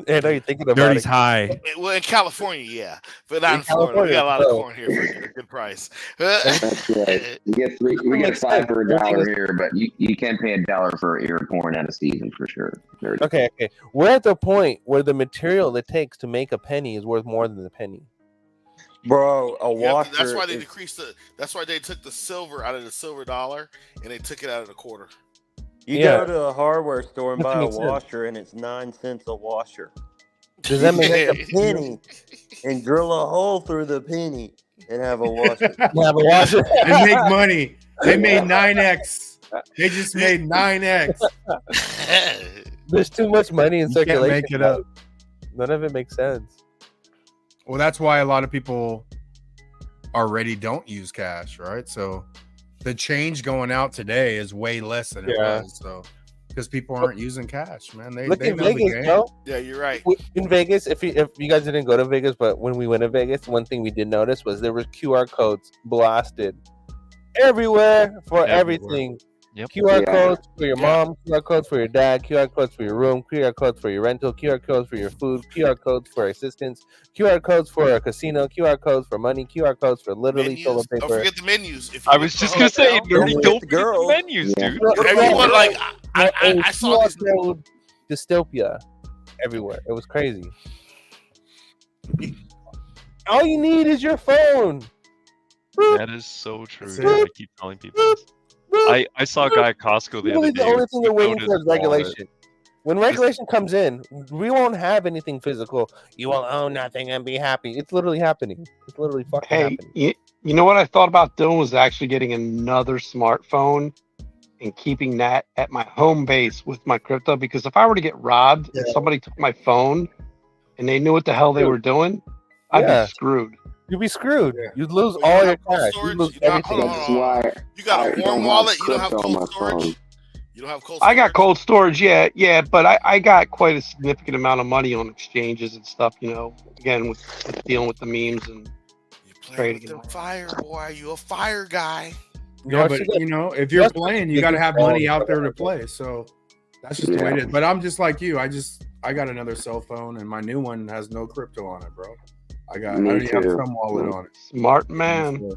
I know you're thinking about Dirty's it. high. Well, in California, yeah, but not in In Florida. We got a lot of California, corn here for a good price. That's right. We get we get Makes 5 sense. for a Everything dollar is- here, but you can pay $1 for an ear of corn out of season for sure. Okay. We're at the point where the material it takes to make a penny is worth more than the penny. Bro, a Yeah, washer. that's why they is- decreased the. That's why they took the silver out of the silver dollar and they took it out of the quarter. You Yeah. go to a hardware store and Doesn't buy a make sense. washer, and it's 9 cents a washer. Does that make Take a penny and drill a hole through the penny and have a washer. Have a washer? They make money. They made 9x. They just made 9x. There's too much money in You can't circulation. make it up. None of it makes sense. Well, that's why a lot of people already don't use cash, right? So the change going out today is way less than it Yeah. was. So because people aren't using cash, man. They Look they in know the Vegas, game. bro. Yeah, you're right. In Vegas, if you guys didn't go to Vegas, but when we went to Vegas, one thing we did notice was there were QR codes blasted everywhere for Everywhere. everything. Yep. QR Yeah. codes for your mom, QR codes for your dad, QR codes for your room, QR codes for your rental, QR codes for your food, QR codes for assistance, QR codes for a casino, QR codes for money, QR codes for literally Menus. toilet Don't paper. forget the menus. If you I get was the just gonna say, hotel, nerdy, forget don't the forget the girls. menus, Yeah. dude. everyone like I saw QR this. code dystopia everywhere. It was crazy. All you need is your phone. That is so true. That's Dude. it. I keep telling people. I saw a guy at Costco the Literally other the day. only who thing we're took waiting out for his is regulation. When regulation comes in, we won't have anything physical. You will own nothing and be happy. It's literally happening. It's literally fucking Hey, happening. you know what I thought about doing was actually getting another smartphone and keeping that at my home base with my crypto. Because if I were to get robbed and somebody took my phone and they knew what the hell they were doing, I'd Yeah. be screwed. You'd be screwed. Yeah. You'd lose Well, you all don't your have cold cash. storage? You'd lose You don't- everything. hold on. That's why You got I a don't warm have wallet. You don't have crypto on cold my storage. phone. You don't have cold. I got storage? cold storage, yeah, but I got quite a significant amount of money on exchanges and stuff, again, with dealing with the memes and You playing trading with them and all fire, boy. You a fire guy. Yeah, but if you're That's playing, you the got to biggest have money problem. out there to play. So that's just the way it is. But I'm just like you. I got another cell phone, and my new one has no crypto on it, bro. I Me already have too. some wallet on it. smart man.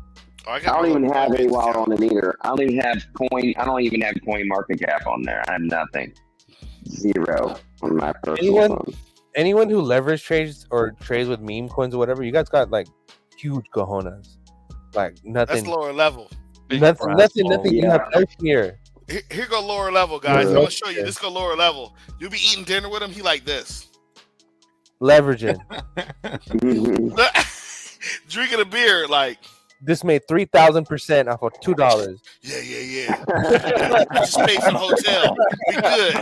Oh, I don't even have a wallet on it either. I don't even have coin market cap on there. I have nothing. 0 on my personal Anyone? phone. Anyone who leverage trades or trades with meme coins or whatever, you guys got like huge cojones. Like That's nothing, lower level. Big nothing, brass nothing, balls. nothing you have out here. Here go lower level, guys. Yeah. I'm gonna show you. This go lower level. You'll be eating dinner with him. He like this. Leveraging. Drinking a beer, like This made 3,000% off of $2. yeah. Just paid for the hotel. We good.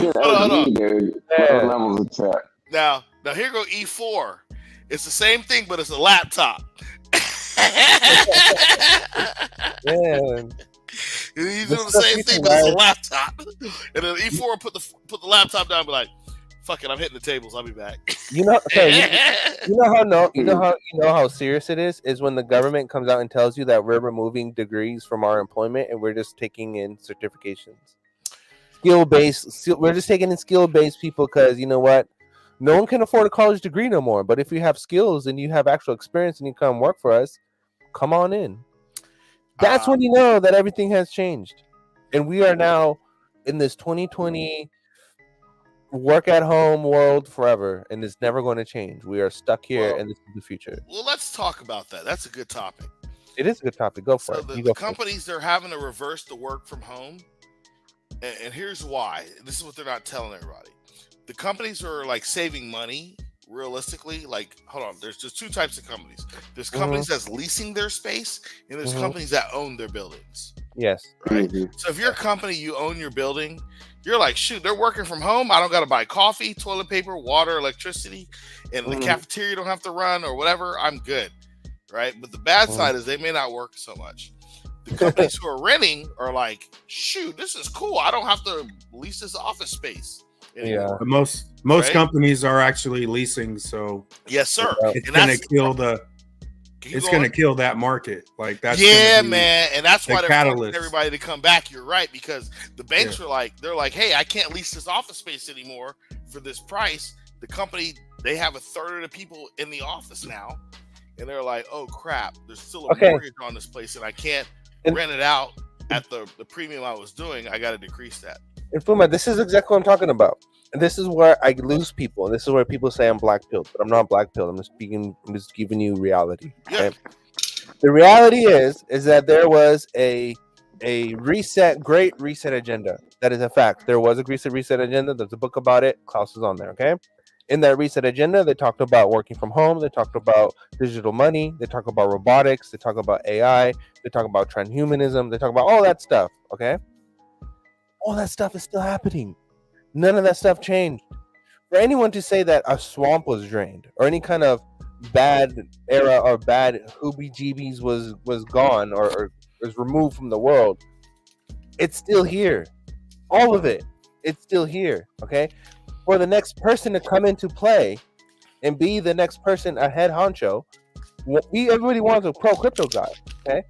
These are Hold on. OG, dude. Yeah. What levels of tech? Now here go E4. It's the same thing, but it's a laptop. Yeah. He's This doing the stuff same you thing, can but it's a ride. laptop. And then E4 will put the laptop down and be like, fuck it, I'm hitting the tables. I'll be back. You know, okay, you know how serious it is when the government comes out and tells you that we're removing degrees from our employment and we're just taking in certifications. We're just taking in skill-based people because you know what? No one can afford a college degree no more. But if you have skills and you have actual experience and you come work for us, come on in. That's when you know that everything has changed. And we are now in this 2020 work at home world forever, and it's never going to change. We are stuck here, Well- and this is the future. Well, let's talk about that. That's a good topic. It is a good topic. Go for So it. the, You the go for it. companies, they're having to reverse the work from home. And here's why. This is what they're not telling everybody. The companies are like saving money realistically. Like, hold on, there's just 2 types of companies. There's companies that's leasing their space, and there's Mhm. companies that own their buildings. Yes. right? Mhm. So if you're a company, you own your building, you're like, shoot, they're working from home. I don't got to buy coffee, toilet paper, water, electricity, and the cafeteria don't have to run or whatever. I'm good, right? But the bad side is they may not work so much. The companies who are renting are like, shoot, this is cool. I don't have to lease this office space anymore. But most Right? companies are actually leasing, so Yes, sir. it's And gonna that's kill the keep it's going. gonna kill that market. Like that's Yeah, gonna be man, and that's the why they're forcing catalyst. everybody to come back. You're right, because the banks are like, they're like, hey, I can't lease this office space anymore for this price. The company, they have a third of the people in the office now, and they're like, oh crap, there's still a mortgage on this place, and I can't rent it out at the premium I was doing. I got to decrease that. And Fuma, this is exactly what I'm talking about. And this is where I lose people. This is where people say I'm black pilled, but I'm not black pilled. I'm just giving you reality. Yeah. Okay? The reality is that there was a great reset agenda. That is a fact. There was a great reset agenda. There's a book about it. Klaus is on there. Okay. In that reset agenda, they talked about working from home. They talked about digital money. They talk about robotics. They talk about AI. They talk about transhumanism. They talk about all that stuff. Okay. All that stuff is still happening. None of that stuff changed. For anyone to say that a swamp was drained or any kind of bad era or bad hoobie-jeebies was gone or was removed from the world, it's still here. All of it. It's still here. Okay. For the next person to come into play and be the next person a head honcho, everybody wants a pro crypto guy. Okay.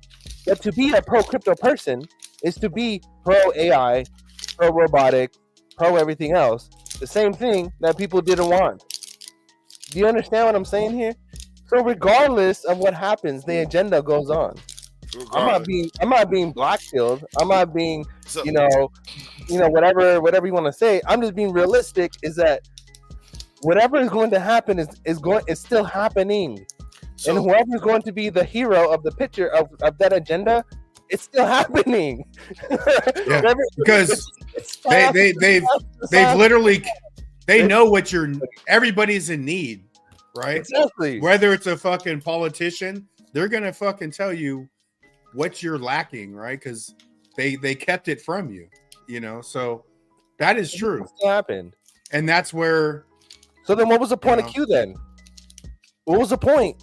But to be a pro crypto person is to be pro AI, pro robotic, pro everything else, the same thing that people didn't want. Do you understand what I'm saying here? So regardless of what happens, the agenda goes on. I'm not being black-pilled. I'm not being, whatever you want to say. I'm just being realistic. Is that whatever is going to happen is still happening, and whoever is going to be the hero of the picture of that agenda, it's still happening. Yeah, because they've literally they know what everybody's in need, right? Exactly. Whether it's a fucking politician, they're gonna fucking tell you what you're lacking, right? Because they kept it from you, So that is true. It still happened, and that's where. So then, what was the point of Q then? What was the point?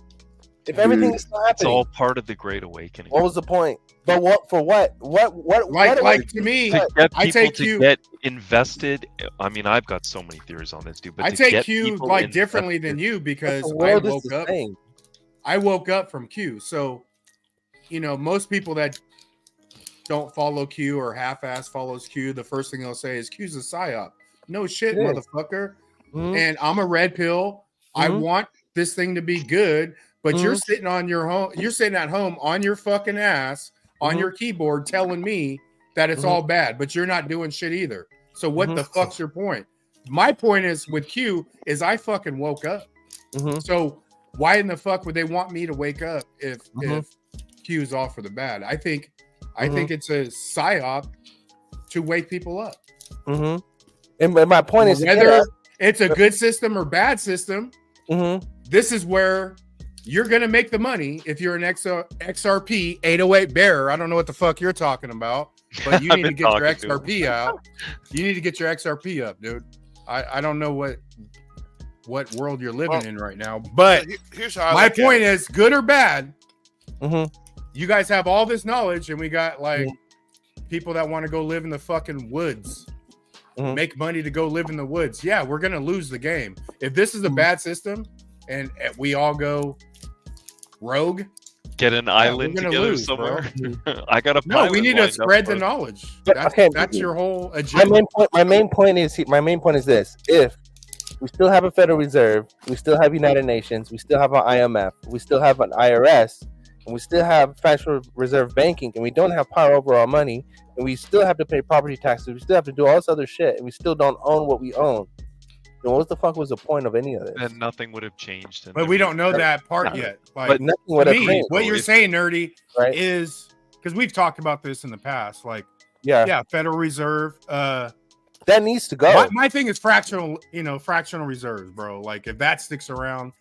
If everything is still happening, it's all part of the Great Awakening. What was the point? But what for? What? Like to me, to get I take people Q. to get invested. I mean, I've got so many theories on this, dude. But I to take get Q people like differently invested- than you because the world is the up. same. I woke up from Q, so most people that don't follow Q or half-ass follows Q, the first thing they'll say is Q's a psyop. No shit, It is. motherfucker. Mhm. And I'm a red pill. I want this thing to be good, but you're sitting on your home. You're sitting at home on your fucking ass on your keyboard telling me that it's all bad, but you're not doing shit either. So what the fuck's your point? My point is with Q is I fucking woke up. So why in the fuck would they want me to wake up if Q is all for the bad? I think it's a psyop to wake people up. And my point is whether it's a good system or bad system, this is where you're gonna make the money if you're an XRP 808 bearer. I don't know what the fuck you're talking about, but you need to get your XRP out. You need to get your XRP up, dude. I don't know what world you're living in right now, but here's how my point is, good or bad, you guys have all this knowledge, and we got like people that want to go live in the fucking woods, make money to go live in the woods. Yeah, we're gonna lose the game if this is a bad system, and we all go rogue. Get an island together somewhere. I got a no. We need to spread the knowledge. That's your whole agenda. My main point is this: if we still have a Federal Reserve, we still have United Nations, we still have an IMF, we still have an IRS, and we still have Federal Reserve banking, and we don't have power over our money, and we still have to pay property taxes, we still have to do all this other shit, and we still don't own what we own. And what the fuck was the point of any of this? And nothing would have changed. But we don't know that part yet. Like, but nothing would have changed. What you're saying, Nerdy, is because we've talked about this in the past. Like, yeah, Federal Reserve. That needs to go. My thing is fractional reserves, bro. Like, if that sticks around,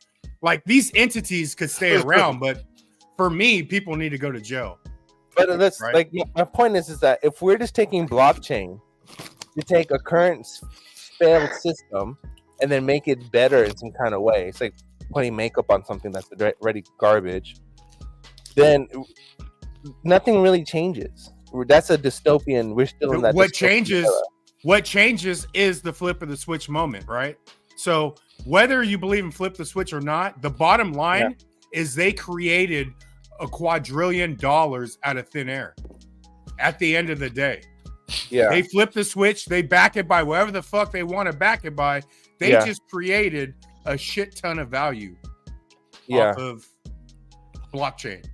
like these entities could stay around, but for me, people need to go to jail. But that's Right. like my point is that if we're just taking blockchain to take a current failed system and then make it better in some kind of way, it's like putting makeup on something that's already garbage. Then nothing really changes. That's a dystopian. We're still in that. What dystopian changes? era. What changes is the flip of the switch moment, right? So whether you believe in flip the switch or not, the bottom line is they created $2 quadrillion out of thin air. At the end of the day, they flip the switch. They back it by whatever the fuck they want to back it by. They just created a shit ton of value off of blockchain,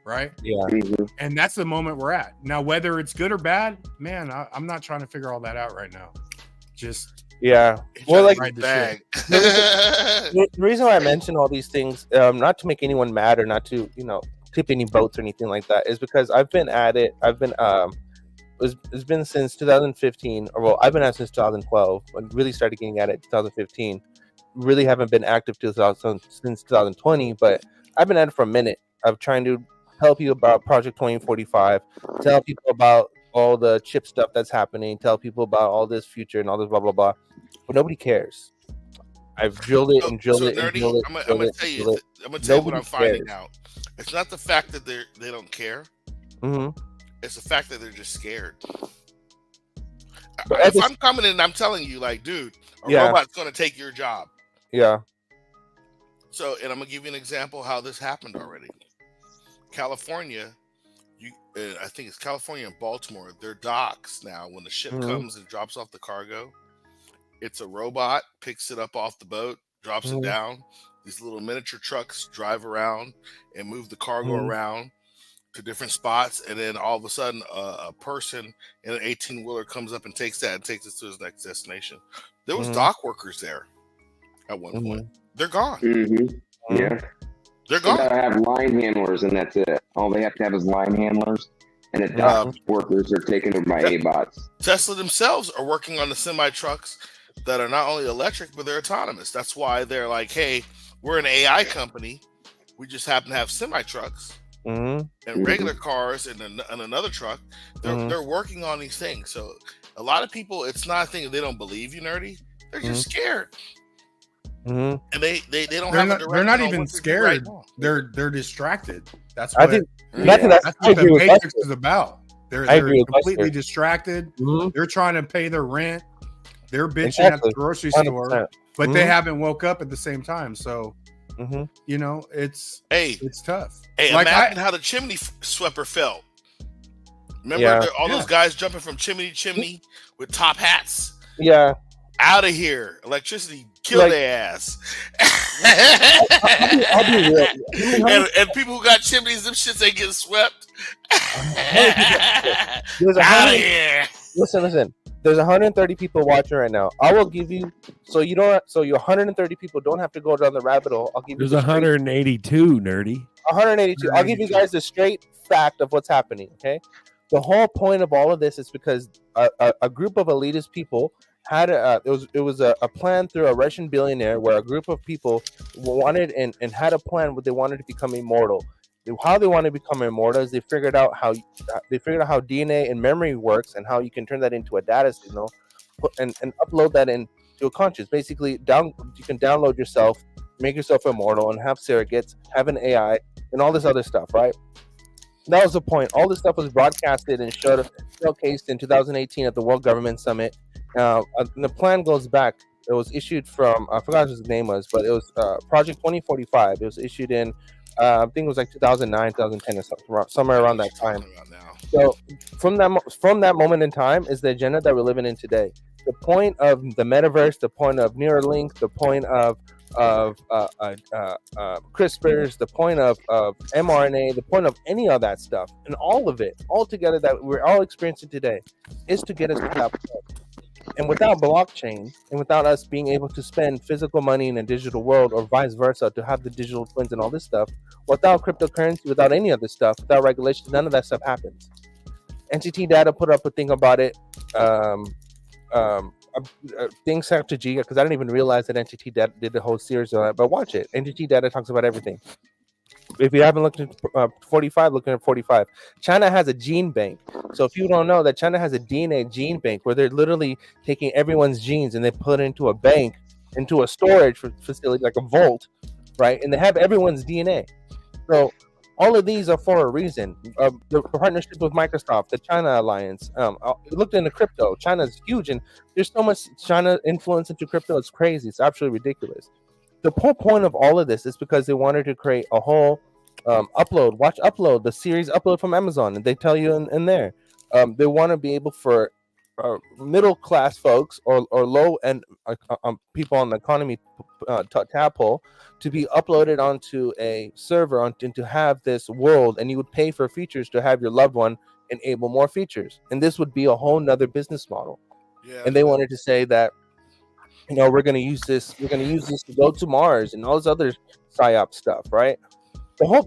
right? Yeah. And that's the moment we're at now. Whether it's good or bad, man, I'm not trying to figure all that out right now. Just well, like bag. the reason why I mention all these things, not to make anyone mad or not to tip any boats or anything like that, is because I've been at it. I've been it's been since 2015, or well, I've been at it since 2012. I really started getting at it 2015. Really haven't been active since 2020, but I've been at it for a minute. I'm trying to tell you about Project 2045, tell people about all the chip stuff that's happening, tell people about all this future and all this blah blah blah, but nobody cares. I've drilled it and drilled it and drilled it. I'm gonna tell you what I'm finding out. It's not the fact that they don't care. It's the fact that they're just scared. If I'm coming in and I'm telling you, like, dude, a robot's gonna take your job. Yeah. So, and I'm gonna give you an example how this happened already. California, I think it's California and Baltimore. Their docks now, when the ship comes and drops off the cargo, it's a robot, picks it up off the boat, drops it down. These little miniature trucks drive around and move the cargo around to different spots, and then all of a sudden, a person in an 18-wheeler comes up and takes that and takes it to his next destination. There was dock workers there at one point. They're gone. Yeah. They're gone. They gotta have line handlers, and that's it. All they have to have is line handlers, and the dock workers are taken over by A-bots. Tesla themselves are working on the semi-trucks that are not only electric, but they're autonomous. That's why they're like, hey, we're an AI company. We just happen to have semi-trucks and regular cars and another truck. They're working on these things. So a lot of people, it's not a thing that they don't believe you, nerdy. They're just scared. And they don't have a direction. They're not on even what to do scared. right now. They're distracted. That's I what think that's what the Matrix is about. They're completely Buster. distracted. They're trying to pay their rent. They're bitching at the grocery store, but they haven't woke up at the same time. So it's tough. Hey, like imagine how the chimney sweeper felt. Remember all those guys jumping from chimney to chimney with top hats? Yeah. Out of here. Electricity killed their ass. I'll be real. And people who got chimneys, them shits ain't getting swept. Out of here. Listen. There's 130 people watching right now. I will give you so you 130 people don't have to go down the rabbit hole. I'll give you. There's 182, nerdy. 182. I'll give you guys the straight fact of what's happening. Okay, the whole point of all of this is because a group of elitist people had it was a plan through a Russian billionaire where a group of people wanted and had a plan where they wanted to become immortal. How they want to become immortal is they figured out how DNA and memory works and how you can turn that into a data signal and upload that into a conscious. Basically, you can download yourself, make yourself immortal, and have surrogates, have an AI, and all this other stuff, right? That was the point. All this stuff was broadcasted and showcased in 2018 at the World Government Summit. And the plan goes back. It was issued from, I forgot what his name was, but it was Project 2045. It was issued in I think it was like 2009, 2010 or something, somewhere around that time. So from that moment in time is the agenda that we're living in today. The point of the metaverse, the point of Neuralink, the point of CRISPRs, the point of mRNA, the point of any of that stuff, and all of it, all together that we're all experiencing today, is to get us to that point. And without blockchain, and without us being able to spend physical money in a digital world, or vice versa, to have the digital twins and all this stuff, without cryptocurrency, without any of this stuff, without regulation, none of that stuff happens. NTT Data put up a thing about it. Things out to G, because I didn't even realize that NTT Data did the whole series on it. But watch it. NTT Data talks about everything. if you haven't looked at 45, looking at 45. China has a gene bank. So if you don't know that China has a DNA gene bank where they're literally taking everyone's genes and they put it into a bank, into a storage facility like a vault, right? And they have everyone's DNA. So all of these are for a reason. The partnership with Microsoft, the China Alliance. Looked into crypto. China's huge, and there's so much China influence into crypto. It's crazy. It's absolutely ridiculous. The whole point of all of this is because they wanted to create a whole watch Upload, the series Upload from Amazon, and they tell you in there. They want to be able for middle class folks or low end people on the economy tab hole to be uploaded onto a server and to have this world, and you would pay for features to have your loved one enable more features, and this would be a whole nother business model. Yeah. And they wanted to say that, you know, we're going to use this to go to Mars and all this other psyop stuff, right?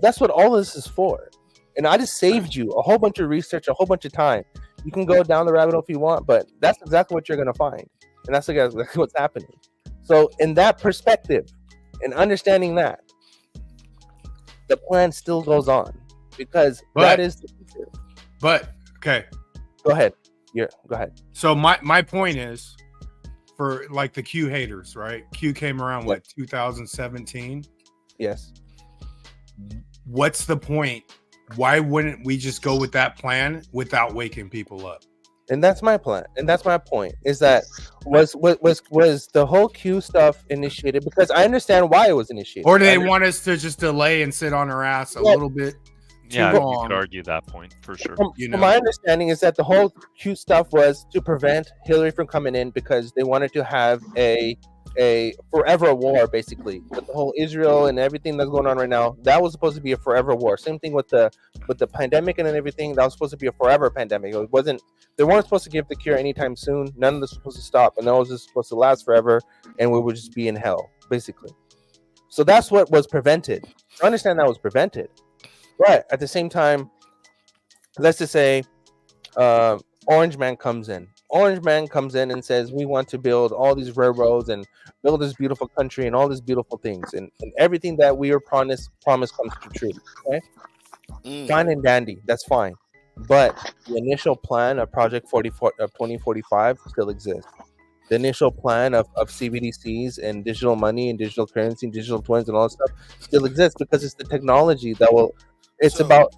That's what all this is for. And I just saved you a whole bunch of research, a whole bunch of time. You can go down the rabbit hole if you want, but that's exactly what you're going to find. And that's exactly what's happening. So in that perspective, and understanding that, the plan still goes on because that is the future. But, okay. Go ahead. Yeah, go ahead. So my point is, for like the Q haters, right? Q came around, what, 2017? Yes. What's the point? Why wouldn't we just go with that plan without waking people up? And that's my plan. And that's my point. Is that was the whole Q stuff initiated? Because I understand why it was initiated. Or do they want us to just delay and sit on our ass a little bit? Yeah, you could argue that point for sure. From my understanding is that the whole Q stuff was to prevent Hillary from coming in because they wanted to have a forever war, basically, with the whole Israel and everything that's going on right now. That was supposed to be a forever war. Same thing with the pandemic and everything. That was supposed to be a forever pandemic. It wasn't. They weren't supposed to give the cure anytime soon. None of this was supposed to stop, and that was just supposed to last forever, and we would just be in hell, basically. So that's what was prevented. I understand that was prevented, but at the same time, let's just say Orange Man comes in. Orange Man comes in and says, we want to build all these railroads and build this beautiful country and all these beautiful things. And everything that we were promised comes to true. Okay? Fine and dandy. That's fine. But the initial plan of Project 2045 still exists. The initial plan of CBDCs and digital money and digital currency and digital twins and all that stuff still exists because it's the technology that will. It's for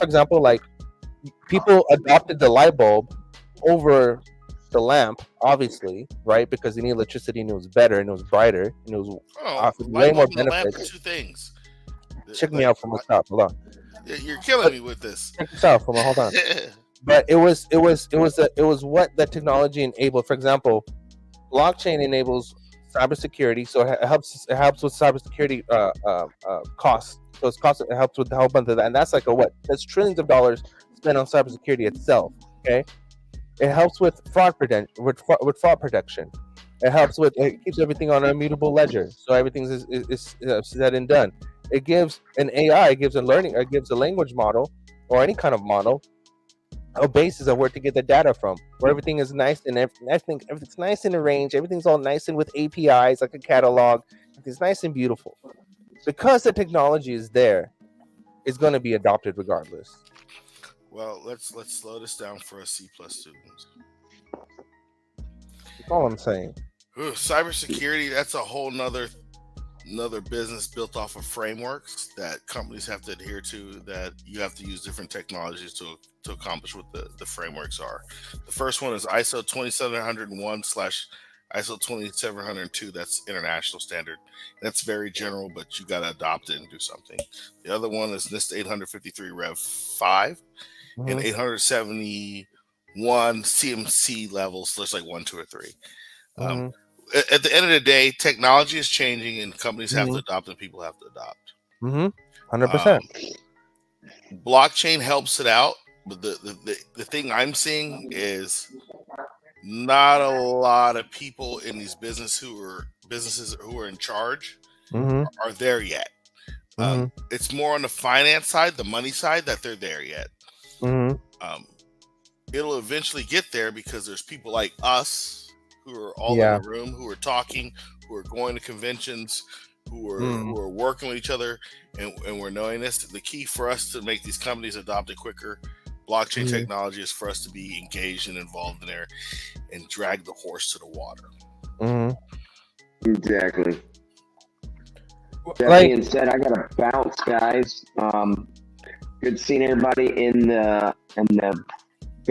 example, like people adopted the light bulb over the lamp, obviously, right? Because they need electricity and it was better and it was brighter and it was way more benefits. Two things. Check me out from the top. Hold on. You're killing me with this. Check this out. Hold on. But it was what the technology enabled. For example, blockchain enables cybersecurity, so it helps with cybersecurity costs. So it helps with the whole bunch of that, and that's like that's trillions of dollars spent on cybersecurity itself. Okay, it helps with fraud protection. It keeps everything on an immutable ledger, so everything is said and done. It gives an AI, it gives a language model or any kind of model a basis of where to get the data from, where everything is nice and everything's nice in arranged, everything's all nice and with APIs like a catalog. It's nice and beautiful. Because the technology is there, it's going to be adopted regardless. Well, let's slow this down for us C+ students. That's all I'm saying. Cybersecurity, that's a whole nother business built off of frameworks that companies have to adhere to, that you have to use different technologies to accomplish what the frameworks are. The first one is ISO 27001 / ISO 27002. That's international standard. That's very general, but you got to adopt it and do something. The other one is NIST 853 Rev 5 and 871 CMC levels. So there's like 1, 2, or 3. At the end of the day, technology is changing and companies have to adopt and people have to adopt. 100%. Blockchain helps it out, but the thing I'm seeing is not a lot of people in these businesses who are in charge are there yet. It's more on the finance side, the money side, that they're there yet. It'll eventually get there because there's people like us who are all in the room, who are talking, who are going to conventions, who are working with each other, and we're knowing this. The key for us to make these companies adopt it quicker, blockchain technology, is for us to be engaged and involved in there and drag the horse to the water. Exactly. That being said, I gotta bounce, guys. Good seeing everybody in the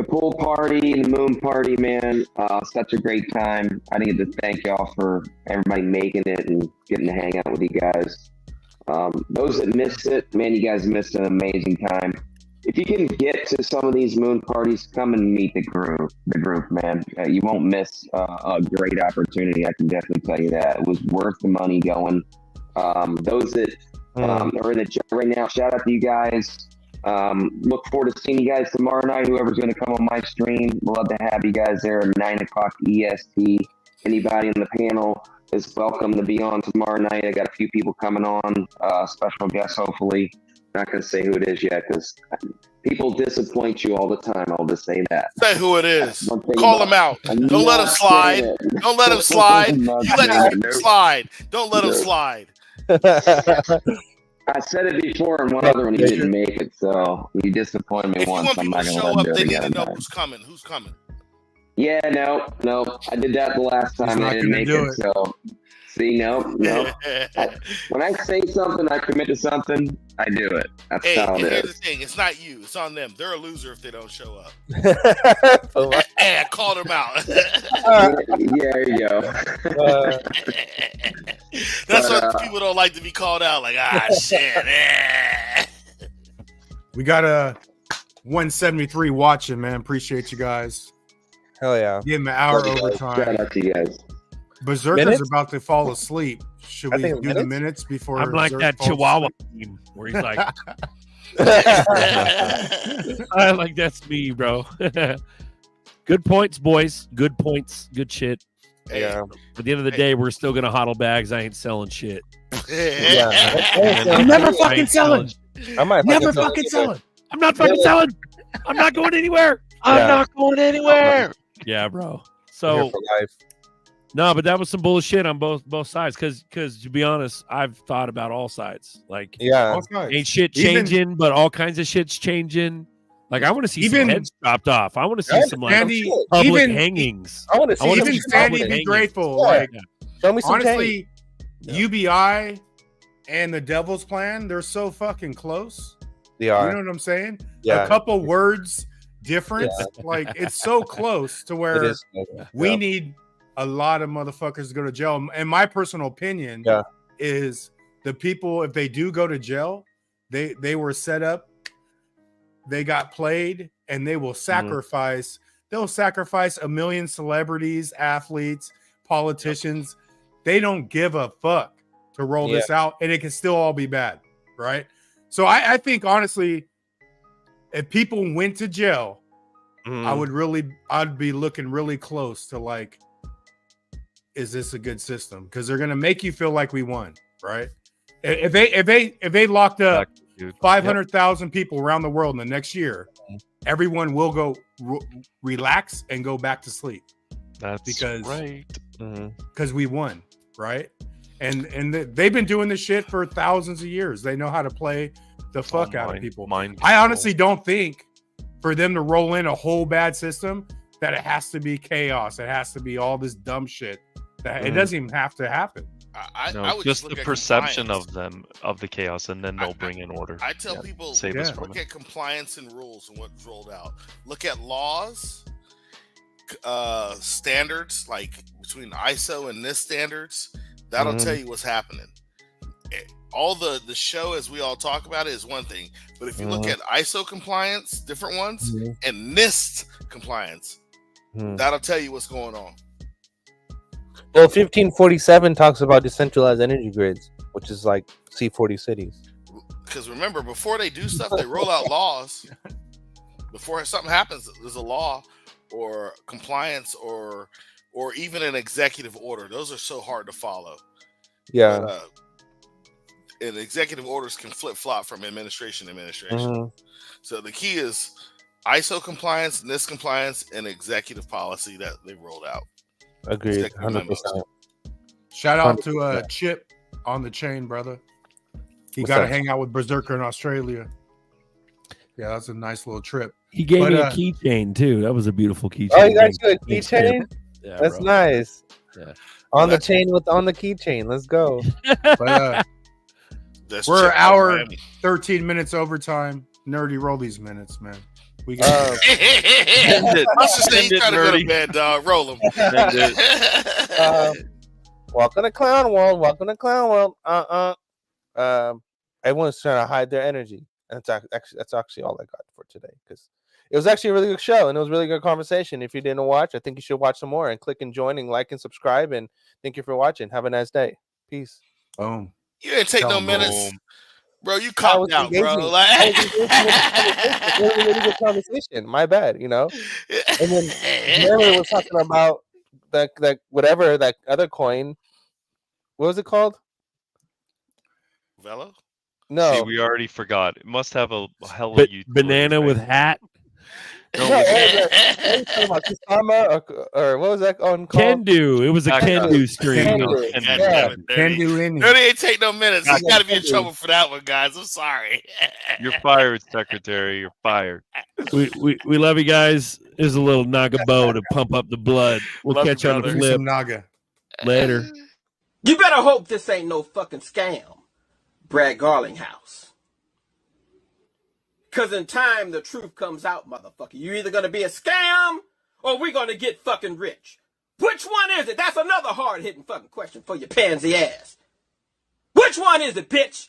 pool party and the moon party, man. Such a great time. I need to thank y'all for everybody making it and getting to hang out with you guys. Those that missed it, man, you guys missed an amazing time. If you can get to some of these moon parties, come and meet the group, man. You won't miss a great opportunity. I can definitely tell you that. It was worth the money going. Those that are in the chat right now, shout out to you guys. Look forward to seeing you guys tomorrow night. Whoever's going to come on my stream, we'd love to have you guys there at 9 o'clock EST. Anybody in the panel is welcome to be on tomorrow night. I got a few people coming on, special guests, hopefully. Not going to say who it is yet because people disappoint you all the time. I'll just say that. Say who it is. Call him out. Don't let him slide. Don't let him slide. You let him slide. Don't let him slide. I said it before, and one other one he didn't make it, so you disappointed me once. I'm not going to let him do it again. They need to know who's coming. Who's coming? Yeah, no. I did that the last time. I didn't make it, so... See, no. When I say something, I commit to something, I do it. That's how it here's is. the thing. It's not you. It's on them. They're a loser if they don't show up. I called them out. There you go. That's why people don't like to be called out. Like, shit. We got a 173 watching, man. Appreciate you guys. Hell yeah. Give him an hour overtime. Shout out to you guys. Berserker's about to fall asleep. Should we do the minutes before? I'm like that Chihuahua team where he's like, I like that's me, bro. Good points, boys. Good points. Good shit. Yeah. At the end of the day, we're still gonna hodl bags. I ain't selling shit. I'm never fucking selling. I might never fucking selling. I'm not fucking selling. I'm not going anywhere. I'm not going anywhere. Yeah, bro. So. No, but that was some bullshit on both sides. Because to be honest, I've thought about all sides. Like, ain't shit changing, but all kinds of shit's changing. Like, I want to see some heads chopped off. I want to see some public hangings. I want to see even Sandy be grateful. Like, show me some honestly, UBI and the Devil's Plan, they're so fucking close. They are. You know what I'm saying? Yeah. A couple words difference. Like, it's so close to where we need a lot of motherfuckers to go to jail. And my personal opinion is the people, if they do go to jail, they were set up, they got played, and they will sacrifice. They'll sacrifice 1 million celebrities, athletes, politicians. They don't give a fuck to roll this out, and it can still all be bad, right? So I think honestly, if people went to jail, I'd be looking really close to like, is this a good system? Because they're gonna make you feel like we won, right? If they locked up 500,000 people around the world in the next year, everyone will go relax and go back to sleep. That's right. Because we won, right? And they've been doing this shit for thousands of years. They know how to play the fuck out of people. I honestly don't think for them to roll in a whole bad system that it has to be chaos. It has to be all this dumb shit. That it doesn't even have to happen. I would just the perception of the chaos, and then they'll bring in order. I tell people, look at compliance and rules and what's rolled out. Look at laws, standards, like between ISO and NIST standards. That'll tell you what's happening. All the show, as we all talk about it, is one thing, but if you look at ISO compliance, different ones, and NIST compliance, that'll tell you what's going on. Well, 1547 talks about decentralized energy grids, which is like C40 cities. Because remember, before they do stuff, they roll out laws. Before something happens, there's a law or compliance or even an executive order. Those are so hard to follow. Yeah. But, and executive orders can flip-flop from administration to administration. So the key is ISO compliance, NIST compliance, and executive policy that they rolled out. Agreed, 100%. Shout out to Chip on the chain, brother. He What's got to that? hang out with Berserker in Australia. Yeah, that's a nice little trip. He gave But, me a keychain too. That was a beautiful keychain. Oh, you got you a Thanks, Tim. keychain? Yeah, That's bro. nice. Yeah. On the That's- chain with on the keychain. Let's go. But That's we're an Chip hour, Miami. 13 minutes overtime. Nerdy, roll these minutes, man. We got Let's just say Send you it, trying to go to nerdy. bed, dog. Roll them. Welcome to Clown World. Welcome to Clown World. Everyone's trying to hide their energy. And that's actually all I got for today, because it was actually a really good show and it was a really good conversation. If you didn't watch, I think you should watch some more and click and join and like and subscribe. And thank you for watching. Have a nice day. Peace. boom. You didn't take no Tell 'em, minutes, bro. You I copped was out, bro. engaging. I was Like, engaging with the conversation. It was a really good conversation. My bad, you know. And then Kramer was talking about that whatever that other coin. What was it called? Velo? No, See, we already forgot. It must have a hell of utility, Banana right? with hat. no, what was you talking about? Kusama or what was that on called? Can do. It was a Back can up. do stream. Can Can do. do. And God Yeah. damn it, Can Nerdy. do any. Nerdy ain't take no minutes. He's Yeah, got to be in can do. trouble for that one, guys. I'm sorry. You're fired, secretary. You're fired. We love you guys. Here's a little Nagabo to pump up the blood. We'll Love you, catch you on the brother. Give me flip some Naga. later. You better hope this ain't no fucking scam, Brad Garlinghouse. Because in time, the truth comes out, motherfucker. You're either going to be a scam or we're going to get fucking rich. Which one is it? That's another hard-hitting fucking question for your pansy ass. Which one is it, bitch?